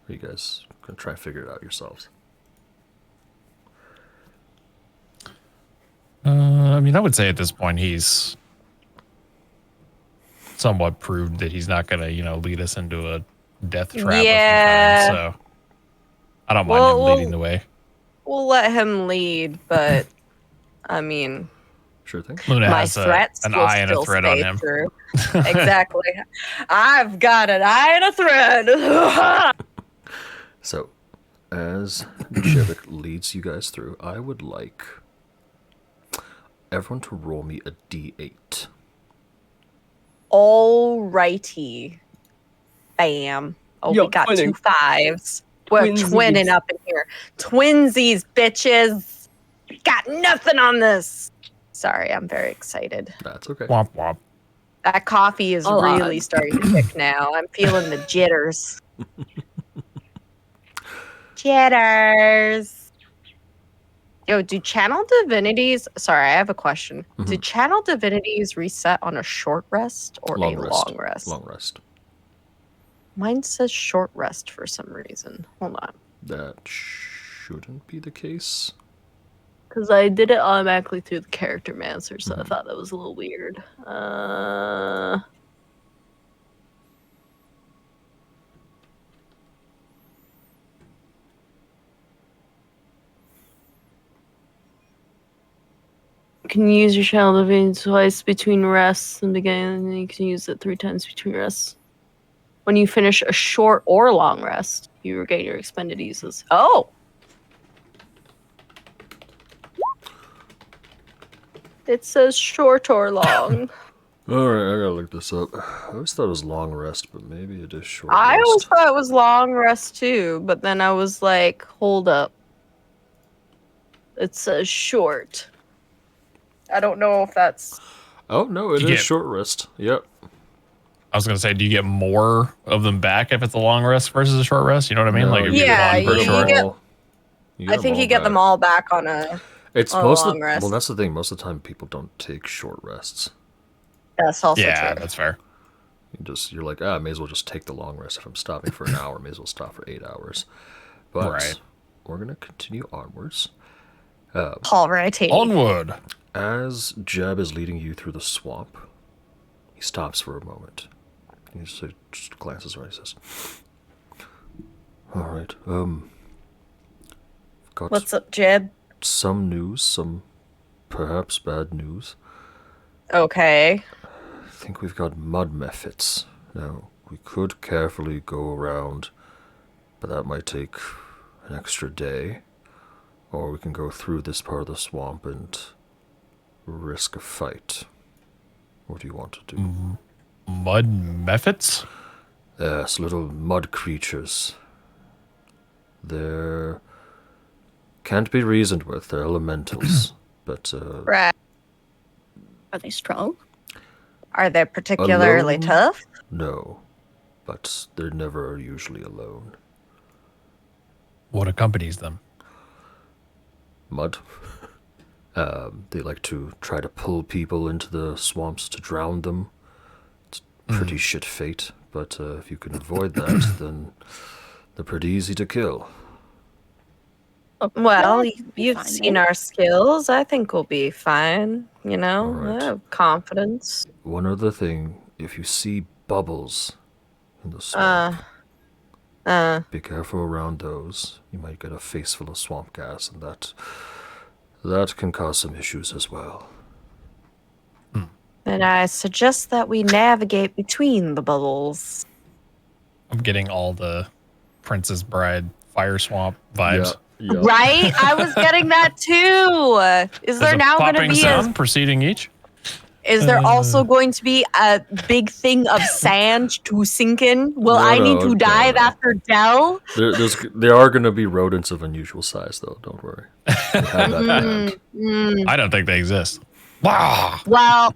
are you guys going to try and figure it out yourselves? I mean, I would say at this point he's somewhat proved that he's not going to, lead us into a death trap Yeah. of some kind. So I don't mind him leading the way. We'll let him lead, but I mean, Sure thing. Luna my has threats an will eye and a still thread on stay him. true. Exactly. I've got an eye and a thread. So, as Jebek leads you guys through, I would like everyone to roll me a d8. Alrighty. Bam. Oh, Yo, we got twinning. 2 5s. We're Twinsies. twinning up in here. Twinsies, bitches. Got nothing on this. Sorry, I'm very excited. That's okay. Womp womp. That coffee is Hold really on. starting to kick now. I'm feeling the jitters. Jitters. Yo, do channel divinities... Sorry, I have a question. Do Mhm. channel divinities reset on a short rest or Long a rest. long rest? Long rest. Mine says short rest for some reason. Hold on. That shouldn't be the case. Because I did it automatically through the character mancer, so I Mhm. thought that was a little weird. can use your Channel Divine twice between rests and again, and then you can use it 3 times between rests. When you finish a short or long rest, you regain your expended uses. Oh! It says short or long. Alright, I gotta look this up. I always thought it was long rest, but maybe it is short I rest. always thought it was long rest too, but then I was like, hold up. It says short. I don't know if that's... Oh, no, it is short rest. Yep. I was gonna say, do you get more of them back if it's a long rest versus a short rest? You know what I mean? No, Like, if you you Yeah, get one per you short. get- I think you get them all back on a It's on a most of long rest. well, that's the thing. Most of the time, people don't take short rests. That's also Yeah, true. that's fair. You're like, I may as well just take the long rest. If I'm stopping for an hour, may as well stop for 8 hours. But Right. we're gonna continue onwards. All right. Onward. As Jeb is leading you through the swamp, he stops for a moment. He just glances around. He says, "All right, got What's up, Jeb? some news, some perhaps bad news. Okay. I think we've got mud mephits. Now, we could carefully go around, but that might take an extra day. Or we can go through this part of the swamp and risk a fight. What do you want to do? Mud mephits? Yes, little mud creatures. They're... can't be reasoned with. They're elementals. But, Right. Are they strong? Are they particularly Alone? tough? no. But they're never usually alone. What accompanies them? Mud. They like to try to pull people into the swamps to drown them. It's a pretty shit fate, but if you can avoid that, then they're pretty easy to kill. Well, Yeah, you've fine, seen then. our skills. I think we'll be fine. You know, All right. I have confidence. One other thing, if you see bubbles in the swamp, be careful around those. You might get a face full of swamp gas, and that can cause some issues as well. And I suggest that we navigate between the bubbles. I'm getting all the Princess Bride Fire Swamp vibes. Yeah. Right? I was getting that too. Is there There's a now going to popping be sound preceding each? Is there also going to be a big thing of sand to sink in? Will No, I need no, to no, dive no. after Dell? There are going to be rodents of unusual size, though. Don't worry. We have that planned. I don't think they exist. Wow. Well,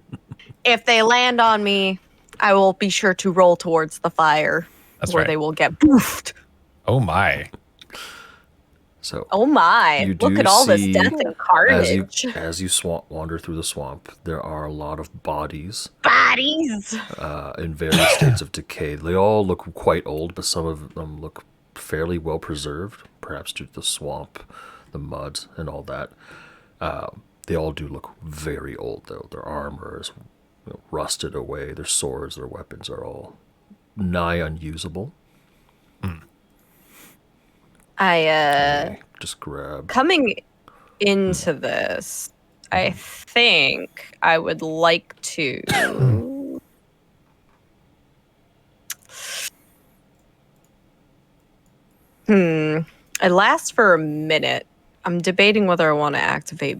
if they land on me, I will be sure to roll towards the fire, That's where right. they will get boofed. Oh my. So, Oh my! You Look do at all this see death and carnage. as you wander through the swamp, there are a lot of bodies Bodies. in various states of decay. They all look quite old, but some of them look fairly well preserved, perhaps due to the swamp, the mud, and all that. They all do look very old, though. Their armor is rusted away. Their swords, their weapons are all nigh unusable. I Just grab. coming into this, I think I would like to. It lasts for a minute. I'm debating whether I want to activate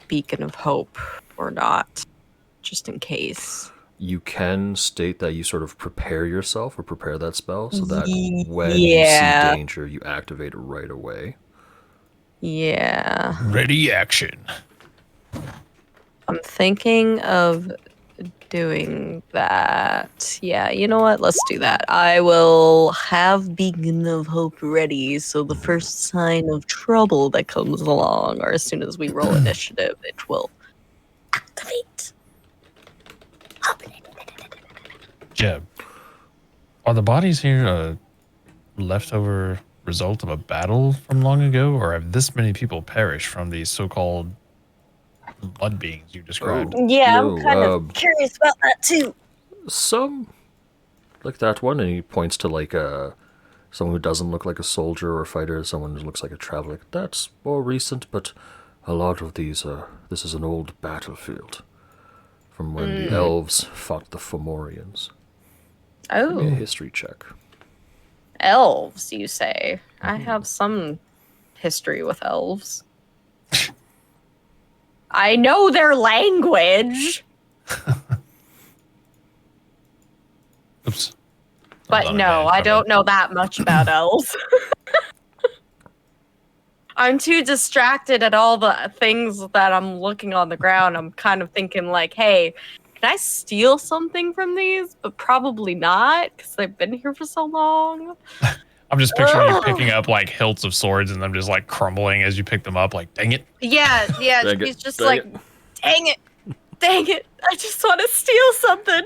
Beacon of Hope or not, just in case. You can state that you sort of prepare yourself or prepare that spell so that when Yeah. you see danger, you activate it right away. Yeah. Ready action. I'm thinking of doing that. Yeah, you know what? Let's do that. I will have Beacon of Hope ready, so the first sign of trouble that comes along, or as soon as we roll initiative, it will activate. Jeb, are the bodies here a leftover result of a battle from long ago, or have this many people perished from these so-called blood beings you described? Yeah, No, I'm kind of curious about that too. Some, like that one, and he points to like someone who doesn't look like a soldier or a fighter, someone who looks like a traveler. That's more recent, but a lot of these are This is an old battlefield from when the elves fought the Fomorians. Give me a Oh, history check. elves, you say? I have some history with elves. I know their language, Oops. but no, I don't know that much about elves. I'm too distracted at all the things that I'm looking on the ground. I'm kind of thinking like, hey, can I steal something from these? But probably not, because they've been here for so long. I'm just picturing you picking up like hilts of swords and them just like crumbling as you pick them up. Like, dang it. Yeah, Dang he's it, just dang like, it. dang it, I just want to steal something.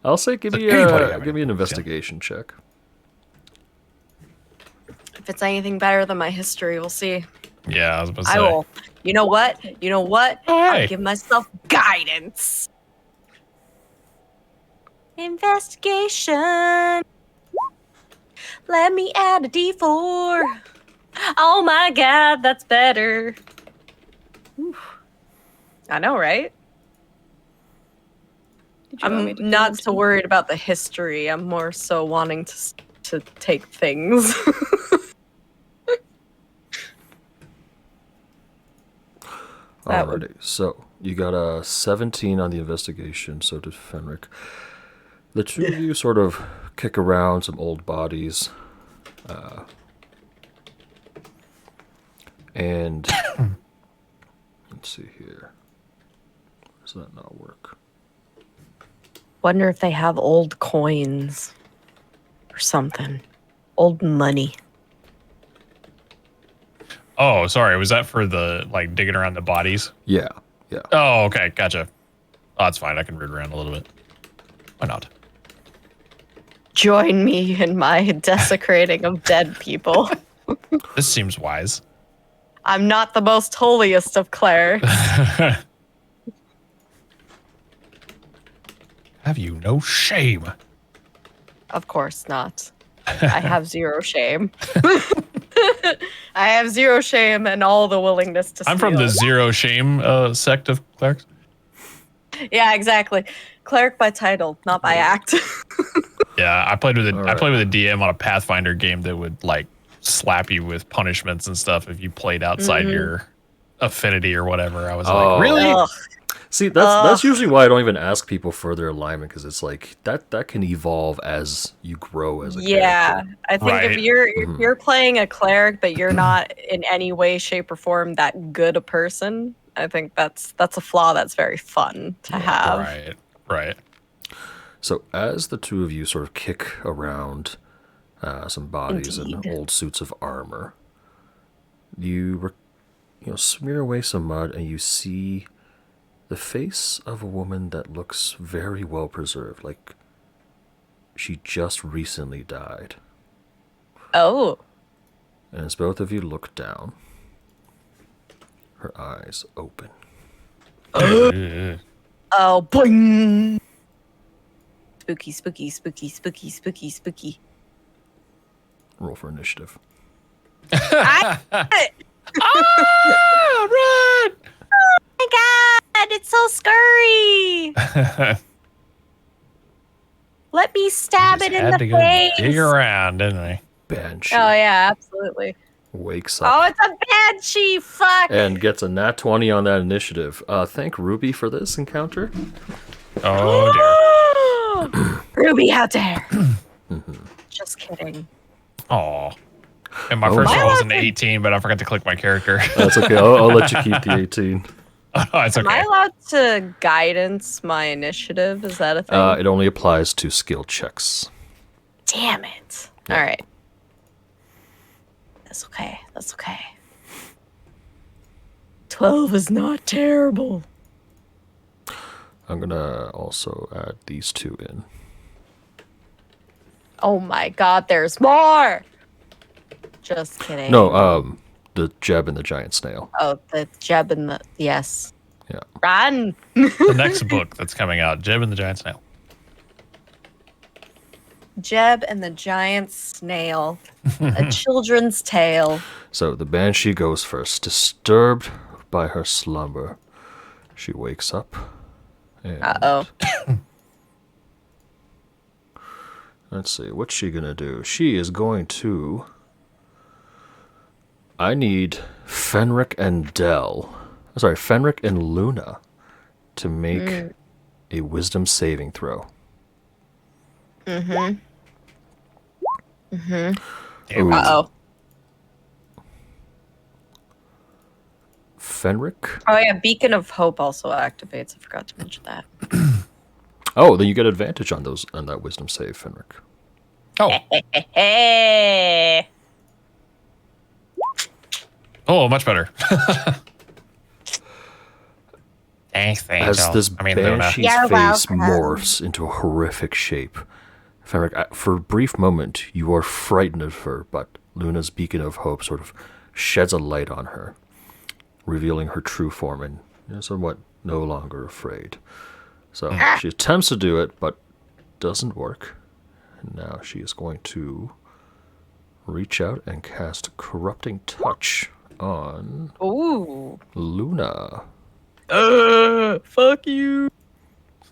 I'll say give me anybody have give me an any- investigation check. If it's anything better than my history, we'll see. Yeah, I was about to I say. will. You know what? Hey. I'll give myself guidance. Investigation. Let me add a D4. Oh my god, that's better. Whew. I know, right? Did you want me I'm to not do so worried about the history. I'm more so wanting to take things. That would- Alrighty, so you got a 17 on the investigation, so did Fenric. The two of you sort of kick around some old bodies. And let's see here. Does that not work? Wonder if they have old coins or something. Old money. Oh, sorry. Was that for the like digging around the bodies? Yeah, yeah. Oh, okay. Gotcha. Oh, that's fine. I can root around a little bit. Why not? Join me in my desecrating of dead people. This seems wise. I'm not the most holiest of clerics. Have you no shame? Of course not. I have zero shame. I have zero shame and all the willingness to I'm from steal. the zero shame sect of clerics. Yeah, exactly. Cleric by title, not by act. Yeah, I played with All I right. played with a DM on a Pathfinder game that would like slap you with punishments and stuff if you played outside your affinity or whatever. I was Oh. like, really? Ugh. See, that's usually why I don't even ask people for their alignment, because it's like that can evolve as you grow as a Yeah, character. I think Right. if you're playing a cleric, but you're not in any way, shape, or form that good a person, I think that's a flaw that's very fun to have. Right, right. So as the two of you sort of kick around some bodies and Indeed. old suits of armor, you smear away some mud and you see the face of a woman that looks very well preserved, like she just recently died. Oh, And as both of you look down, her eyes open. Ugh. oh, boing! Spooky, spooky, spooky, spooky, spooky, spooky. Roll for initiative. I, Ah, run! oh my god, it's so scurry! Let me stab Just it in had the to go face. dig around, didn't I? Banshee Oh yeah, absolutely. wakes Oh, up it's a banshee. Fuck. and gets a nat 20 on that initiative. Thank Ruby for this encounter. Oh dear. Ruby, how dare! Just kidding. Aw. And my Oh, first no. roll was an 18, but I forgot to click my character. That's okay. I'll let you keep the 18. Oh, it's Am I okay. allowed to guidance my initiative? Is that a thing? It only applies to skill checks. Damn it. All right. That's okay. That's okay. 12 is not terrible. I'm gonna also add these two in. Oh my god, there's more! Just kidding. No, the Jeb and the giant snail. Oh, the Jeb and the... Yes. Yeah. Run! The next book that's coming out, Jeb and the Giant Snail. Jeb and the Giant Snail. A children's tale. So the banshee goes first, disturbed by her slumber. She wakes up. And Uh-oh. let's see, what's she gonna do? She is going to... I need Fenric and Fenric and Luna to make a wisdom saving throw. Mm-hmm. Ooh. Uh-oh. Fenric? Oh, yeah, Beacon of Hope also activates. I forgot to mention that. Oh, then you get advantage on that wisdom save, Fenric. Oh, Hey! oh, much better. Thanks, Angel. As this Luna. banshee's You're face welcome. morphs into a horrific shape. Fenric, for a brief moment, you are frightened of her, but Luna's beacon of hope sort of sheds a light on her, revealing her true form, and you're somewhat no longer afraid. So she attempts to do it, but doesn't work. And now she is going to reach out and cast Corrupting Touch on Ooh. Luna. Fuck you.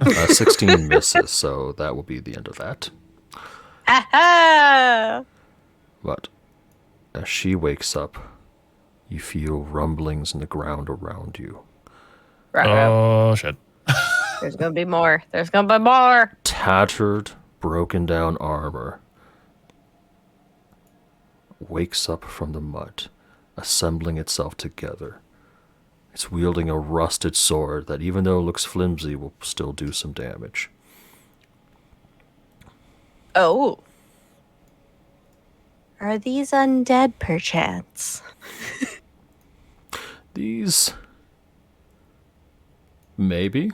16 misses, so that will be the end of that. Ha But as she wakes up, you feel rumblings in the ground around you. Oh, shit. There's gonna be more. There's gonna be more. Tattered, broken down armor wakes up from the mud, assembling itself together. It's wielding a rusted sword that, even though it looks flimsy, will still do some damage. Oh. Are these undead, perchance? These... maybe?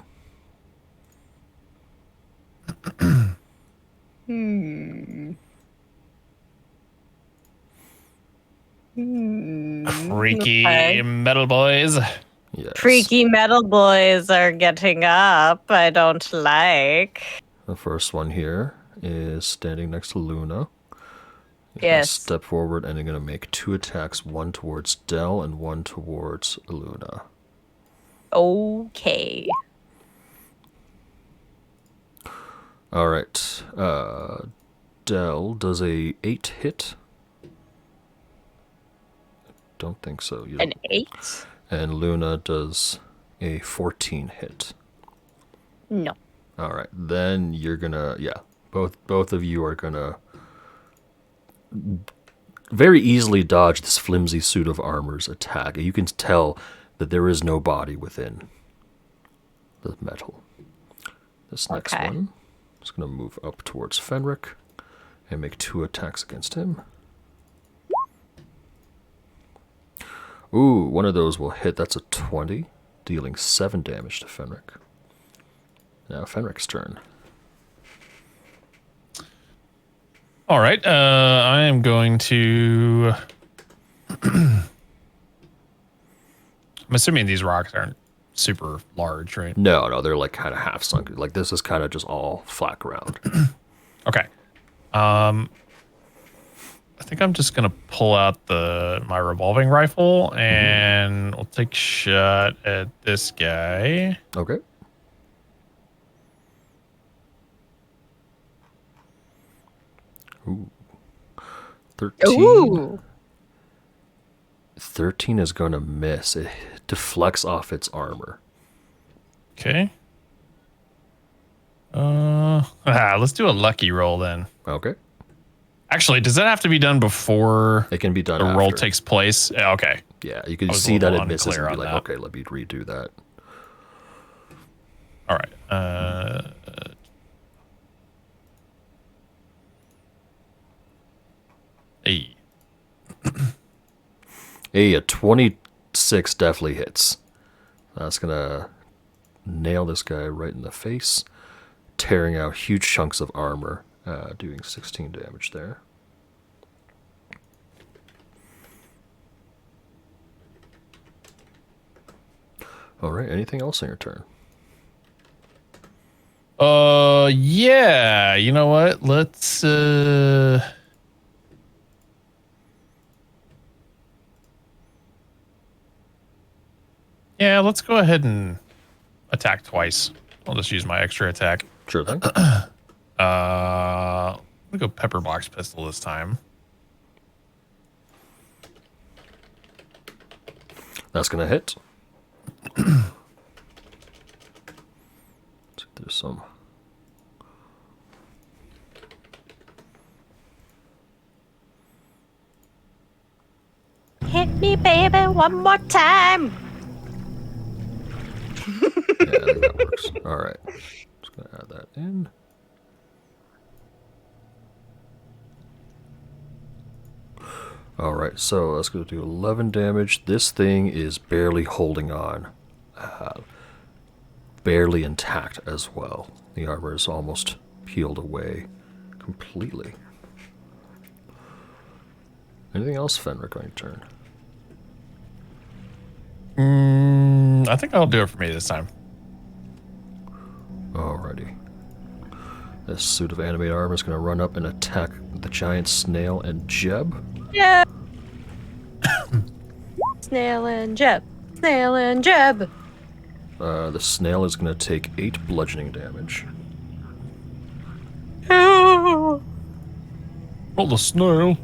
Freaky Okay. metal boys. Yes. Freaky metal boys are getting up. I don't like. The first one here is standing next to Luna. He's Yes. gonna step forward and they're going to make 2 attacks, one towards Del and one towards Luna. Okay. All right. Del does a 8 hit. Don't think so. You An don't. 8? And Luna does a 14 hit. No. All right. Then you're gonna, both of you are gonna very easily dodge this flimsy suit of armor's attack. You can tell that there is no body within the metal. This next Okay. one is gonna move up towards Fenric and make 2 attacks against him. Ooh, one of those will hit. That's a 20, dealing 7 damage to Fenric. Now Fenric's turn. All right. I am going to. I'm assuming these rocks aren't super large, right? No, they're like kind of half sunk. Like this is kind of just all flat ground. Okay. I think I'm just gonna pull out my revolving rifle and we'll take a shot at this guy. Okay. Ooh. 13. Ooh. 13 is going to miss. It deflects off its armor. Okay. Let's do a lucky roll then. Okay. Actually, does that have to be done before It can be done the after. roll takes place? Yeah, okay. Yeah, you can I was a see that little it misses unclear and be on like, that. okay, let me redo that. All right. Hey. Hey, a 26 definitely hits. That's going to nail this guy right in the face, tearing out huge chunks of armor, doing 16 damage there. All right, anything else on your turn? Yeah. You know what? Let's Yeah, let's go ahead and attack twice. I'll just use my extra attack. Sure thing. I'm gonna go pepper box pistol this time. That's gonna hit. There's some. Hit me, baby, one more time. Yeah, I think that works. All right. Just gonna add that in. All right, so let's go do 11 damage. This thing is barely holding on. Barely intact as well. The armor is almost peeled away completely. Anything else, Fenric, on your turn? I think that'll do it for me this time. Alrighty. This suit of animate armor is going to run up and attack the giant snail and Jeb. Yeah. Snail and Jeb. Snail and Jeb. The snail is going to take 8 bludgeoning damage. Oh, Roll the snail.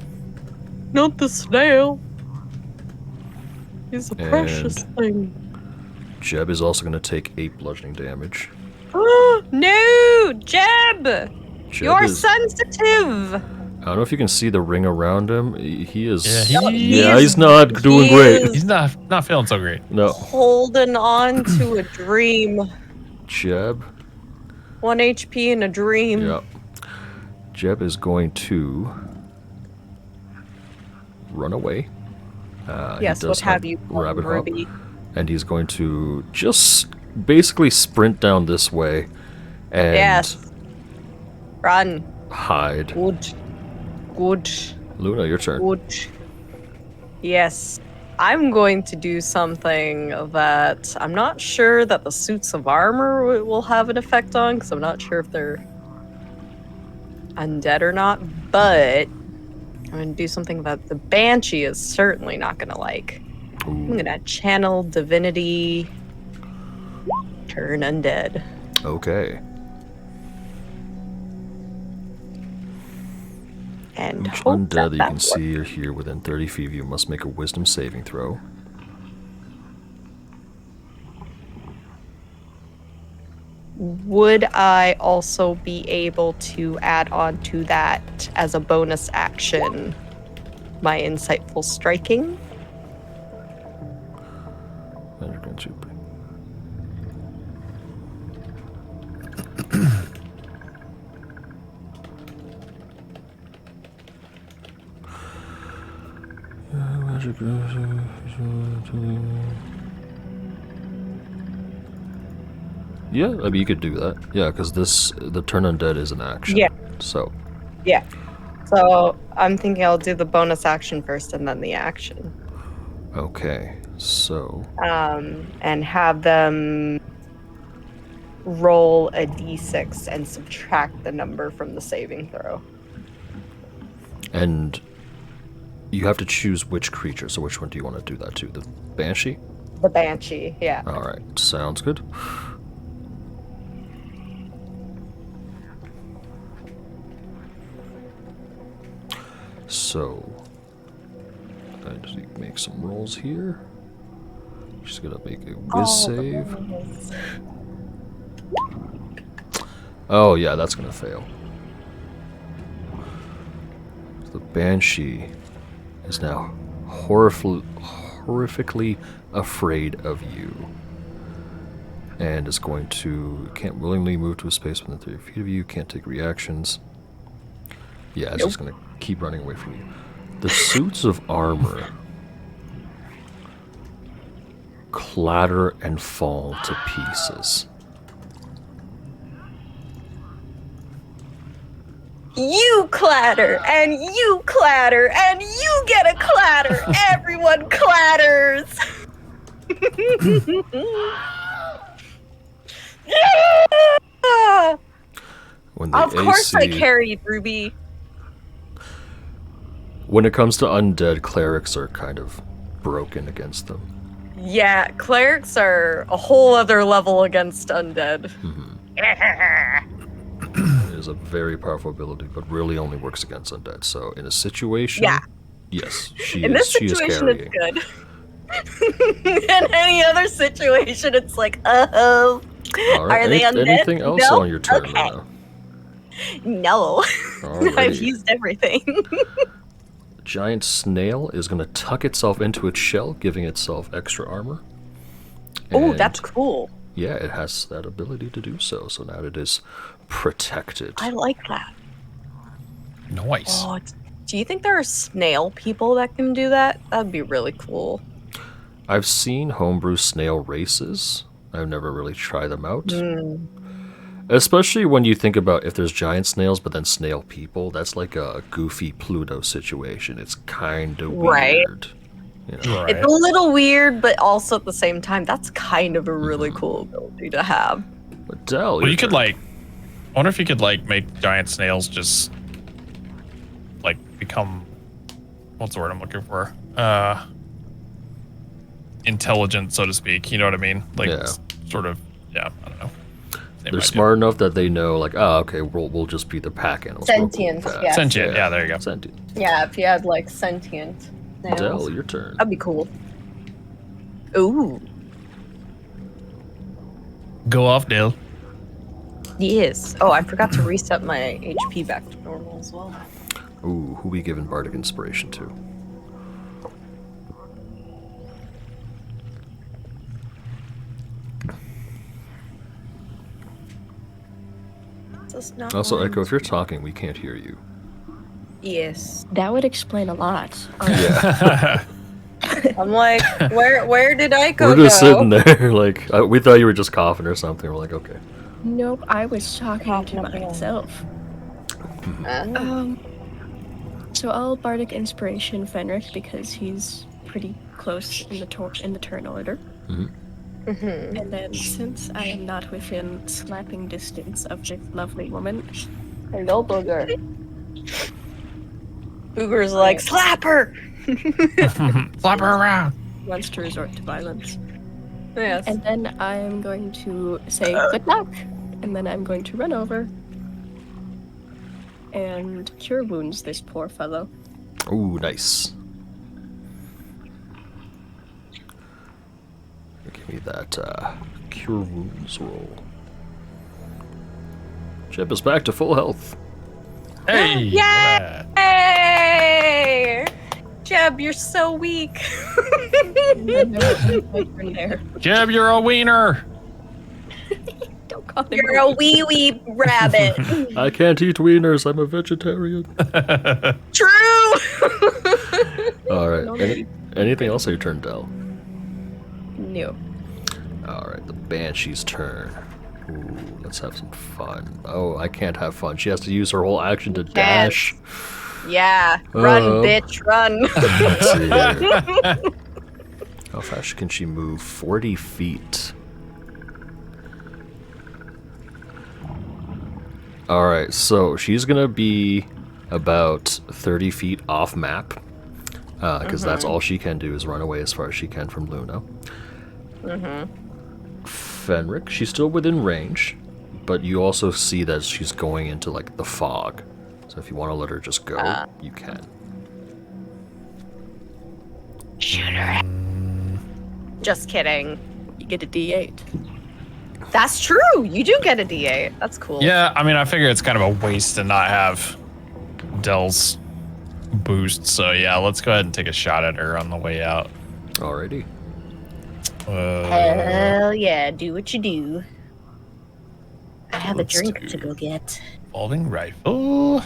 not the snail. He's a And- precious thing. Jeb is also going to take 8 bludgeoning damage. No, Jeb! Jeb You're is, sensitive. I don't know if you can see the ring around him. He is. Yeah, he's not doing great. He's not feeling so great. No, Holding on to a dream. Jeb. 1 HP in a dream. Yep. Jeb is going to run away. Yes, he what does have you, rabbit hop, Ruby? and he's going to just basically sprint down this way and Yes. Run. hide. Good. Good. Luna, your turn. Good. Yes. I'm going to do something that I'm not sure that the suits of armor will have an effect on, because I'm not sure if they're undead or not, but I'm going to do something that the Banshee is certainly not going to like. I'm going to channel divinity, turn undead. Okay. And Each hope undead that you that can works. see or hear within 30 feet of you must make a wisdom saving throw. Would I also be able to add on to that as a bonus action my insightful striking? And you're going to Yeah, I mean, you could do that. Yeah, because the turn undead is an action. Yeah. So, Yeah. So I'm thinking I'll do the bonus action first and then the action. okay. So, And have them roll a d6 and subtract the number from the saving throw. and you have to choose which creature. So, which one do you want to do that to? The Banshee? The Banshee, yeah. All right. Sounds good. So, I just need to make some rolls here. Just gonna make a whiz save. Oh yeah, that's gonna fail. The Banshee is now horrifically afraid of you, and is going to can't willingly move to a space within 30 feet of you. Can't take reactions. Yeah, it's just gonna keep running away from you. The suits of armor clatter and fall to pieces. You clatter, and you clatter, and you get a clatter. Everyone clatters. Yeah! When the Of course I AC carried Ruby. When it comes to undead, clerics are kind of broken against them. Yeah, clerics are a whole other level against undead. It is a very powerful ability, but really only works against undead. So in a situation, Yeah. yes, she In is. this She is situation, carrying. it's good. In any other situation, it's like, oh, All right. are they undead? Anything else No? on your turn? Okay. Right now? No. Alrighty. I've used everything. Giant snail is going to tuck itself into its shell, giving itself extra armor. Oh, And, that's cool. Yeah, it has that ability to do so. So now it is protected. I like that. Nice. Oh, do you think there are snail people that can do that? That'd be really cool. I've seen homebrew snail races. I've never really tried them out. Especially when you think about if there's giant snails, but then snail people. That's like a goofy Pluto situation. It's kind of Right. weird. You know? Right. It's a little weird, but also at the same time, that's kind of a really cool ability to have. But Dell, Well, your you could turn. like. I wonder if you could like make giant snails just like become. What's the word I'm looking for? Intelligent, so to speak. You know what I mean? Like, Yeah. sort of. Yeah, I don't know. Same They're idea. smart enough that they know, like, oh, okay, we'll just be the pack animals. We'll Sentient, move fast. yeah. Sentient. Yeah, there you go. Sentient. Yeah, if you had like sentient snails, Dell, your turn. that'd be cool. Ooh, Go off, Dale. yes. Oh, I forgot to reset my HP back to normal as well. Ooh, who we giving Bardic Inspiration to? Just not Also, one. Echo, if you're talking, we can't hear you. Yes. That would explain a lot. Yeah, I'm like, where did I go? we're just sitting there, like, we thought you were just coughing or something. We're like, okay. Nope, I was talking to myself. So I'll Bardic Inspiration Fenric because he's pretty close in the turn order. And then since I am not within slapping distance of this lovely woman, Hello, Booger. Booger's like, slap her! Flap her around. wants to resort to violence. Yes. And then I'm going to say good luck, and then I'm going to run over and cure wounds this poor fellow. Ooh, nice. Give me that cure wounds roll. Chip is back to full health. Hey. Yay! yeah. Hey! Jeb, you're so weak. And then I will take my turn there. Jeb, you're a wiener. Don't call him You're a wee wee rabbit. I can't eat wieners. I'm a vegetarian. True. All right. Anything else on your turn, Dell? No. All right. The Banshee's turn. Ooh, let's have some fun. Oh, I can't have fun. She has to use her whole action to dash. Yeah. Run, Uh-oh. bitch, run. Let's see here. How fast can she move? 40 feet. Alright, so she's gonna be about 30 feet off map. Because that's all she can do is run away as far as she can from Luna. Fenric, she's still within range, but you also see that she's going into like the fog. So if you want to let her just go, you can. Just kidding. You get a D8. That's true. You do get a D8. That's cool. Yeah, I mean, I figure it's kind of a waste to not have Dell's boost. So yeah, let's go ahead and take a shot at her on the way out. Alrighty. Hell yeah, do what you do. I have a Let's drink do- to go get. Folding rifle.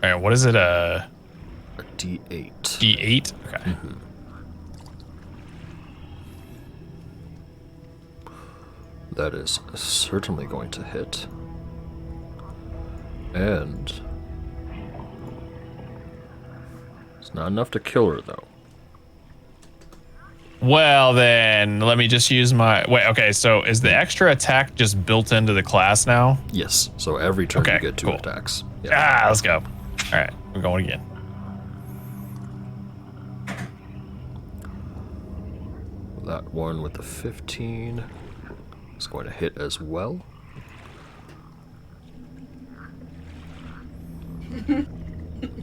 Alright, what is it? A D8. D8? Okay. That is certainly going to hit. And it's not enough to kill her, though. Well, then, let me just use my... Wait, okay, so is the extra attack just built into the class now? Yes, so every turn Okay, you get two cool. attacks. Yeah. Ah, let's go. Alright, we're going again. that one with the 15 is going to hit as well.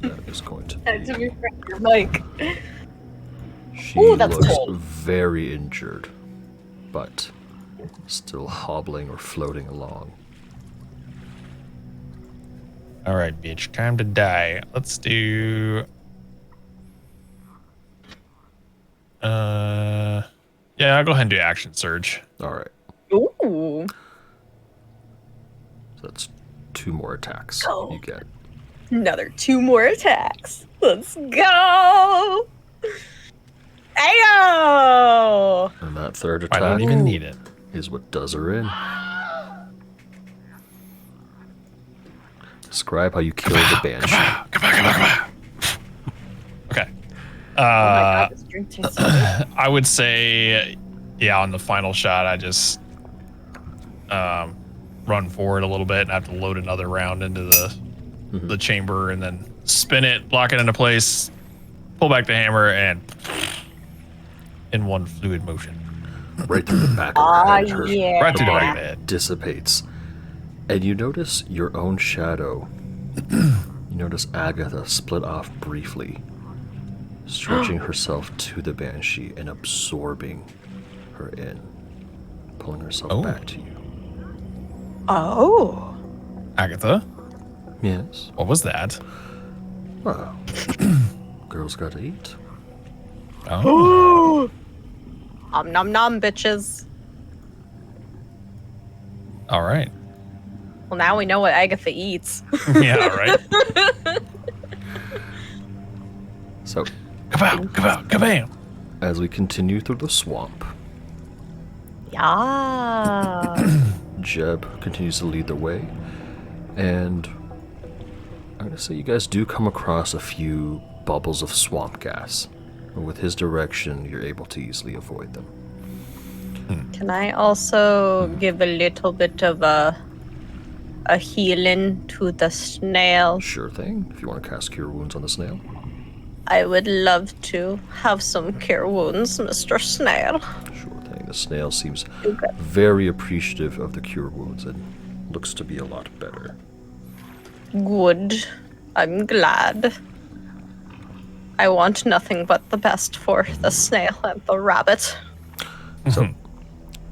That is going to Had to be... be from your mic. She Ooh, that's looks cold. very injured, but still hobbling or floating along. All right, bitch. Time to die. Let's do. Yeah, I'll go ahead and do action surge. All right, Ooh. so that's 2 more attacks Go. you get. Another 2 more attacks. Let's go. Ayo! And that third I don't attack even need it. is what does her in. Describe how you kill the banshee. Come on. Okay. Oh my god, this drink tastes so good. I would say, yeah, on the final shot, I just run forward a little bit and have to load another round into the chamber and then spin it, lock it into place, pull back the hammer, and in one fluid motion. Right through the back of her head. Her yeah. Right through the body back of the head. dissipates. And you notice your own shadow. You notice Agatha split off briefly, stretching herself to the banshee and absorbing her in, pulling herself back to you. Oh. Agatha, Yes? what was that? Well, girls gotta eat. Oh, Nom nom, bitches. all right. Well, now we know what Agatha eats. Yeah, right. So, Kabam. as we continue through the swamp, Yeah. Jeb continues to lead the way, and I'm gonna say you guys do come across a few bubbles of swamp gas. But with his direction, you're able to easily avoid them. Can I also give a little bit of a healing to the snail? Sure thing, if you want to cast Cure Wounds on the snail. I would love to have some cure wounds, Mr. Snail. Sure thing. The snail seems Okay. very appreciative of the Cure Wounds and looks to be a lot better. Good. I'm glad. I want nothing but the best for the snail and the rabbit. So,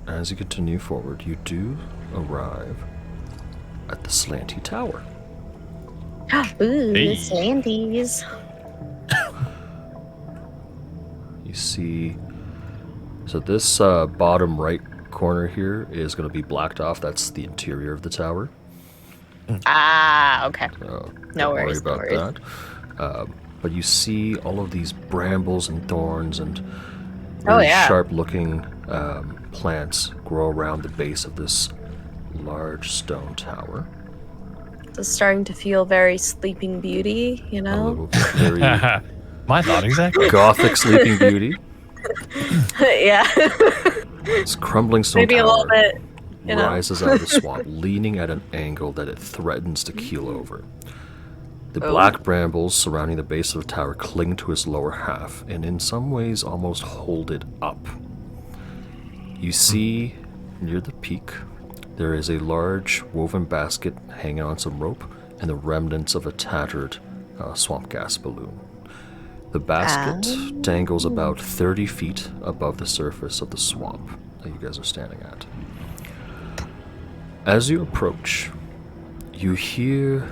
as you continue forward, you do arrive at the Slanty Tower. Ooh, Hey. slanties. You see, so this bottom right corner here is going to be blacked off. That's the interior of the tower. Ah, okay. So No don't worries, no worry about that. But you see all of these brambles and thorns and very sharp-looking plants grow around the base of this large stone tower. It's starting to feel very Sleeping Beauty, you A know? little bit very My thought exactly. gothic Sleeping Beauty. Yeah. This crumbling stone Maybe a tower little bit, you know? rises out of the swamp, leaning at an angle that it threatens to keel over. The Oh. black brambles surrounding the base of the tower cling to its lower half, and in some ways almost hold it up. You see, near the peak, there is a large woven basket hanging on some rope, and the remnants of a tattered swamp gas balloon. The basket dangles about 30 feet above the surface of the swamp that you guys are standing at. As you approach, you hear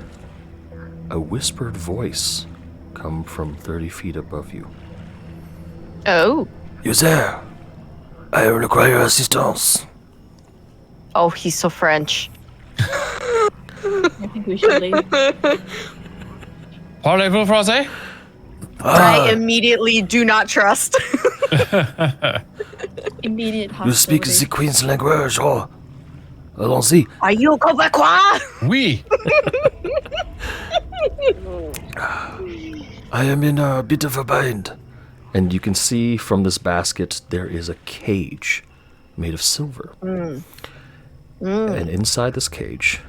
a whispered voice come from 30 feet above you. Oh. You there? I require assistance. Oh, he's so French. I think we should leave. Parlez-vous français? I immediately do not trust. Immediate You speak hostility. the Queen's language, oh? Allons-y. Are you Quebecois? Oui. I am in a bit of a bind. And you can see from this basket there is a cage made of silver. And inside this cage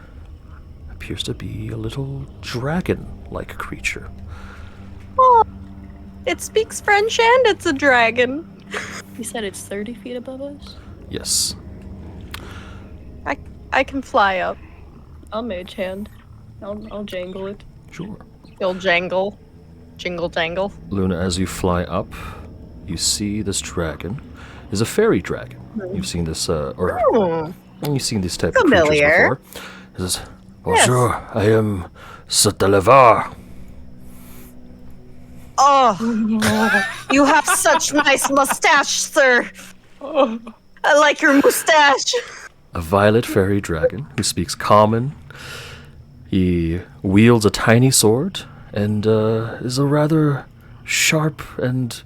appears to be a little dragon-like creature. Oh, it speaks French and it's a dragon. You said it's 30 feet above us? Yes. I can fly up. I'll mage hand. I'll jangle it. Sure. You'll jangle. Jingle jangle. Luna, as you fly up, you see this dragon. Is a fairy dragon. You've seen this, you've seen this type Familiar. of creatures before. It says, Bonjour, I am Sotelevar. Oh, you have such nice mustache, sir. I like your mustache. A violet fairy dragon who speaks common. He wields a tiny sword and is a rather sharp and,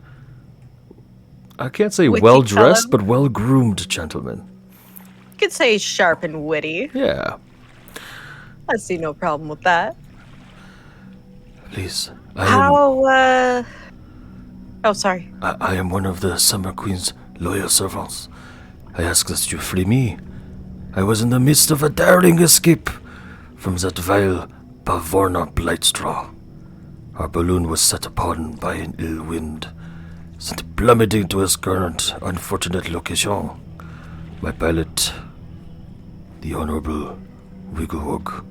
I can't say Witty well-dressed, fellow? but well-groomed gentleman. You could say sharp and witty. Yeah. I see no problem with that. Please. I sorry. am one of the Summer Queen's loyal servants. I ask that you free me. I was in the midst of a daring escape from that vile Bavorna Blightstraw. Our balloon was set upon by an ill wind, sent plummeting to its current unfortunate location. My pilot, the Honorable Wigglewog,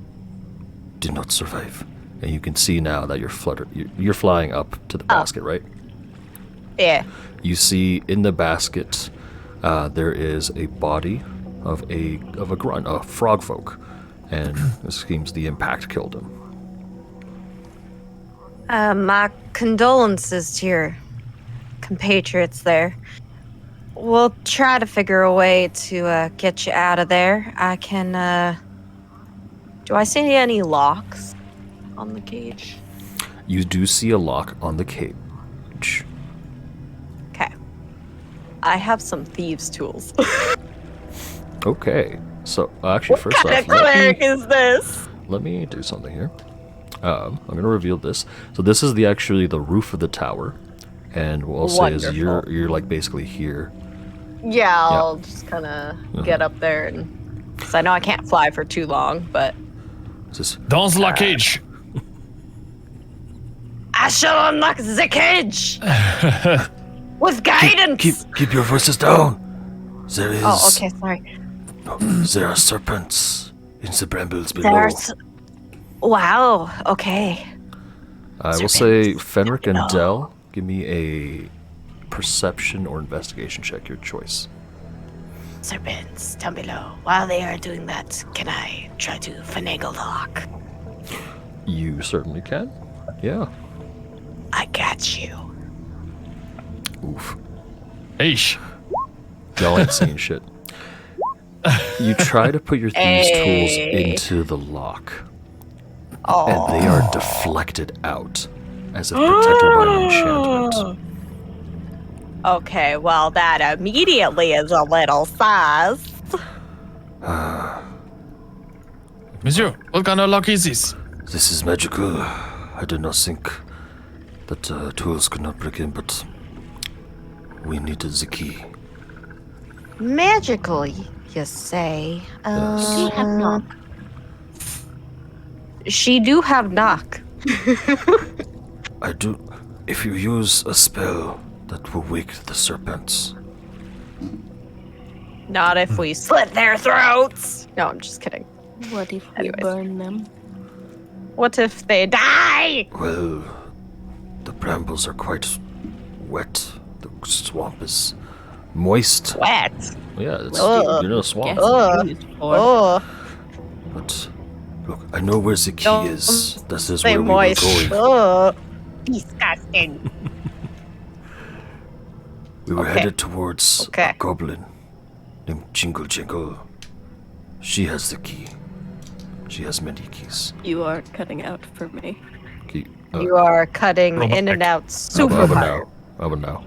did not survive. And you can see now that you're flying up to the basket, right? Yeah. You see in the basket there is a body of a grunt, a frog folk, and it seems the impact killed him. My condolences to your compatriots there. We'll try to figure a way to get you out of there. I can, do I see any locks on the cage? You do see a lock on the cage. Okay. I have some thieves' tools. Okay, so actually, first off, What kind of cleric is this? let me do something here. I'm going to reveal this. So this is actually the roof of the tower, and what I'll say is you're like basically here. Yeah, I'll just kind of get up there, and because I know I can't fly for too long, but This is Dans la cage. I shall unlock the cage with guidance. keep your voices down. There is. Oh, okay, sorry. There are serpents in the brambles below. There's. Wow. Okay. I will say serpents Fenric and below. Dell, give me a perception or investigation check, your choice. Serpents down below. While they are doing that, can I try to finagle the lock? You certainly can. Yeah. I got you. Oof. Eish. Y'all ain't seen shit. You try to put your thieves' tools Hey. into the lock, Oh. and they are deflected out as if protected by an enchantment. Okay. Well, that immediately is a little sus. Monsieur, what kind of lock is this? This is magical. I did not think that tools could not break in, but we needed the key. Magical, you say? Yes. You have knock. She do have knock. I do. If you use a spell that will wake the serpents. Not if we slit their throats. No, I'm just kidding. What if we Anyways. burn them? What if they die? Well, the brambles are quite wet. The swamp is moist. Wet. Yeah, it's Ugh. you know swamp. Guess Ugh. used for. Oh, But look, I know where the key Don't is. This is say where moist. we were going. Oh. Disgusting. We were Okay. headed towards Okay. a goblin named Jingle Jingle. She has the key. She has many keys. You are cutting out for me. Key. You are cutting Robotic. in and out super I would hard. know. I would know.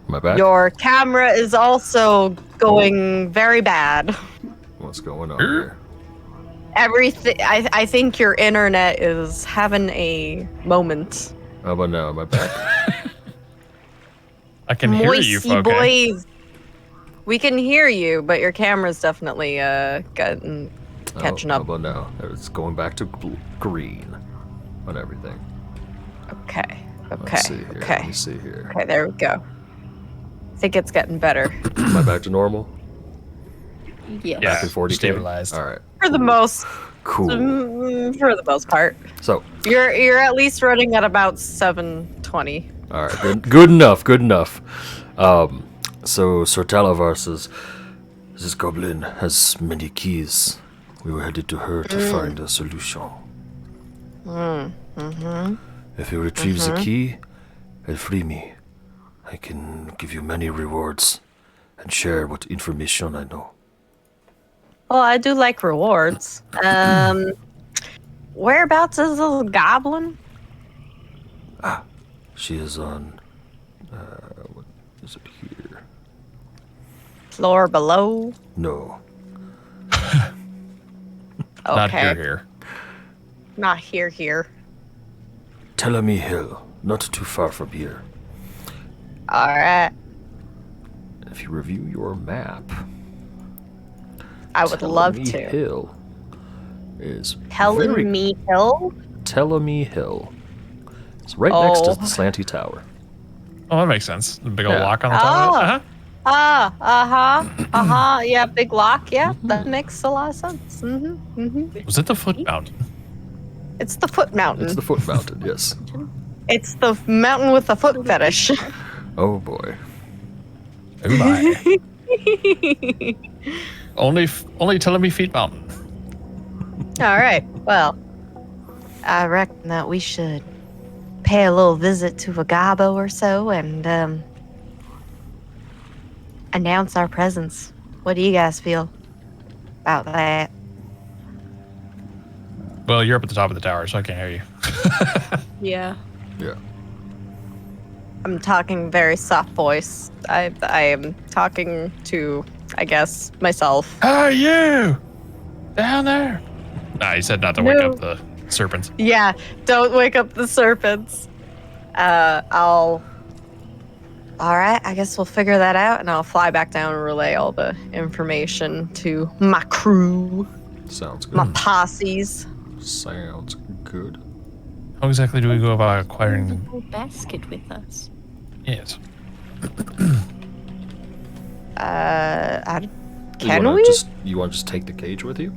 Am I back? Your camera is also going very bad. What's going on here? Everything. I think your internet is having a moment. How about now? Am I back? I can hear you, Moisty folk. boys. We can hear you, but your camera's definitely catching How up. about now? It's going back to green on everything. Okay. Okay. Let's see here. Okay. Let me see here. Okay. There we go. think it's getting better. Am I back to normal? Yes. Yeah. Back in 40K? Stabilized. All right. For the most Cool. for the most part. So, You're at least running at about 720. all right. Good enough. Good enough. So Sir Talavar says, this goblin has many keys. We were headed to her to find a solution. If he retrieves the key and free me, I can give you many rewards and share what information I know. Well, I do like rewards. Whereabouts is this goblin? She is on, what is it here? Floor below? No. Okay. Not here. Not here. Telemy Hill, not too far from here. Alright. If you review your map, I would love Telemy to. Hill is Telling me Hill? Telemy Hill. It's right next to Oh. the slanty tower. Oh, that makes sense. The big old Yeah. lock on the top of it. Yeah, big lock. Yeah, that makes a lot of sense. Was it the foot mountain? It's the foot mountain. It's the foot mountain, yes. It's the mountain with the foot fetish. Oh boy. Oh my. only telling me feet mountain. All right. Well, I reckon that we should pay a little visit to Orebow or so and announce our presence. What do you guys feel about that? Well, you're up at the top of the tower, so I can't hear you. Yeah. Yeah. I'm talking very soft voice. I am talking to, I guess, myself. Hey, you! Down there! Nah, he said not to wake No. up the serpents. Yeah, don't wake up the serpents. All right, I guess we'll figure that out, and I'll fly back down and relay all the information to my crew, Sounds good. my posses. Sounds good. How exactly do we go about The acquiring... whole basket with us. Yes. Can we? You want to just take the cage with you?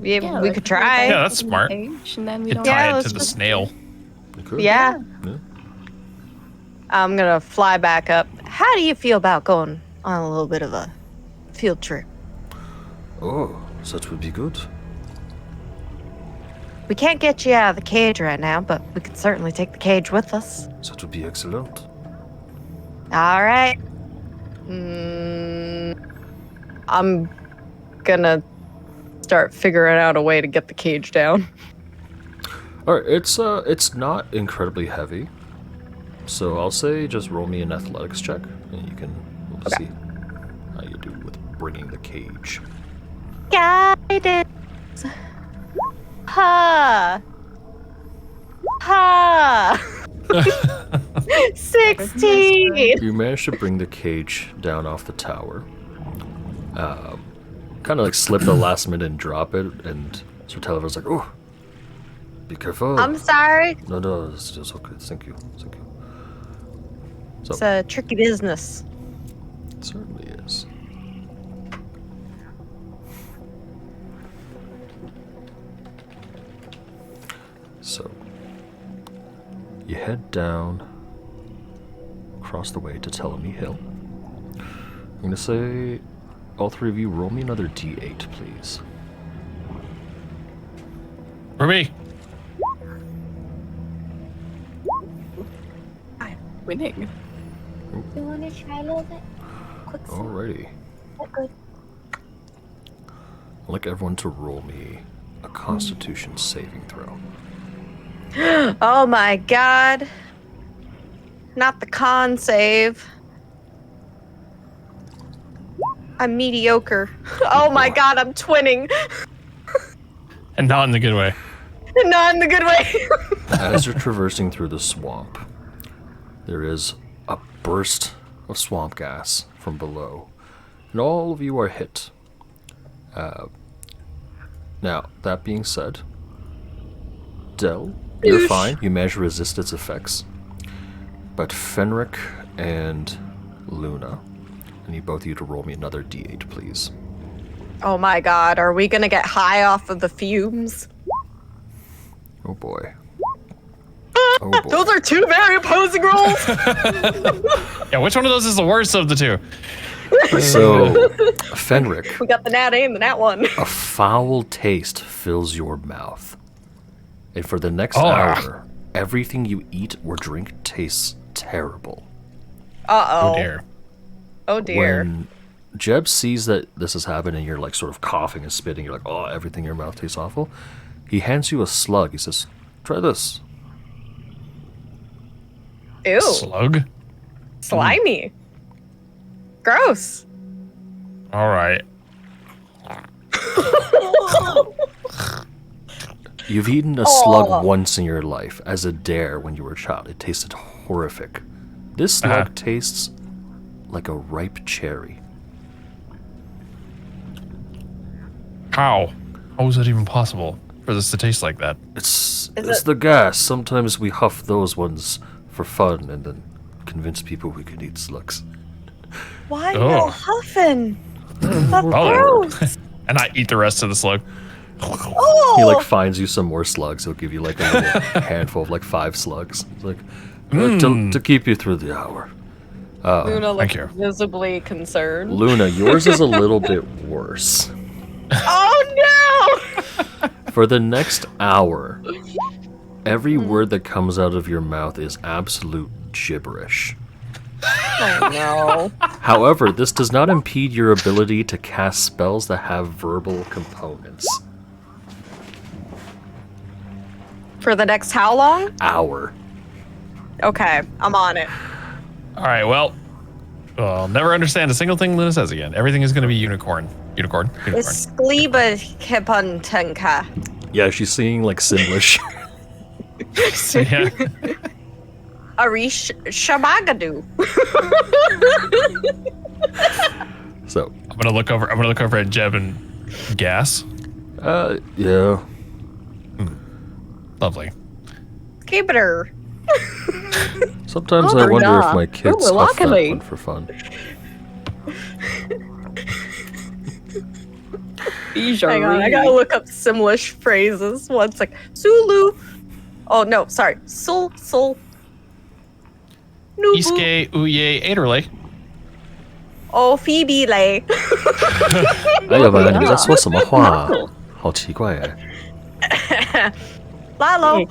Yeah, Yeah, we like, could put it try. back Yeah, that's in the smart. cage, and then we You don't Yeah, tie it let's to the just- snail. You could. Yeah, Yeah. I'm gonna fly back up. How do you feel about going on a little bit of a field trip? Oh, that would be good. We can't get you out of the cage right now, but we could certainly take the cage with us. That would be excellent. All right. I'm gonna start figuring out a way to get the cage down. All right, it's not incredibly heavy, so I'll say just roll me an athletics check, and you can see how you do with bringing the cage. Guidance. Ha. Ha. 16. You manage to bring the cage down off the tower. Kind of like slip the last minute and drop it, and Sir Televar's like, "Oh, be careful." I'm sorry. No, it's okay. Thank you. So It's a tricky business. it certainly is. So you head down across the way to Telemy Hill. I'm gonna say all three of you roll me another d8, please. For me. I'm winning. You want to try a little bit? Quick sip. Alrighty. That good. I'd like everyone to roll me a Constitution saving throw. Oh my god. Not the con save. I'm mediocre. Oh my boy. god, I'm twinning. And not in the good way. Not in the good way. As you're traversing through the swamp, there is a burst of swamp gas from below, and all of you are hit. Now, that being said, Del, you're fine. You manage to resist its effects. But Fenric and Luna. I need both of you to roll me another d8, please. Oh my god, are we gonna get high off of the fumes? Oh boy. Oh boy. Those are two very opposing rolls! Yeah, which one of those is the worst of the two? So, Fenric, We got the nat A and the nat 1. a foul taste fills your mouth. And for the next Oh. hour, everything you eat or drink tastes terrible. Uh-oh. Oh dear. Oh dear. When Jeb sees that this has happened and you're like sort of coughing and spitting, you're like, oh, everything in your mouth tastes awful. He hands you a slug. He says, try this. Ew. Slug? Slimy. Gross. All right. You've eaten a slug once in your life as a dare when you were a child. It tasted horrific. This slug tastes like a ripe cherry. How? How is it even possible for this to taste like that? It's the gas. Sometimes we huff those ones for fun and then convince people we can eat slugs. Why Oh. you huffing? That's Oh. gross. And I eat the rest of the slug. Oh. He like finds you some more slugs. He'll give you like a little handful of like 5 slugs. It's like to keep you through the hour. Luna looks Thank you. visibly concerned. Luna, yours is a little bit worse. Oh no! For the next hour, every word that comes out of your mouth is absolute gibberish. Oh no. However, this does not impede your ability to cast spells that have verbal components. For the next how long? Hour. Okay, I'm on it. All right, well, I'll never understand a single thing Luna says again. Everything is going to be unicorn. Unicorn. Unicorn. Iskliba Kepuntenka. Yeah, she's singing like Simlish. Yeah. Arish Shabagadu. So, I'm gonna look over at Jeb and gas. yeah. Lovely. Skibber. Sometimes I wonder if my kids Ooh, huff that luckily. one for fun. Hang on, I gotta look up Simlish phrases. One sec. Sulu. Oh no, sorry. Sul. Nubu. Iske uye Aderley. Oh, Phoebe lay. 哎呀妈，你在说什么话？好奇怪哎。 Lalo.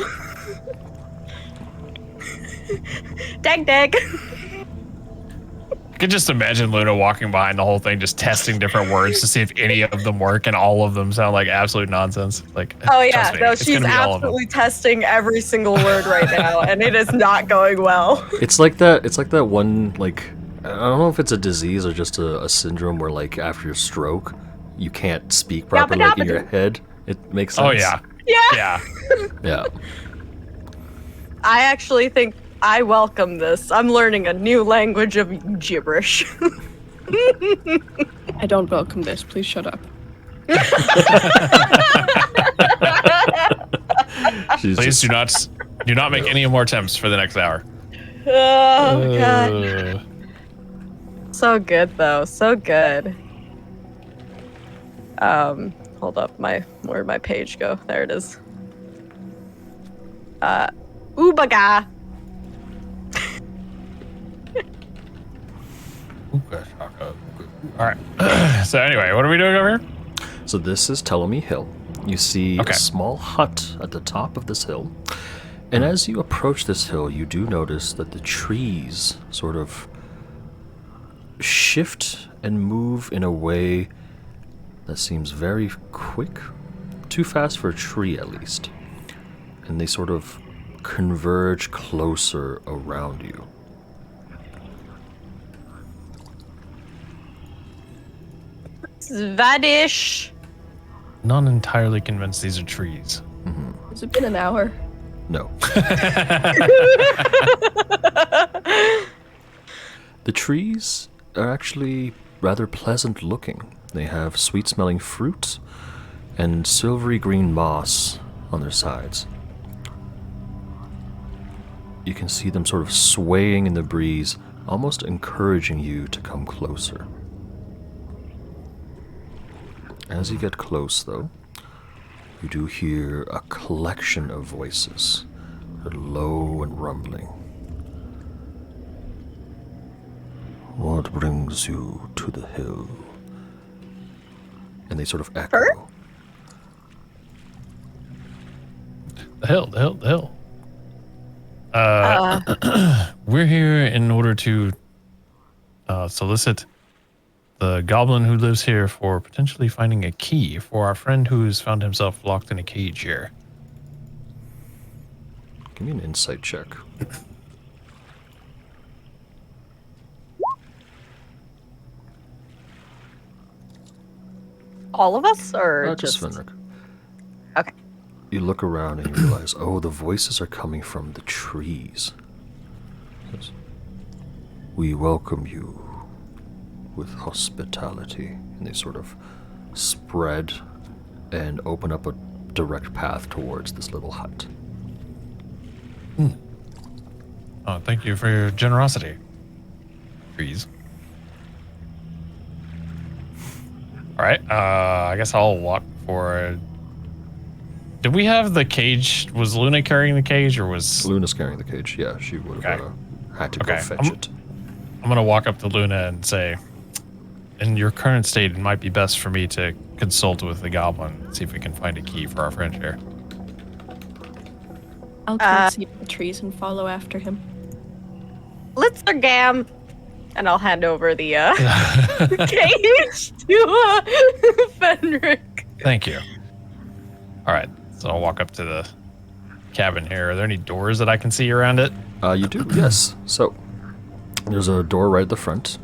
Dag. I could just imagine Luna walking behind the whole thing, just testing different words to see if any of them work, and all of them sound like absolute nonsense. Like, Oh yeah, trust me, no, it's she's gonna be all of them. absolutely testing every single word right now, and it is not going well. It's like that. It's like that one. Like I don't know if it's a disease or just a syndrome where like after your stroke, you can't speak properly like, in your head. It makes sense. Oh yeah. Yeah. Yeah. I actually think I welcome this. I'm learning a new language of gibberish. I don't welcome this. Please shut up. She's Please just- do not make any more attempts for the next hour. Oh god. So good though. So good. Hold up, where'd my page go? There it is. Ubaga. All right. So anyway, what are we doing over here? So this is Ptolemy Hill. You see Okay. a small hut at the top of this hill. And as you approach this hill, you do notice that the trees sort of shift and move in a way that seems very quick. Too fast for a tree, at least. And they sort of converge closer around you. Svadish. Not entirely convinced these are trees. Has it been an hour? No. The trees are actually rather pleasant looking. They have sweet smelling fruit and silvery green moss on their sides. You can see them sort of swaying in the breeze, almost encouraging you to come closer. As you get close, though, you do hear a collection of voices, low and rumbling. What brings you to the hill? And they sort of echo. The hill. We're here in order to solicit the goblin who lives here for potentially finding a key for our friend who's found himself locked in a cage here. Give me an insight check. All of us, or Just Fenric. Okay. You look around and you realize, oh, the voices are coming from the trees. Yes. We welcome you with hospitality. And they sort of spread and open up a direct path towards this little hut. Oh, thank you for your generosity. Trees. All right. I guess I'll walk for. Did we have the cage? Was Luna carrying the cage, or was Luna's carrying the cage? Yeah, she would have had to go fetch it. I'm gonna walk up to Luna and say, in your current state, it might be best for me to consult with the goblin, see if we can find a key for our friend here. I'll concede the trees and follow after him. Litzergam! And I'll hand over the cage to Fenric. Thank you. All right, so I'll walk up to the cabin here. Are there any doors that I can see around it? You do, yes. So, there's a door right at the front.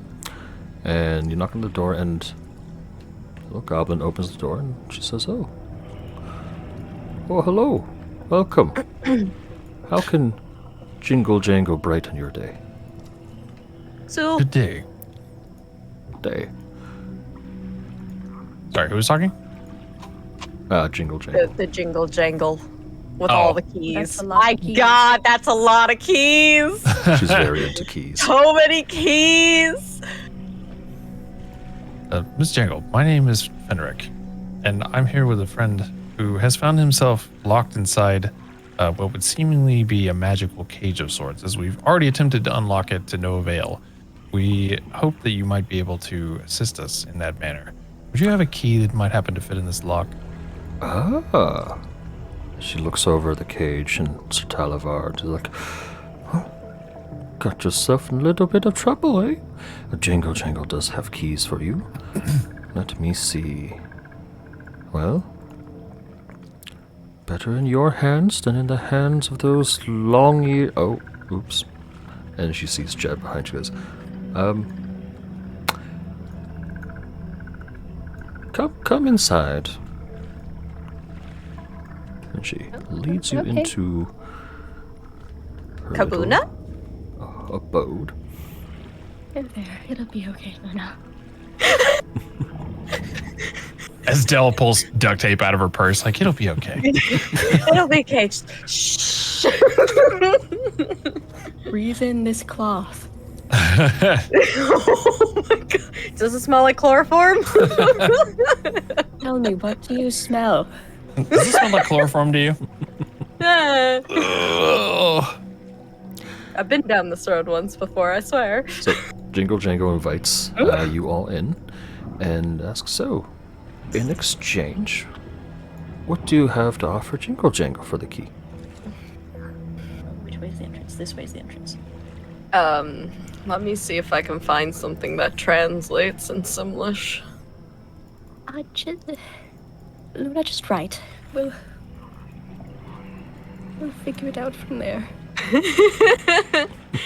And you knock on the door, and the little goblin opens the door, and she says, Oh, hello. Welcome. How can Jingle Jangle brighten your day? So, Good day. Sorry, who was talking? Jingle Jangle. the jingle jangle with Oh. all the keys. That's a lot My of keys. God, that's a lot of keys. She's very into keys. So many keys. Miss Jangle, my name is Fenric, and I'm here with a friend who has found himself locked inside what would seemingly be a magical cage of sorts, as we've already attempted to unlock it to no avail. We hope that you might be able to assist us in that manner. Would you have a key that might happen to fit in this lock? Ah. She looks over the cage, and Sir Talivard is like, got yourself in a little bit of trouble, eh? Jingle Jangle does have keys for you. Let me see. Well, better in your hands than in the hands of those long-eared... Oh, oops. And she sees Jed behind. She goes, Come inside. And she leads you into her Kabuna? little, abode. There, it'll be okay, Luna. As Dell pulls duct tape out of her purse, like, it'll be okay. It'll be caged. Shh. Breathe in this cloth. Oh my God. Does it smell like chloroform? Tell me, what do you smell? Does this smell like chloroform to you? I've been down this road once before, I swear. So Jingle Jangle invites you all in and asks, so, in exchange, what do you have to offer Jingle Jangle for the key? Which way's the entrance? This way's the entrance. Let me see if I can find something that translates in Simlish. Luna, just write. We'll figure it out from there.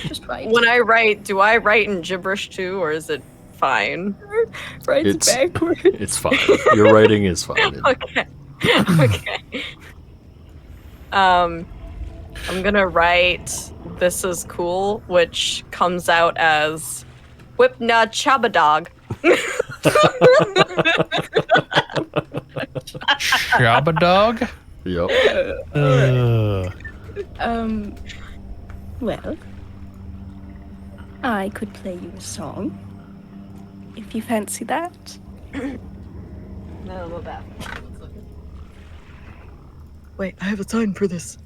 Just write. When I write, do I write in gibberish too, or is it fine? Write It's- backwards. It's fine. Your writing is fine. Okay. Okay. I'm gonna write "This is cool," which comes out as "Whipna Chabadog." Shabba dog? Yep. Well, I could play you a song, if you fancy that. No, my bad. Wait, I have a sign for this.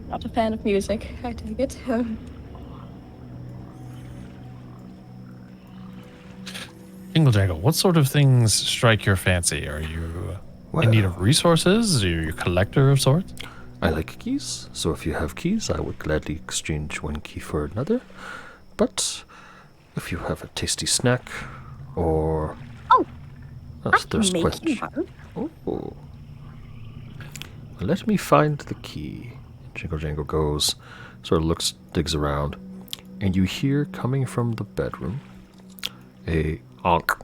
Not a fan of music, I take it. Jingle Jangle, what sort of things strike your fancy? Are you in need of resources? Are you a collector of sorts? I like keys, so if you have keys, I would gladly exchange one key for another. But if you have a tasty snack, or... Oh, a I thirst can make quench. you one. Oh. Let me find the key. Jingle Jangle goes, sort of looks, digs around, and you hear coming from the bedroom a honk.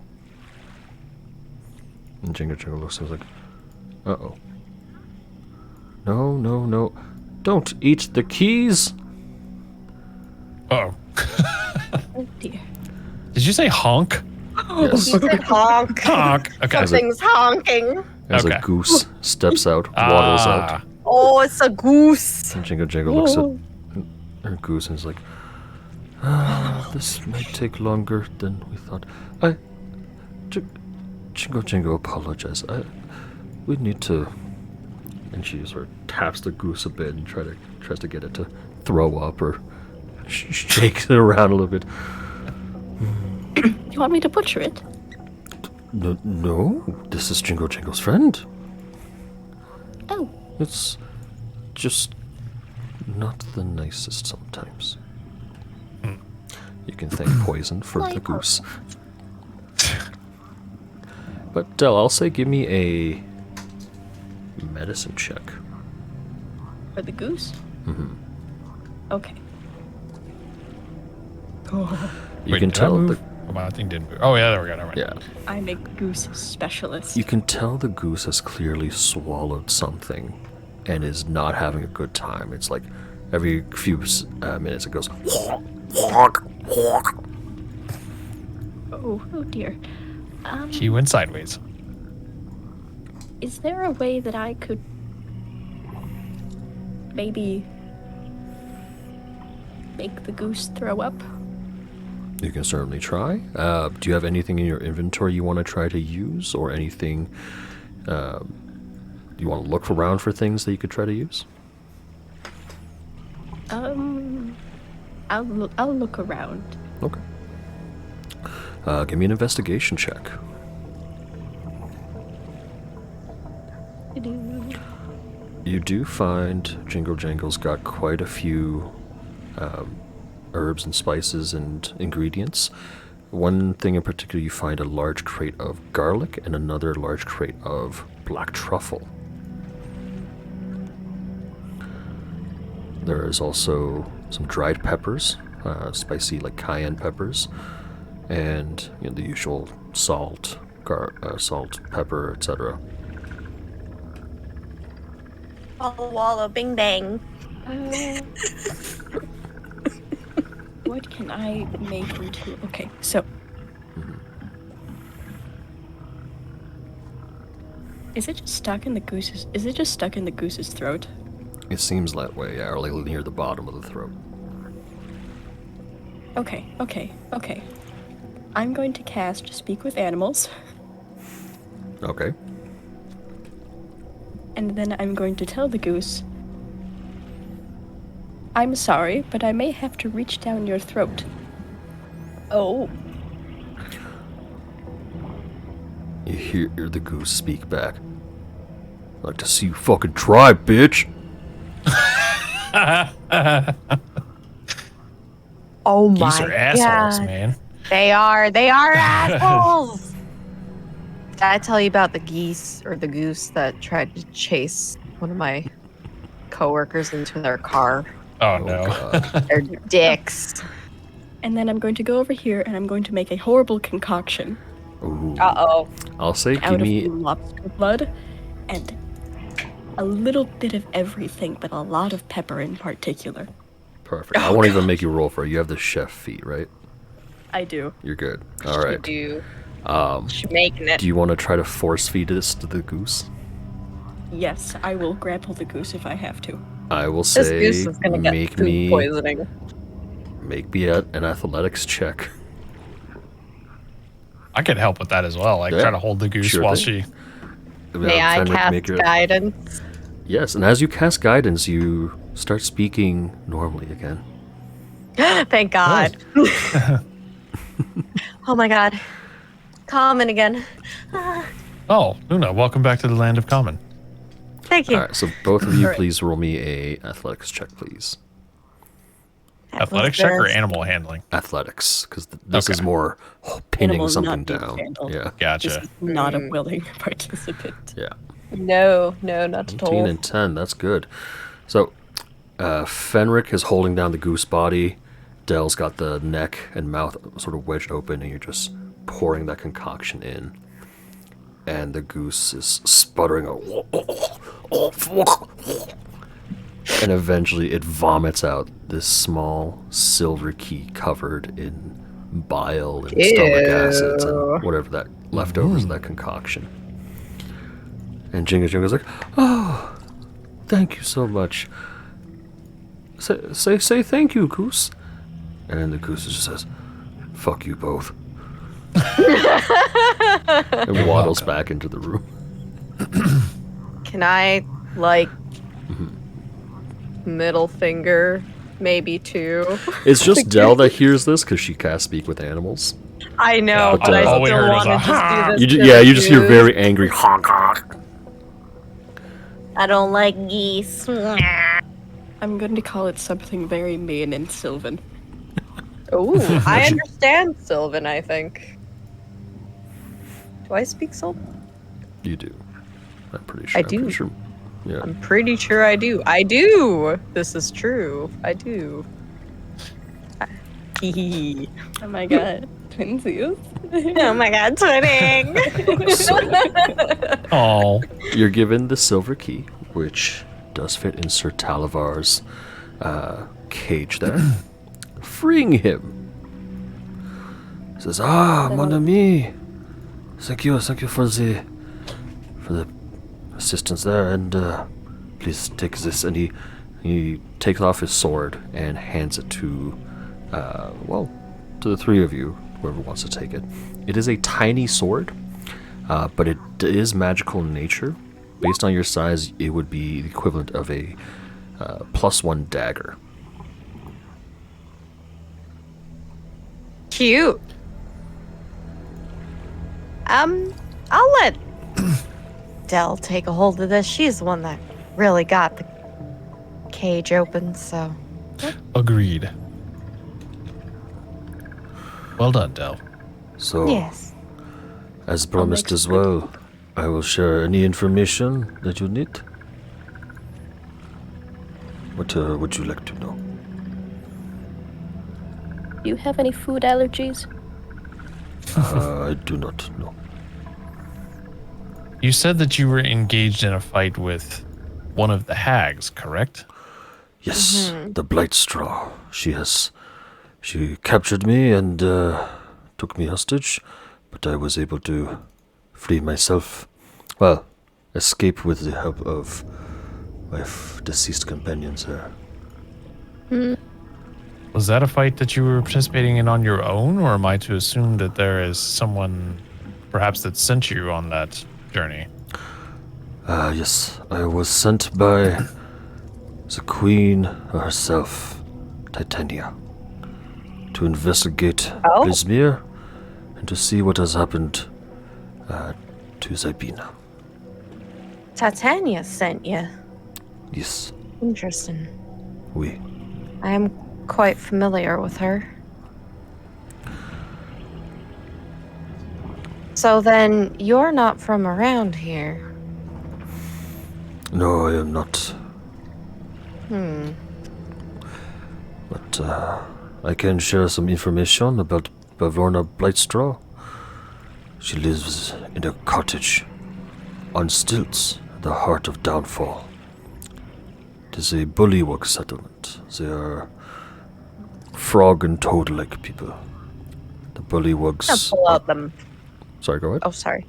And Jingle Jangle looks and is like, uh-oh. No, no, no. Don't eat the keys! Oh. Oh dear. Did you say honk? Yes. He said honk. Honk. Okay. Something's honking. As Okay. a goose steps out, waddles out. Oh, it's a goose. And Jingle Jangle looks at her goose and is like, this might take longer than we thought. Jingle Jangle, apologize. We need to... And she sort of taps the goose a bit and tries to get it to throw up or shakes it around a little bit. You want me to butcher it? No, this is Jingle Jangle's friend. Oh, It's just not the nicest sometimes. You can thank Poison for the goose. But Del, I'll say give me a medicine check. for the goose? Mm-hmm. Okay. You Wait, can did I tell move? the Oh, my thing didn't move. Oh, yeah, there we go. Never mind. yeah. I'm a goose specialist. You can tell the goose has clearly swallowed something and is not having a good time. It's like every few minutes it goes. Oh dear. He went sideways. Is there a way that I could maybe make the goose throw up? You can certainly try. Do you have anything in your inventory you want to try to use, or anything? You want to look around for things that you could try to use? I'll look around. Okay. Give me an investigation check. You do find Jingle Jangle's got quite a few herbs and spices and ingredients. One thing in particular, you find a large crate of garlic and another large crate of black truffle. There is also some dried peppers, spicy like cayenne peppers, and the usual salt, salt, pepper, etc. Walla walla, bing bang. What can I make into? Okay, so is it just stuck in the goose's? Is it just stuck in the goose's throat? It seems that way, yeah, or like near the bottom of the throat. Okay. I'm going to cast Speak with Animals, Okay. and then I'm going to tell the goose, I'm sorry, but I may have to reach down your throat. Oh. You hear the goose speak back. I'd like to see you fucking try, bitch! Oh my Geese are assholes, God. man. They are assholes. Did I tell you about the geese or the goose that tried to chase one of my coworkers into their car? Oh, no. God. They're dicks. And then I'm going to go over here and I'm going to make a horrible concoction Ooh. Uh-oh. I'll say out give me... of lobster blood and a little bit of everything, but a lot of pepper in particular. Perfect. I won't even make you roll for it. You have the chef feat, right? I do. You're good. Alright. She's making it. Do you want to try to force feed this to the goose? Yes, I will grapple the goose if I have to. I will This say, goose is gonna get make food me poisoning. an athletics check. I could help with that as well. Like, Yeah, try to hold the goose sure while thing. she. May I Fenric, cast make your- guidance? Yes, and as you cast guidance, you start speaking normally again. Thank God. Oh my God. Common again. Oh, Luna, welcome back to the land of common. Thank you. All right, so both of you, Alright. please roll me a athletics check, please. Athletics check or animal handling? Athletics, because this is Okay. more pinning Animals something not being down. handled. Yeah, This Gotcha. is not a willing participant. yeah. No, not at 18 all. and 10, that's good. So, Fenric is holding down the goose body. Dell's got the neck and mouth sort of wedged open, and you're just pouring that concoction in. And the goose is sputtering, and eventually it vomits out this small silver key covered in bile and stomach acids and whatever that leftovers of that concoction. And Jinga Jinga's like, "Oh, thank you so much. Say thank you, goose." And then the goose just says, "Fuck you both." And waddles back into the room. Can I, like, middle finger, maybe two? It's just Dell that hears this because she can't speak with animals. I know, But, but I all we still heard was want to a just do this. You to yeah, the you just hear goose. very angry honk honk. I don't like geese. I'm going to call it something very mean and Sylvan. Ooh, I understand Sylvan, I think. Do I speak Sylvan? You do. I'm pretty sure. I I'm pretty do. sure. Yeah. I'm pretty sure I do. I do! This is true. I do. Hee Oh my god. Twinsies. Oh my god, twinning! Oh, You're given the silver key, which does fit in Sir Talavar's cage there. Freeing him. Says, mon ami. Thank you for the assistance there, and please take this. And he takes off his sword and hands it to to the three of you, whoever wants to take it. It is a tiny sword, but it is magical in nature. Based on your size, it would be the equivalent of a +1 dagger. Cute. I'll let Dell take a hold of this. She's the one that really got the cage open, so. agreed. Well done, Del. So, Yes. as promised as well, I will share any information that you need. What would you like to know? Do you have any food allergies? I do not know. You said that you were engaged in a fight with one of the hags, correct? Yes, the Blight Straw. She captured me and took me hostage, but I was able to flee myself. Well, escape with the help of my deceased companions there. Was that a fight that you were participating in on your own, or am I to assume that there is someone perhaps that sent you on that journey? Yes, I was sent by the Queen herself, Titania, to investigate Blismir and to see what has happened to Zabina. Titania sent you. Yes, Interesting. we. I am quite familiar with her. So then, you're not from around here. No, I am not. But I can share some information about Bavorna Blightstraw. She lives in a cottage on stilts, the heart of Downfall. It is a bullywug settlement. They are frog and toad-like people. The bullywugs. I'll pull out them. Sorry, go ahead. Oh, sorry.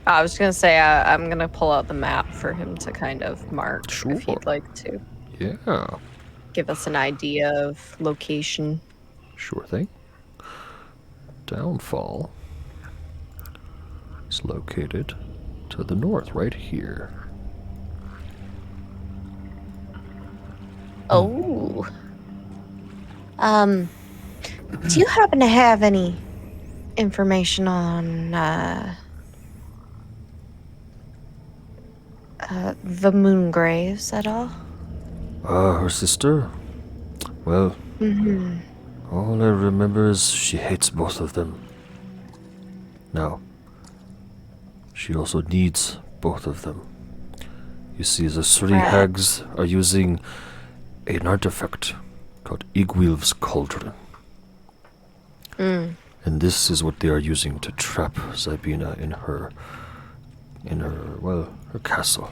I was gonna say I'm gonna pull out the map for him to kind of mark if Sure. he'd like to. Yeah, give us an idea of location? sure thing. Downfall is located to the north, right here. Oh. Do you happen to have any information on the Moongraves at all? Her sister? Well, Mm-hmm. all I remember is she hates both of them. Now, she also needs both of them. You see, the three Right. hags are using an artifact called Igwilv's Cauldron. Mm. And this is what they are using to trap Zabina in her castle.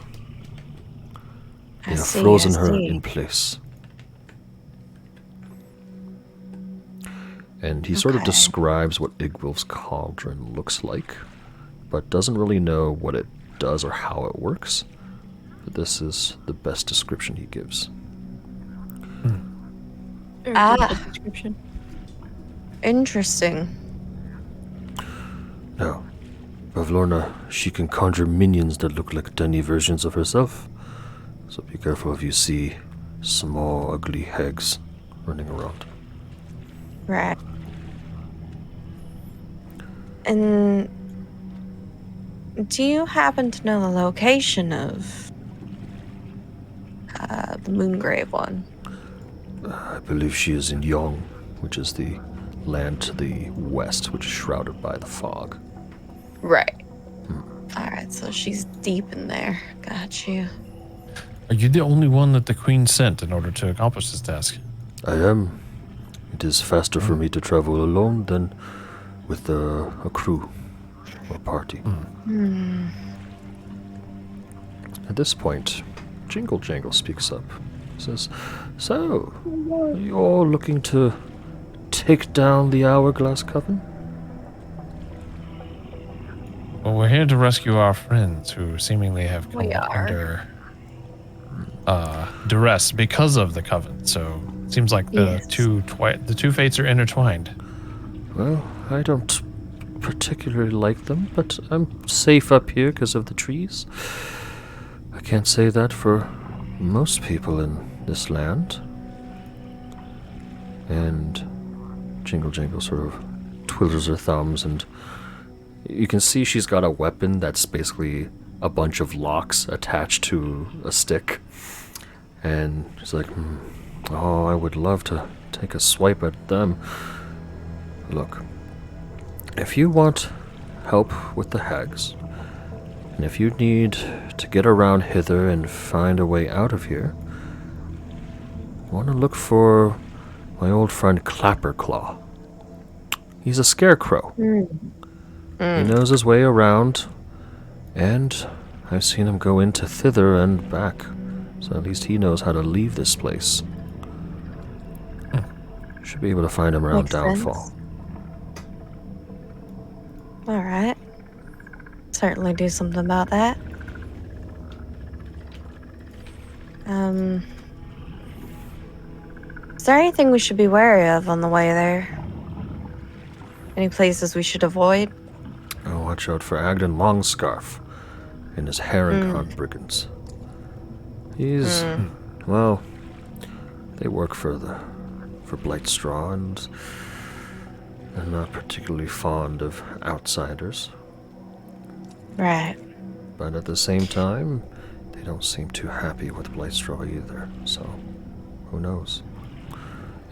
They have frozen her in place. And he sort of Okay. describes what Igwilv's Cauldron looks like, but doesn't really know what it does or how it works. But this is the best description he gives. Very Ah. good description. Interesting. Now, Bavlorna, she can conjure minions that look like tiny versions of herself. So be careful if you see small, ugly hags running around. Right. And do you happen to know the location of the Moongrave one? I believe she is in Yong, which is the land to the west, which is shrouded by the fog. Right. Alright, so she's deep in there. Got you. Are you the only one that the Queen sent in order to accomplish this task? I am. It is faster for me to travel alone than with a crew or party. At this point, Jingle Jangle speaks up. He says, "So, are you all looking to take down the Hourglass Coven?" Well, we're here to rescue our friends who seemingly have come We are. under duress because of the coven. So it seems like the Yes. the two fates are intertwined. Well, I don't particularly like them, but I'm safe up here because of the trees. I can't say that for most people in this land. And Jingle Jangle sort of twiddles her thumbs, and you can see she's got a weapon that's basically a bunch of locks attached to a stick. And she's like, oh, I would love to take a swipe at them. Look, if you want help with the hags, and if you need to get around Hither and find a way out of here, I want to look for my old friend Clapperclaw. He's a scarecrow. He knows his way around, and I've seen him go into Thither and back, so at least he knows how to leave this place. Should be able to find him around Makes Downfall. sense. Alright. Certainly do something about that. Is there anything we should be wary of on the way there? Any places we should avoid? Oh, watch out for Agden Longscarf and his Herringhorn brigands. He's, well, they work for Blightstraw, and they're not particularly fond of outsiders. Right. But at the same time, they don't seem too happy with Blightstraw either, so who knows?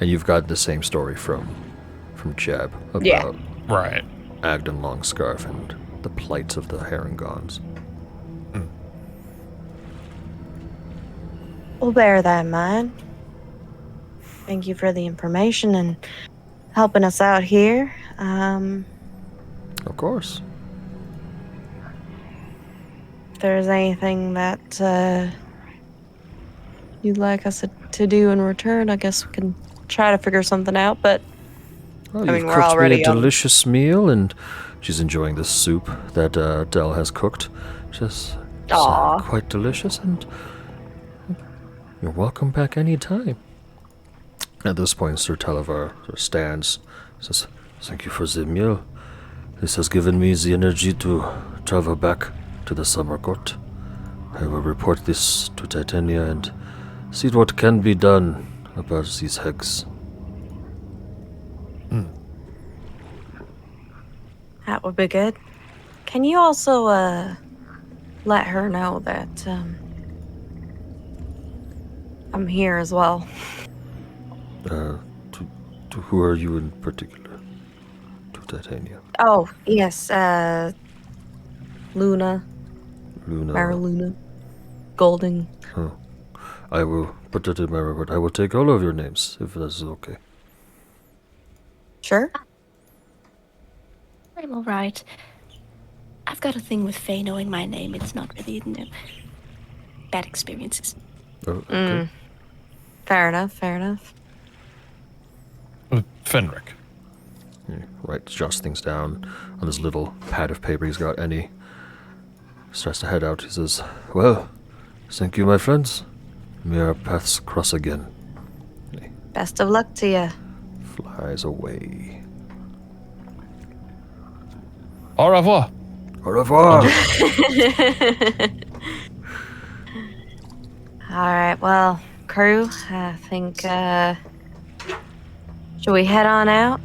And you've got the same story from Jeb about Yeah. Right. Agden Longscarf and the plight of the Herringons. We'll bear that in mind. Thank you for the information and helping us out here. Of course. If there's anything that you'd like us to do in return, I guess we can try to figure something out, but Well, I you've mean, we're cooked me already a on- delicious meal, and she's enjoying the soup that Dell has cooked. Just Aw. quite delicious, and You're welcome back anytime. At this point, Sir Televar stands, says, "Thank you for the meal. This has given me the energy to travel back to the Summer Court. I will report this to Titania and see what can be done about these hags." That would be good. Can you also let her know that I'm here as well? To who are you in particular? To Titania. Oh, yes, Luna. Luna. Mariluna. Golding. Oh. I will put that in my report. I will take all of your names, if that is okay. Sure. I'm alright. I've got a thing with Faye knowing my name. It's not really, bad experiences. Oh, okay. Fair enough, fair enough. Fenric. He jots things down on this little pad of paper he's got, and he starts to head out. He says, "Well, thank you, my friends. May our paths cross again." And he Best of luck to you. flies away. Au revoir. Au revoir! Alright, well, crew, I think, should we head on out?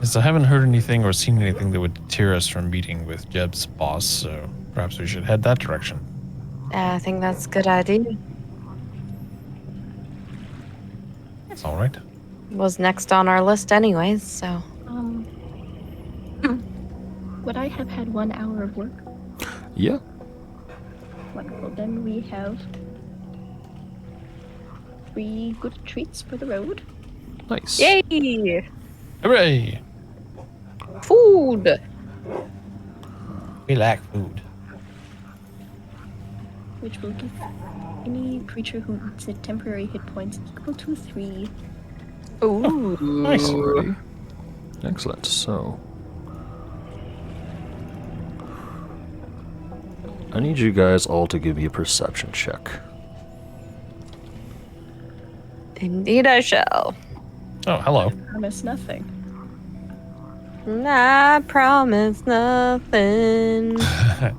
Yes, I haven't heard anything or seen anything that would deter us from meeting with Jeb's boss, so perhaps we should head that direction. I think that's a good idea. All right. Was next on our list anyways, so. Would I have had 1 hour of work? Yeah. Wonderful. Then we have 3 good treats for the road. Nice. Yay! Hooray! Food! We like food. Which will give any creature who eats it temporary hit points equal to 3. Ooh. Nice. Alrighty. Excellent. So, I need you guys all to give me a perception check. Indeed I shall. Oh, hello. Promise nothing. I promise nothing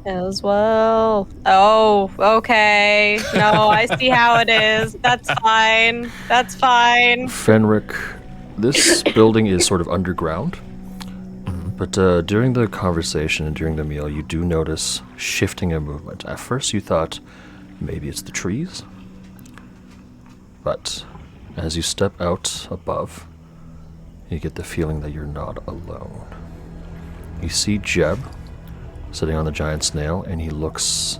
as well. Oh, okay. No, I see how it is. That's fine. That's fine. Fenric, this building is sort of underground, but during the conversation and during the meal, you do notice shifting and movement. At first, you thought maybe it's the trees, but as you step out above, you get the feeling that you're not alone. You see Jeb sitting on the giant snail, and he looks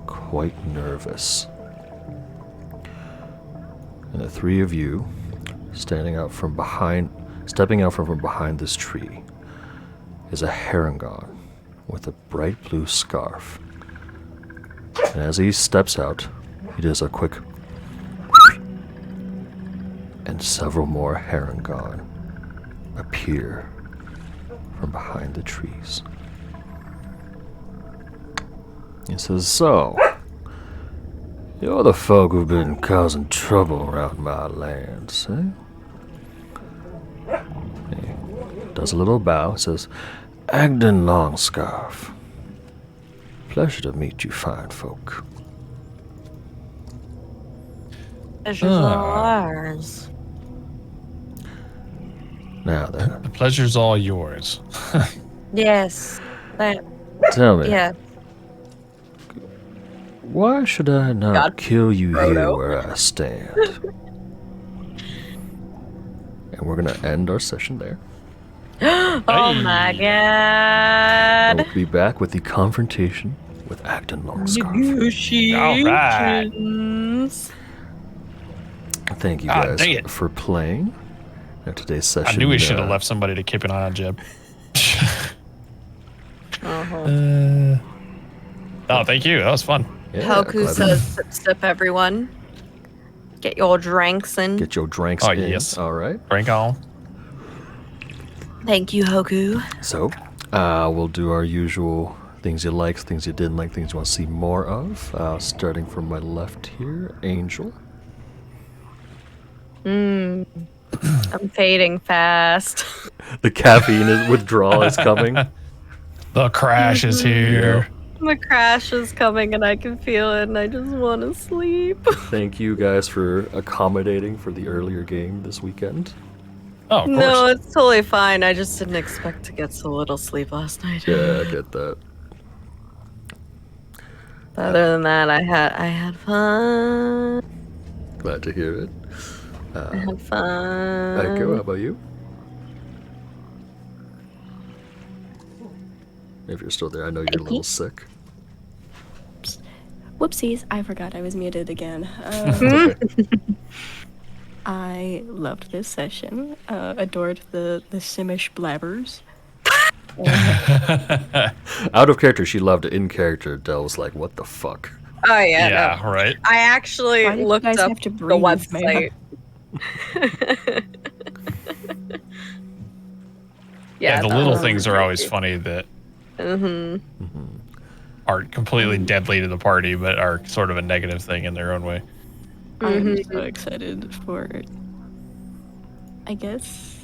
quite nervous. And the 3 of you stepping out from behind this tree is a Harangon with a bright blue scarf. And as he steps out, he does a quick and several more Harangon appear from behind the trees. He says, "So, you're the folk who've been causing trouble around my lands, eh?" He does a little bow, says, "Agden Longscarf. Pleasure to meet you fine folk." Pleasure's all ours. Now then, The pleasure's all yours. Yes. That, tell me, yeah. why should I not God. kill you here Frodo. where I stand? And we're gonna end our session there. Oh my And god. we'll be back with the confrontation with Agden Longscarf. Negotiations. Thank you Ah, guys dang it. for playing in today's session. I knew we should have left somebody to keep an eye on Jeb. Oh, thank you. That was fun. Yeah, Hoku glad says, sip, sip, everyone. Get your drinks in. Get your drinks Oh, in. yes. All right. Drink on. Thank you, Hoku. So, we'll do our usual Things you liked, things you didn't like, things you want to see more of. Starting from my left here, Angel. I'm fading fast. The caffeine withdrawal is coming. The crash is here. The crash is coming and I can feel it and I just want to sleep. Thank you guys for accommodating for the earlier game this weekend. Oh, of course. No, it's totally fine. I just didn't expect to get so little sleep last night. Yeah, I get that. Other than that, I had fun. Glad to hear it. I had fun. Echo, how about you? If you're still there, I know you're a little sick. Whoopsies, I forgot I was muted again. I loved this session. Adored the Simish blabbers. Out of character, she loved it. In character, Dell was like, what the fuck? Oh yeah, Yeah, no. right. I actually Why did you looked guys up have to the breathe, website. Yeah, the that little was things are great. always funny that Mhm. aren't completely deadly to the party, but are sort of a negative thing in their own way. I'm so excited for, I guess,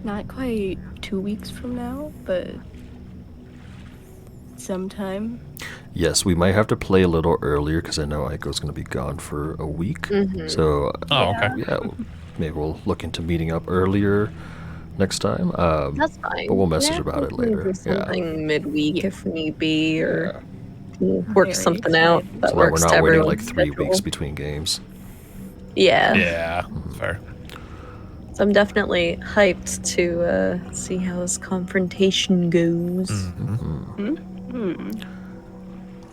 not quite 2 weeks from now, but sometime. Yes, we might have to play a little earlier because I know Aiko's going to be gone for a week. So, Oh, okay. yeah, maybe we'll look into meeting up earlier next time. That's fine. But we'll message Yeah, about it we can later. do something midweek if need be, or work Very something out excited. that So that we're works not to waiting everyone's like 3 schedule. weeks between games. Yeah. Yeah, fair. So I'm definitely hyped to see how this confrontation goes.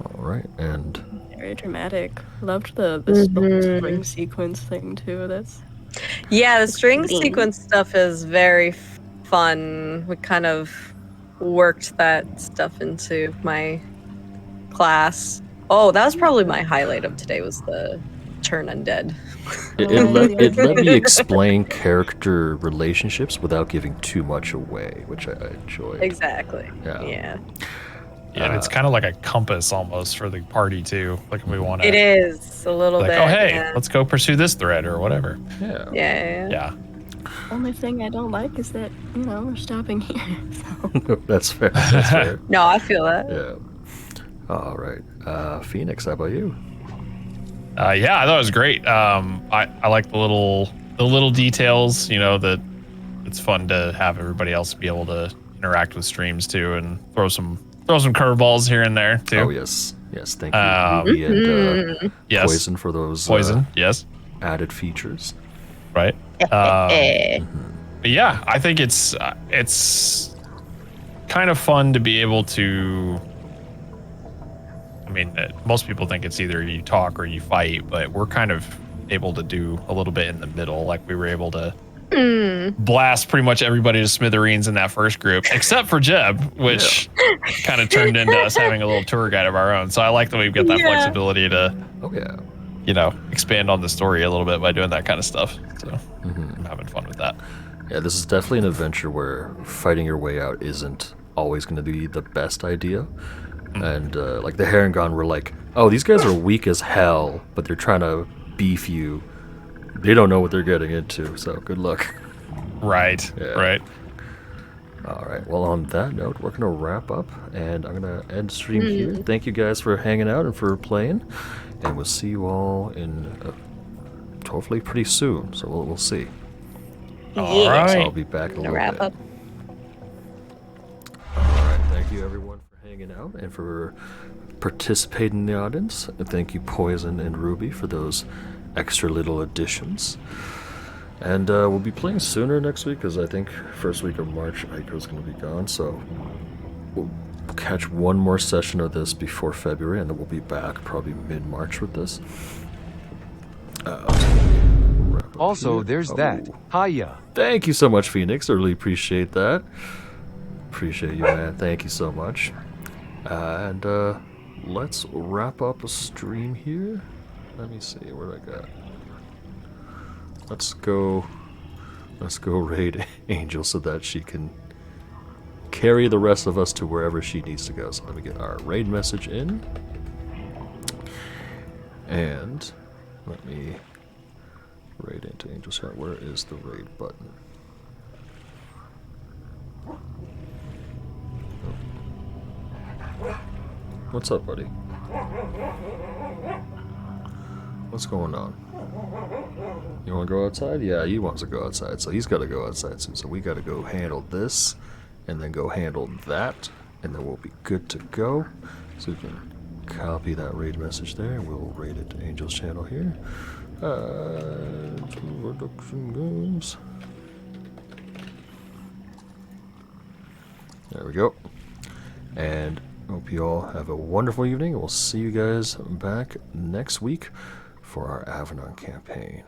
All right, and Very dramatic. Loved the spring sequence thing too. That's Yeah, the string exciting. sequence stuff is very fun. We kind of worked that stuff into my class. Oh, that was probably my highlight of today, was the turn undead. it let me explain character relationships without giving too much away, which I enjoyed. Exactly. Yeah. Yeah. Yeah, and it's kind of like a compass almost for the party too. Like if we want to, It is a little like, bit. oh hey, yeah. let's go pursue this thread or whatever. Yeah. Yeah. Yeah. only thing I don't like is that we're stopping here. So. That's fair. That's fair. No, I feel that. Yeah. All right. Phoenix, how about you? Yeah, I thought it was great. I like the little details. That it's fun to have everybody else be able to interact with streams too, and throw some curveballs here and there too. Oh yes, thank you, Ruby and Yes. Poison for those Poison, yes, added features. right. But yeah, I think it's kind of fun to be able to. I mean, most people think it's either you talk or you fight, but we're kind of able to do a little bit in the middle. Like we were able to blast pretty much everybody to smithereens in that first group, except for Jeb, which kind of turned into us having a little tour guide of our own. So I like that we've got that flexibility to, Oh yeah. expand on the story a little bit by doing that kind of stuff. So I'm having fun with that. Yeah, this is definitely an adventure where fighting your way out isn't always going to be the best idea. And like the Harengon were like, oh, these guys are weak as hell, but they're trying to beef you. They don't know what they're getting into, so good luck. Right, Yeah. right. All right, well, on that note, we're going to wrap up, and I'm going to end stream here. Thank you guys for hanging out and for playing, and we'll see you all in hopefully pretty soon, so we'll see. All So I'll right. be back in a little Wrap bit. up. All right, thank you everyone for hanging out and for participating in the audience. And thank you Poison and Ruby for those extra little additions. And we'll be playing sooner next week because I think first week of March Aiko's going to be gone. So we'll catch one more session of this before February, and then we'll be back probably mid-March with this. Wrap up Also, here. there's Oh. that. Hiya. Thank you so much, Phoenix. I really appreciate that. Appreciate you, man. Thank you so much. And let's wrap up a stream here. Let me see what I got. Let's go raid Angel so that she can carry the rest of us to wherever she needs to go. So let me get our raid message in. And let me raid into Angel's Chat. Where is the raid button? What's up, buddy? What's going on? You want to go outside? Yeah, he wants to go outside, so he's got to go outside soon. So we got to go handle this, and then go handle that, and then we'll be good to go. So we can copy that raid message there, and we'll raid it to Angel's channel here. Production goes. There we go. And hope you all have a wonderful evening. We'll see you guys back next week for our Avanon campaign.